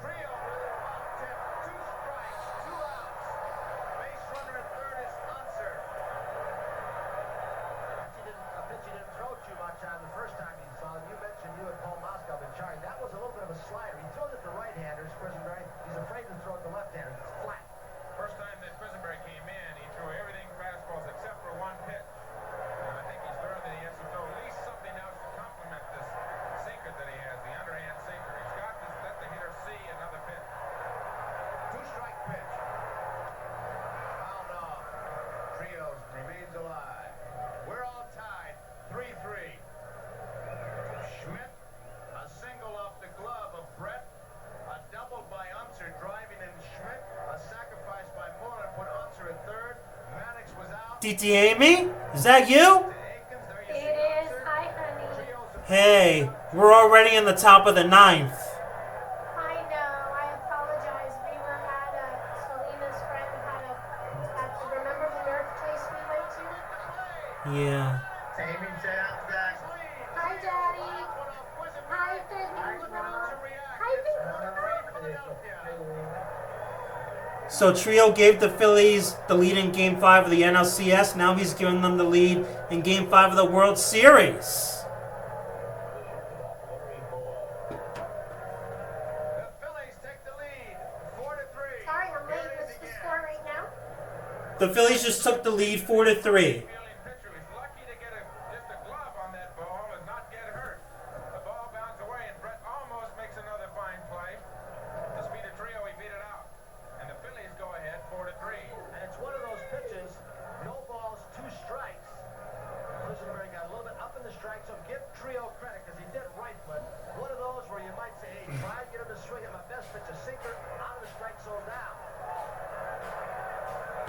Trio, another foul tip. 2 strikes, 2 outs. Base runner at third is Unser. A pitch he didn't throw too much on the first time he saw it. You mentioned you and Paul Moskow been charging. That was a little bit of a slider. He throws it to right-handers, Quisenberry. He's afraid to throw it to left-handers. It's flat. First time that Quisenberry came in, he threw everything fastballs except for one pitch. And I think he's learned that he has to throw at least something else to complement this sinker that he has, the underhand sinker. He's got to let the hitter see another pitch. 2-strike pitch. Fouled off. Trio remains alive. We're all tied. 3-3. Schmidt, a single off the glove of Brett. A double by Unser driving in Schmidt. A sacrifice by Moore put Unser at third. Maddox was out. DT Amy? Is that you? Akins, there you It see is. Unser. Hi, honey. Trio's a- Hey, we're already in the top of the 9th. I know. I apologize. We were at Selena's friend remember the Nerf place we went to? Yeah. Amy said after that. Hi, Daddy. Hi, Phillies. Hi, Phillies. So Trio gave the Phillies the lead in Game 5 of the NLCS. Now he's giving them the lead in Game 5 of the World Series. The Phillies take the lead. 4-3. Sorry, I'm late. Here it is What's the again. score right now? The Phillies just took the lead 4-3. Fielding pitcher is lucky to get just a glove on that ball and not get hurt. The ball bounced away and Brett almost makes another fine play. The speed of Trio, he beat it out. And the Phillies go ahead 4-3. And it's one of those pitches, no balls, 2 strikes. Quisenberry got a little bit up in the strike, so give Trio credit because he did right, but one of those where you might say, hey, try to get him to swing at my best pitch, a sinker out of the strike zone now.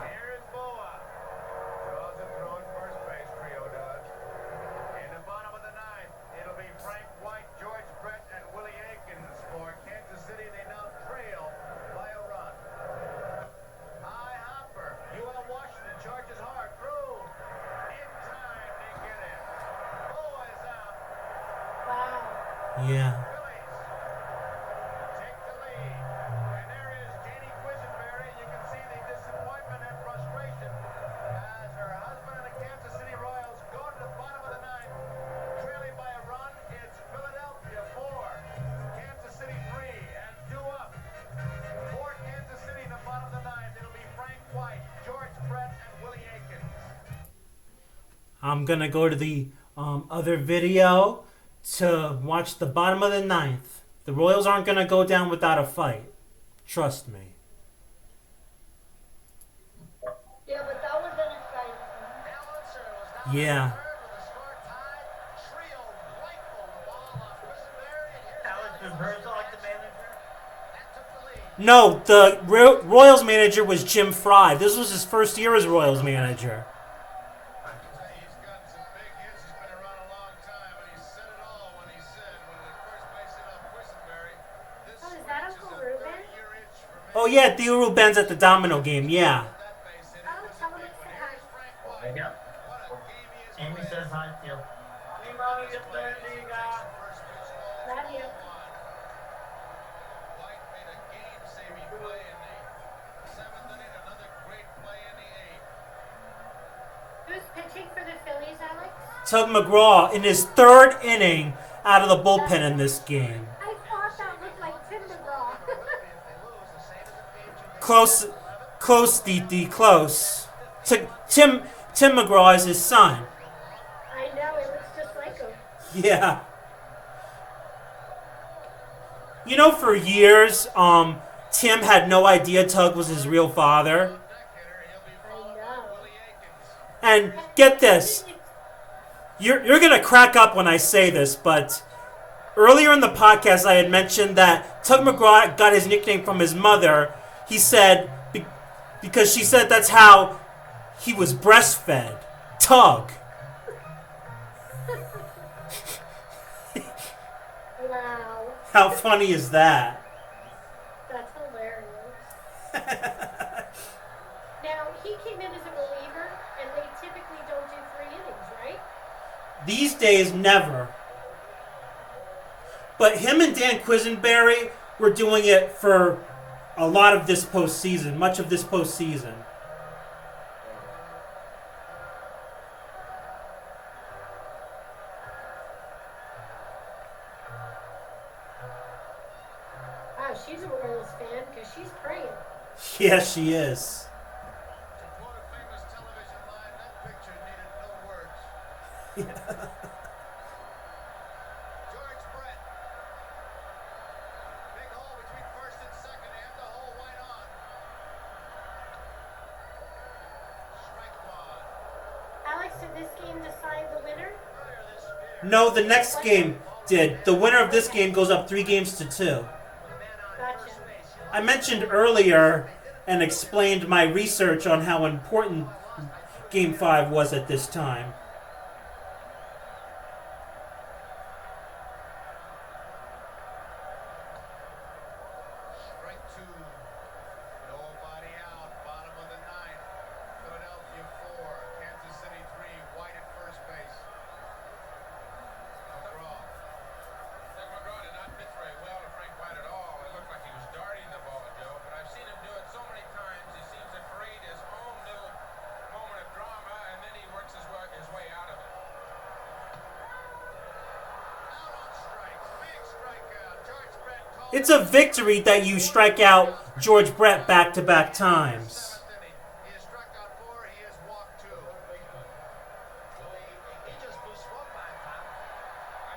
Here is Boa. Draws a throw at first base, Trio does. In the bottom of the 9th, it'll be Frank White, George Brett, and Willie Akins for Kansas City. They now trail by a run. High hopper. UL Washington charges hard through. In time, they get it. Boa is out. Wow. Yeah. Phillies take the lead. And there is Janie Quisenberry. You can see the disappointment and frustration as her husband and the Kansas City Royals go to the bottom of the 9th. Trailing by a run, it's Philadelphia 4, Kansas City 3, and 2 up. For Kansas City in the bottom of the 9th, it'll be Frank White, George Brett, and Willie Akins. I'm going to go to the other video to watch the bottom of the 9th. The Royals aren't going to go down without a fight. Trust me. Yeah, but that was an exciting. Al Unser was now Yeah. third with the score tied. Trio rifled the ball off Quisenberry, and here's Alex Dennis Herzog, the manager. that took the lead. No, the Royals manager was Jim Fry. This was his first year as Royals manager. I can tell you he's gotten some big hits. He's been around a long time, and he said it all when he said, when the first base hit off Quisenberry, this Oh, is that switch Uncle is a Ruben? 30-year itch for me. Oh, yeah, Theo Ruben's at the Domino game. Yeah. That base hit, Oh, it was a tell him big to one. say hi. Here's Frank There White. you go. What a game he is Amy playing. says hi to you. Hey, mommy, get there, Liga. First pitch ball, Love you. 1-1. White made a game-saving play in the 7th inning. Another take for the Phillies, Alex? Tug McGraw in his third inning out of the bullpen in this game. I thought that looked like Tim McGraw. Close, DD, close. Tim McGraw is his son. I know, it looks just like him. Yeah. You know, for years, Tim had no idea Tug was his real father. I know. And get this. You're going to crack up when I say this, but earlier in the podcast I had mentioned that Tug McGraw got his nickname from his mother. He said, because she said that's how he was breastfed. Tug. Wow. How funny is that? That's hilarious. Now, he came in as a reliever, and they typically don't do 3 innings, right? These days, never. But him and Dan Quisenberry were doing it for a lot of this postseason, much of this postseason. Wow, she's a Royals fan because she's praying. Yes, she is. To quote a famous television line, that picture needed no words. George Brett. Big hole between first and second. They have the hole wide on. Strike one. Alex, did this game decide the winner? Earlier this year, No, the next game did. The winner of this game goes up 3-2. Gotcha. I mentioned earlier and explained my research on how important Game 5 was at this time. strike two. Nobody out. Bottom of the ninth. Philadelphia 4. Kansas City 3. White at first base. McGraw. Doug McGraw did not pitch very well to Frank White at all. It looked like he was darting the ball, Joe. But I've seen him do it so many times. He seems to create his own little moment of drama, and then he works his way out of it. Out on strikes. Big strikeout. George Brett called. It's a victory that you strike out George Brett back-to-back times. Seventh inning. He has struck out 4. He has walked 2. He just blew smoke by him, Tom. I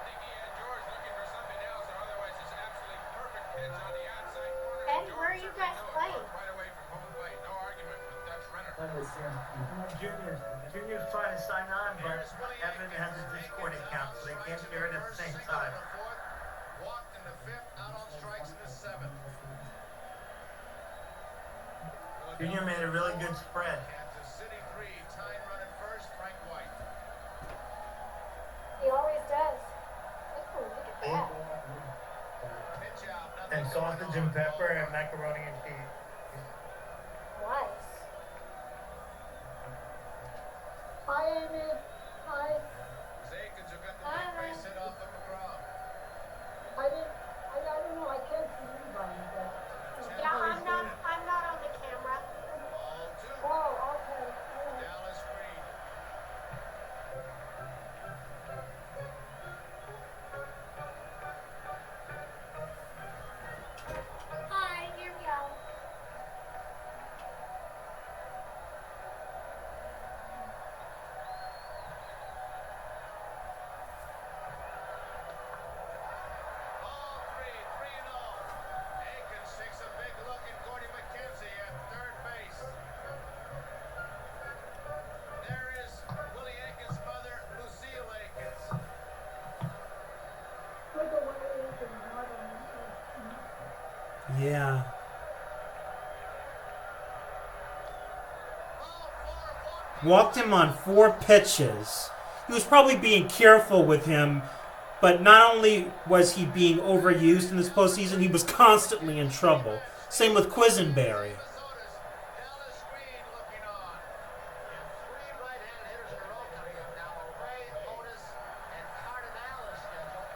think he had George looking for something else, or otherwise it's absolutely perfect pitch on the outside corner. And George where are you certainly guys knew it. playing? Right away from home plate. No argument with Dutch Renner. Junior's trying to sign on, but Evan has a Discord account, so they can't hear it at the same time. Walked in the 5th, out on strikes in the 7th. Junior made a really good spread. Kansas City 3, tying run at first, Frank White. He always does. Oh, look at that. Pitch out, nothing And going sausage on. and pepper and macaroni and cheese. Nice. Hi, Amy. Hi. Zakins who got the Hi. big base hit off of McGraw. I don't know. I can't see anybody, but. Yeah, I'm not on the camera. Ball 2. Oh, okay. All right. Dallas Green. Hi, here we go. Ball 3, 3-0. Akins takes a big look at Gordy McKenzie at third base. There is Willie Akins' mother, Lucille Akins. Look at what it is and what it is. Yeah. Ball 4, 1. Walked him on 4 pitches. He was probably being careful with him, but not only was he being overused in this postseason, he was constantly in trouble. Same with Quisenberry. Minnesota's Dallas Green looking on. And 3 right-handed hitters in a row coming up now. Ray, Otis, and Cardinal is scheduled.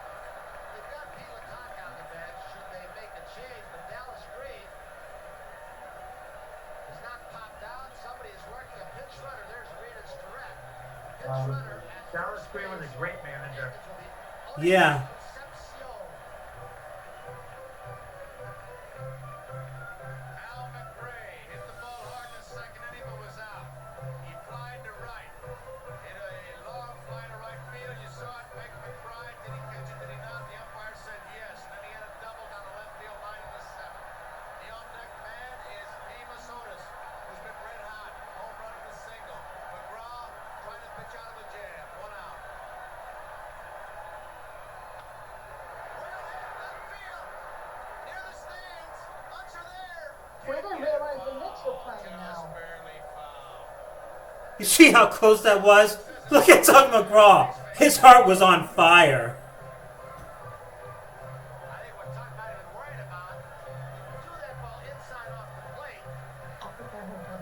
They've got Pete Lecoq on the bench should they make a change, but Dallas Green has not popped out. Somebody is working a pinch runner. There's Green. It's direct. Green was a great manager. Yeah. Al McRae hit the ball hard in the second inning but was out. He flied to right. Hit a long fly to right field. You saw it make McBride. Did he catch it? Did he not? The umpire said yes. And then he had a double down the left field line in the seventh. The on-deck man is Amos Otis, who's been red hot. Home run and a single. McGraw trying to pitch out of a jam. One out. Well hit left field. Near the stands. Ups are there. We didn't realize the Knicks were playing now. Barely foul. You see how close that was? Look at Doug McGraw. His heart was on fire. I think what Tuck might have been worried about, you threw that ball inside off the plate.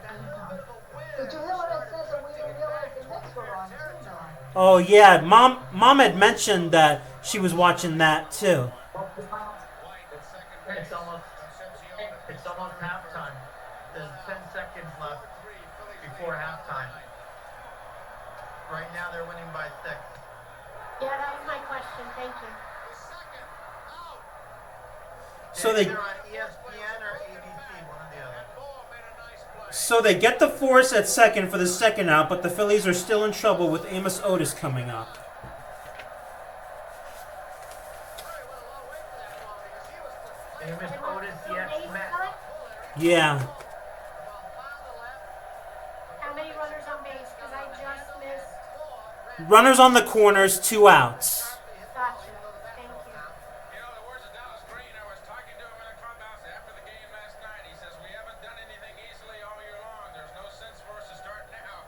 That little bit of a wind Did you hear what I started said that we drifting didn't it realize back the Knicks were towards on their too territory. now? Oh yeah, mom had mentioned that she was watching that too. White at second base. It's almost halftime. There's 10 seconds left before halftime. Right now they're winning by 6. Yeah, that was my question. Thank you. The second out. So they They're on ESPN or ABC, one or the other. That ball made a nice play. so they get the force at second for the second out, but the Phillies are still in trouble with Amos Otis coming up. Murray went a long way for that ball because he was the Amos And Otis, the yes, base Smith. cut, Yeah. ball fouled the left. how many runners on base? Because I just missed. Runners on the corners, 2 outs. Gotcha. Thank you. You know, the words of Dallas Green, I was talking to him in the clubhouse after the game last night. He says, we haven't done anything easily all year long. There's no sense for us to start now.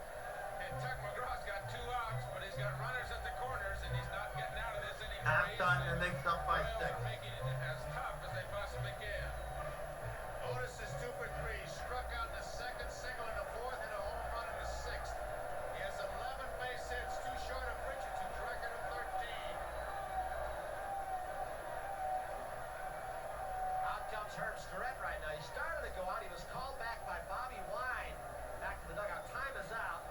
And Tuck McGraw's got 2 outs, but he's got runners at the corners, and he's not getting out of this anymore. Halftime, the Knicks up by 6. Royals are making it as tough as they possibly can. Otis is 2 for 3. Struck out in the second, single in the fourth, and a home run in the sixth. He has 11 base hits, 2 short of Richardson's record of 13. Out comes Herb Starrett right now. He started to go out. He was called back by Bobby Wine. Back to the dugout. Time is out.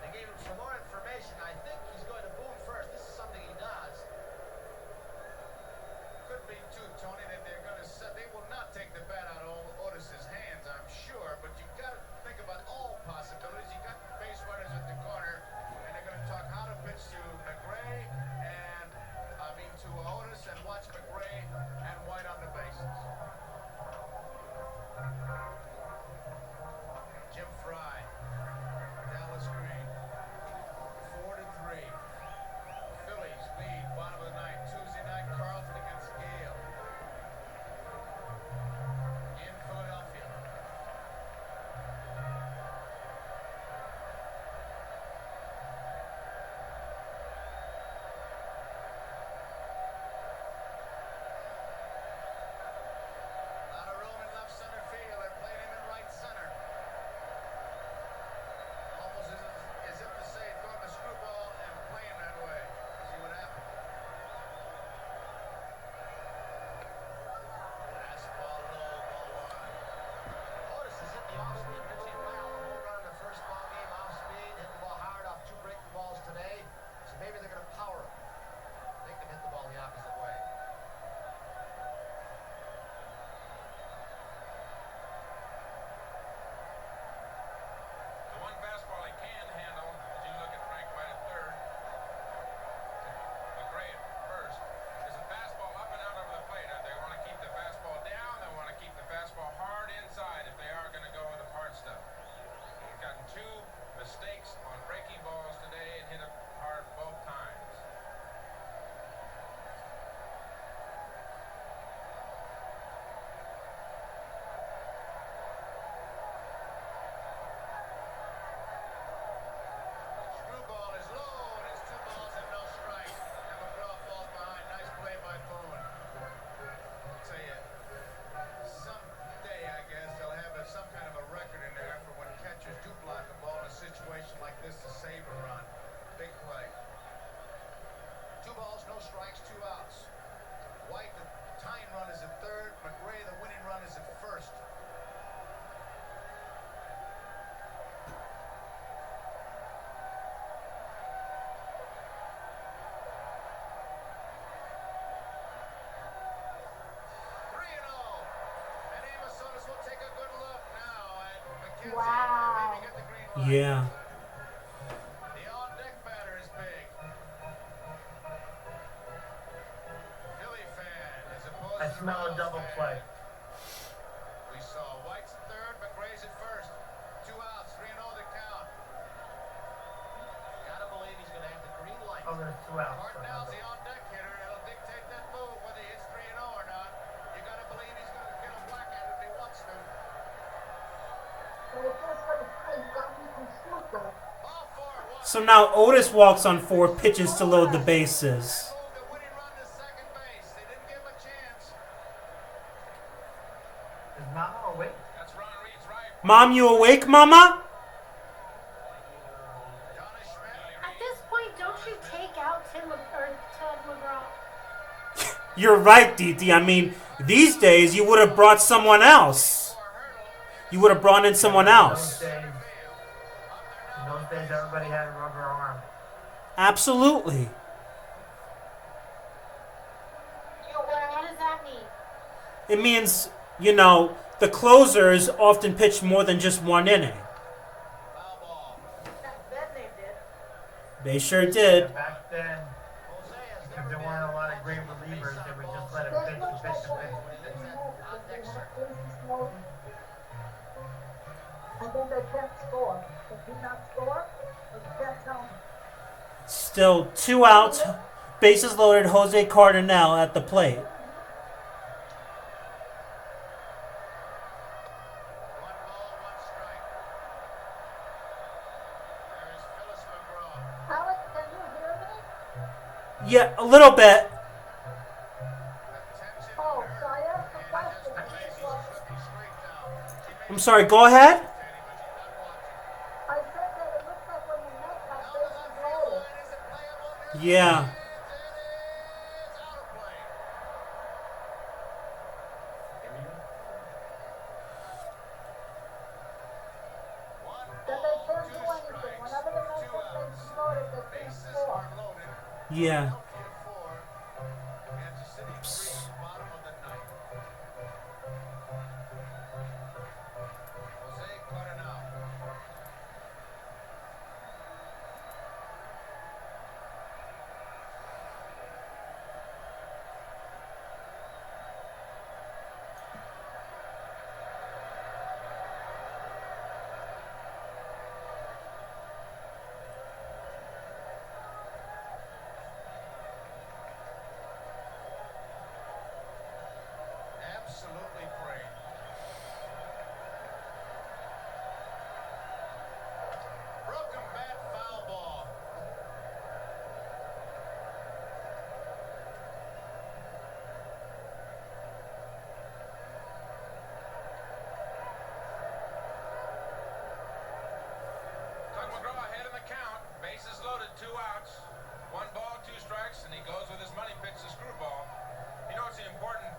They gave him some more information. I think he's going to boom first. This is something he does. Could be too, Tony, that they're going to set. They will not take the bat out of Otis's hands, I'm sure. But you got to think about all possibilities. You got base runners at the corner, and they're going to talk how to pitch to McRae and to Otis, and watch McRae and White on the bases. Jim Fry, Dallas Green, 4-3. Phillies lead, bottom of the ninth. Tuesday night, Carlton against Yale in Philadelphia. A lot of room in left center field. They're playing him in right center. Almost as if to say, throw him a screwball and play him that way. See what happens. Fastball low, ball one. Otis is in the off-speed pitching well. Home run in the first ball game, off-speed. Hit the ball hard off 2 breaking balls today. So maybe they're going to power him. They can hit the ball the opposite way. The one fastball he can handle, as you look at Frank White at third, McRae at first, is a fastball up and out over the plate. They want to keep the fastball down. They want to keep the fastball hard inside if they are going to go with the hard stuff. He's gotten 2 mistakes on breaking balls today and hit it hard both times. Screwball is low, and it's 2 balls and no strike. And McGraw falls behind. Nice play by Boone. I'll tell you, someday I guess they'll have some kind of a record in there for when catchers do block a ball in a situation like this to save a run. Big play. 2 balls, no strikes, 2 outs. White, the tying run is at third. McRae, the winning run is at first. Yeah. The on-deck batter is big. Philly fan as opposed I to smell a Royals double fan. play. We saw White's at third, McRae's at first. 2 outs, 3-0 to count. Gotta believe he's gonna have the green light. Oh, there's 2 outs. Cardinale's the on-deck hitter. It'll dictate that move whether he hits 3-0 or not. You gotta believe he's gonna get a whack at it if he wants to. All 4, 1. So now Otis walks on 4 pitches to load the bases. Moved the winning run to second base. They didn't give him a chance. Is Mama awake? That's Ron Reed's right. Mom, you awake, Mama? Johnny Schmidt. At this point, don't you take out Tug McGraw? You're right, Diti. I mean, these days you would have brought someone else. You would have brought in someone else. In those days, everybody had a rubber arm. Absolutely. What does that mean? It means, you know, the closers often pitch more than just 1 inning. Foul ball. That name did. They sure did. Back then, Jose has if there weren't a lot of great relievers, they would just let him pitch and pitch and pitch. on-deck circle. And then they can't score. If he not score, they can't tell him. Still 2 outs. Bases loaded. Jose Cardinale at the plate. 1 ball, 1 strike. There's Phyllis McGraw. Alex, can you hear me? Yeah, a little bit. Attention. Oh, so I asked a And question. just the bases should be straight down. She I'm sorry, go ahead. but she's not watching. I said that it looks like when you make that Down the bases left field loaded. line, is it playable? Yeah. It is out of play. One Then they ball, can't 2 do anything. strikes, Whenever they make 2 that outs. bases loaded, they can't Bases score. are loaded. Yeah. Philadelphia 4, Kansas City 3, bottom of the 9th. Jose Cardinale. Absolutely great. Broken bat, foul ball. Tug McGraw ahead in the count. Bases loaded, 2 outs. 1 ball, 2 strikes, and he goes with his money pitch, the screwball. You know what's the important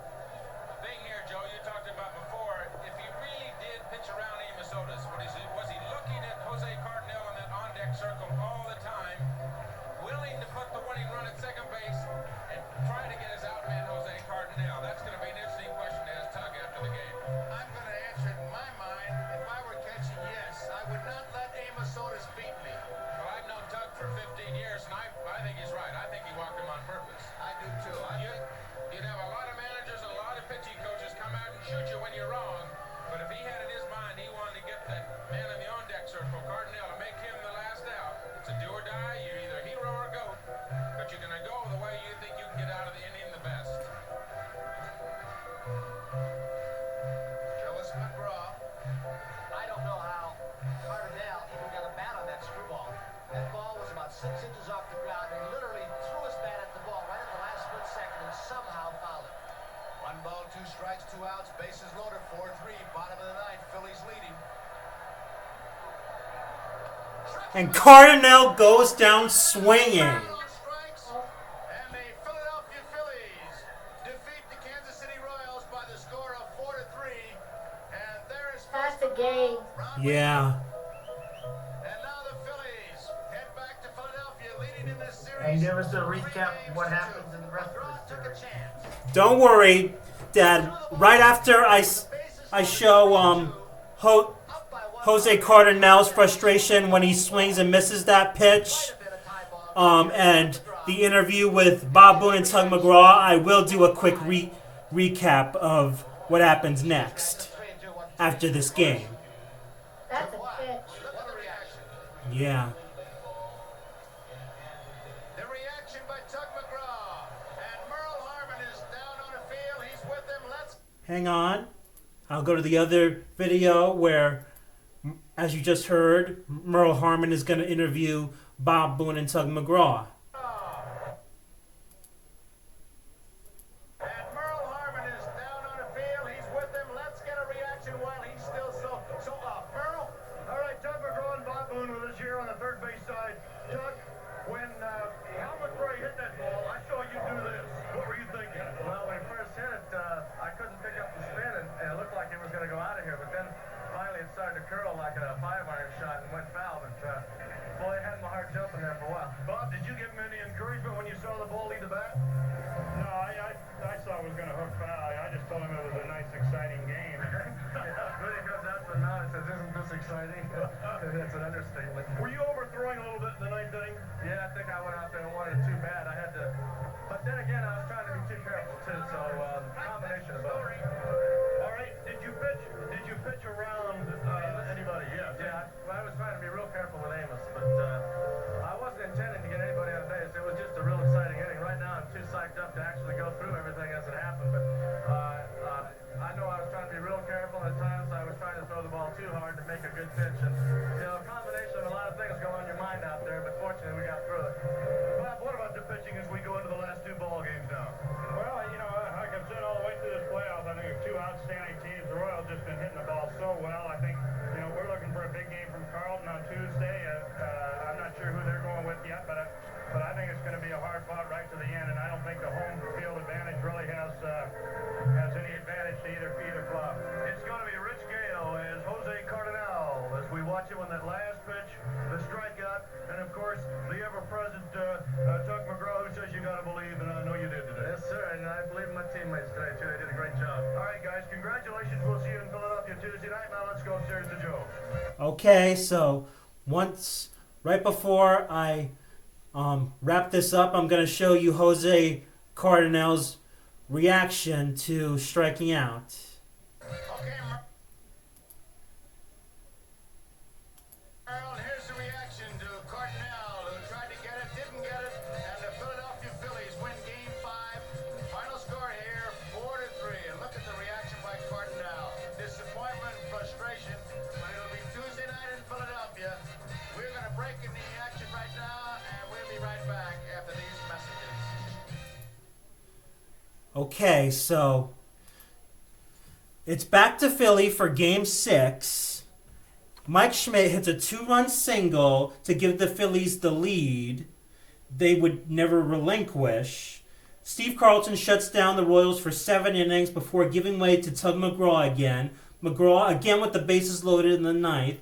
thing here, Joe? You talked about before. If he really did pitch around Amos Otis, was he looking at Jose Cardinale on that on-deck circle all the time, willing to put the winning run at second base, and try to get his outman Jose Cardinale? That's going to be an interesting question to ask Tug after the game. I'm going to answer it in my mind. If I were catching, yes, I would not let Amos Otis beat me. Well, I've known Tug for 15 years, and I think he's right. I think he walked him on purpose. I do too. You'd have a lot of managers and a lot of pitching coaches come out and shoot you when you're wrong. But if he had in his mind he wanted to get that man in the on-deck circle, Cardinale, to make him the last out, it's a do or die. You're either a hero or a goat. But you're going to go the way you think you can get out of the inning the best. Phyllis McGraw. I don't know how Cardinale even got a bat on that screwball. That ball was about 6 inches off the ground, and he literally threw his bat at the ball right at the last split second and somehow fouled it. 1 ball, 2 strikes, 2 outs, bases loaded, 4-3, bottom of the 9th, Phillies leading. And Cardinale goes down swinging. Strikes, and the Philadelphia Phillies defeat the Kansas City Royals by the score of 4-3. And there is That's a game. Yeah. And now the Phillies head back to Philadelphia, leading in this series. And give us a recap of what happens in the rest of McGraw the took a series. chance. Don't worry, Dad. Right after I show Jose Cardinal's frustration when he swings and misses that pitch, and the interview with Bob Boone and Tug McGraw, I will do a quick recap of what happens next after this game. That's a pitch. Yeah. The reaction by Tug McGraw. And Merle Harmon is down on the field. He's with them. Let's Hang on. I'll go to the other video where, as you just heard, Merle Harmon is going to interview Bob Boone and Tug McGraw. And Merle Harmon is down on the field. He's with them. Let's get a reaction while he's still so up. Merle? All right, Tug McGraw and Bob Boone with us here on the third base side. Tug, when Hal McRae hit that ball, I saw you do this. What were you thinking? Well, when he first hit it, I couldn't pick up the spin, and it looked like it was going to go out of here. But then finally it started to curl like a 5-iron shot and went foul. But boy, I had my heart jumping there for a while. Bob, did you give him any encouragement when you saw the ball leave the bat? No, I saw it was going to hook foul. I just told him it was a nice, exciting game. When he goes out to the mound and says, "Isn't this exciting?" That's an understatement. Were you overthrowing a little bit in the ninth inning? Yeah, I think I went out there and wanted it too bad. I had to, but then again, I was trying to be too careful too. So combination of both. All right, did you pitch around anybody? Yes. Yeah, I was trying to be real careful with Amos, but I wasn't intending to get anybody on base. It was just a real exciting inning. Right now, I'm too psyched up to actually go through everything as it happened, but I know I was trying to be real careful. At times, I was trying to throw the ball too hard to make a good pitch, and a combination of a lot of things going on in your mind out there. But fortunately, we got through it. Bob, what about the pitching as we go into the last two ball games now? Well, like I've said all the way through this playoffs, I think two outstanding teams. The Royals just been hitting the ball so well. I think, we're looking for a big game from Carlton on Tuesday. I'm not sure who they're going with yet, but I think it's going to be a hard fought right to the end, and I don't think the home field advantage really has any advantage to either club. It's going to be Rich Gale as Jose Cardinal as we watch him on that last pitch, the strikeout, and of course the ever-present Tug McGraw, who says you got to believe, and I know you did today. Yes, sir, and I believe my teammates today too. They did a great job. All right, guys, congratulations. We'll see you in Philadelphia Tuesday night. Now let's go upstairs to Joe. Okay, so right before I wrap this up, I'm going to show you Jose Cardinal's reaction to striking out. Okay, Merle, here's the reaction to Cardinal, who tried to get it, didn't get it, and the Philadelphia Phillies win Game 5. Final score here, 4-3. And look at the reaction by Cardinal. Disappointment, frustration, but it'll be Tuesday night in Philadelphia. We're going to break in the action right now, and we'll be right back after these messages. Okay, so it's back to Philly for Game 6. Mike Schmidt hits a 2-run single to give the Phillies the lead they would never relinquish. Steve Carlton shuts down the Royals for 7 innings before giving way to Tug McGraw again. McGraw again with the bases loaded in the ninth.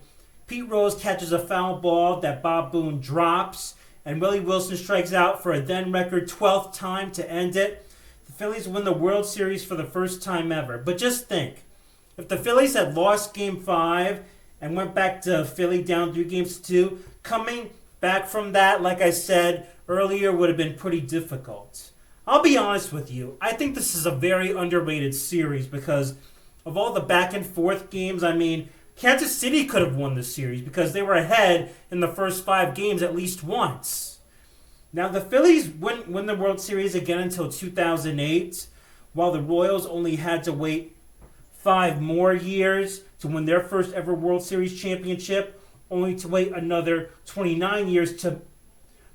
Pete Rose catches a foul ball that Bob Boone drops, and Willie Wilson strikes out for a then record 12th time to end it. The Phillies win the World Series for the first time ever. But just think, if the Phillies had lost Game 5 and went back to Philly down 3-2, coming back from that, like I said earlier, would have been pretty difficult. I'll be honest with you, I think this is a very underrated series because of all the back and forth games. I mean, Kansas City could have won the series because they were ahead in the first 5 games at least once. Now, the Phillies win the World Series again until 2008, while the Royals only had to wait 5 more years to win their first ever World Series championship, only to wait another 29 years to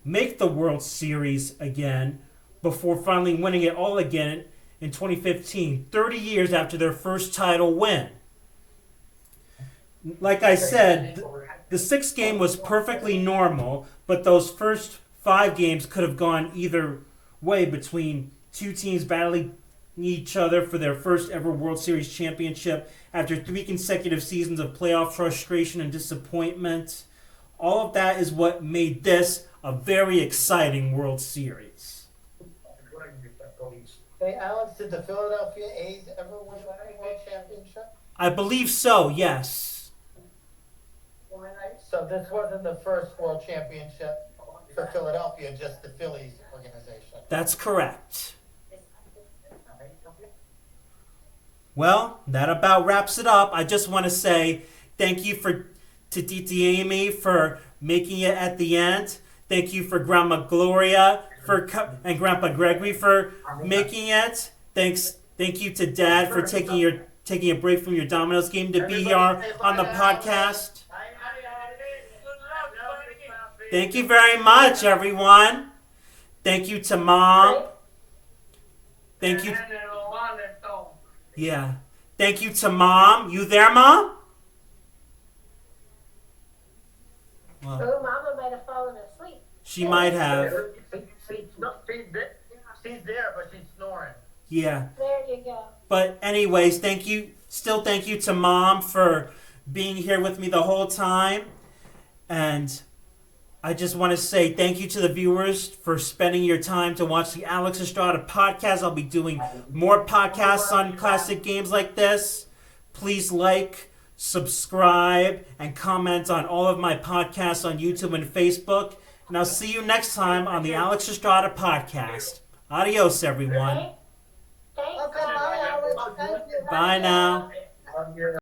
make the World Series again before finally winning it all again in 2015, 30 years after their first title win. Like I said, the 6th game was perfectly normal, but those first 5 games could have gone either way between two teams battling each other for their first ever World Series championship after 3 consecutive seasons of playoff frustration and disappointment. All of that is what made this a very exciting World Series. Hey, Alex, did the Philadelphia A's ever win a World Championship? I believe so, yes. So this wasn't the first world championship for Philadelphia, just the Phillies organization. That's correct. Well, that about wraps it up. I just want to say thank you to Titi Amy for making it at the end. Thank you for Grandma Gloria and Grandpa Gregory for making it. Thank you to Dad for taking a break from your Domino's game to be here on the podcast. Thank you very much, everyone. Thank you to Mom. Thank you. Yeah. Thank you to Mom. You there, Mom? Well, Oh, Mama might have fallen asleep. she might have. She's there, but she's snoring. Yeah. There you go. But anyways, thank you to Mom for being here with me the whole time. And I just want to say thank you to the viewers for spending your time to watch the Alex Estrada podcast. I'll be doing more podcasts on classic games like this. Please like, subscribe, and comment on all of my podcasts on YouTube and Facebook. And I'll see you next time on the Alex Estrada podcast. Adios, everyone. Thanks. Okay, bye, Alex. Thank you. Bye now.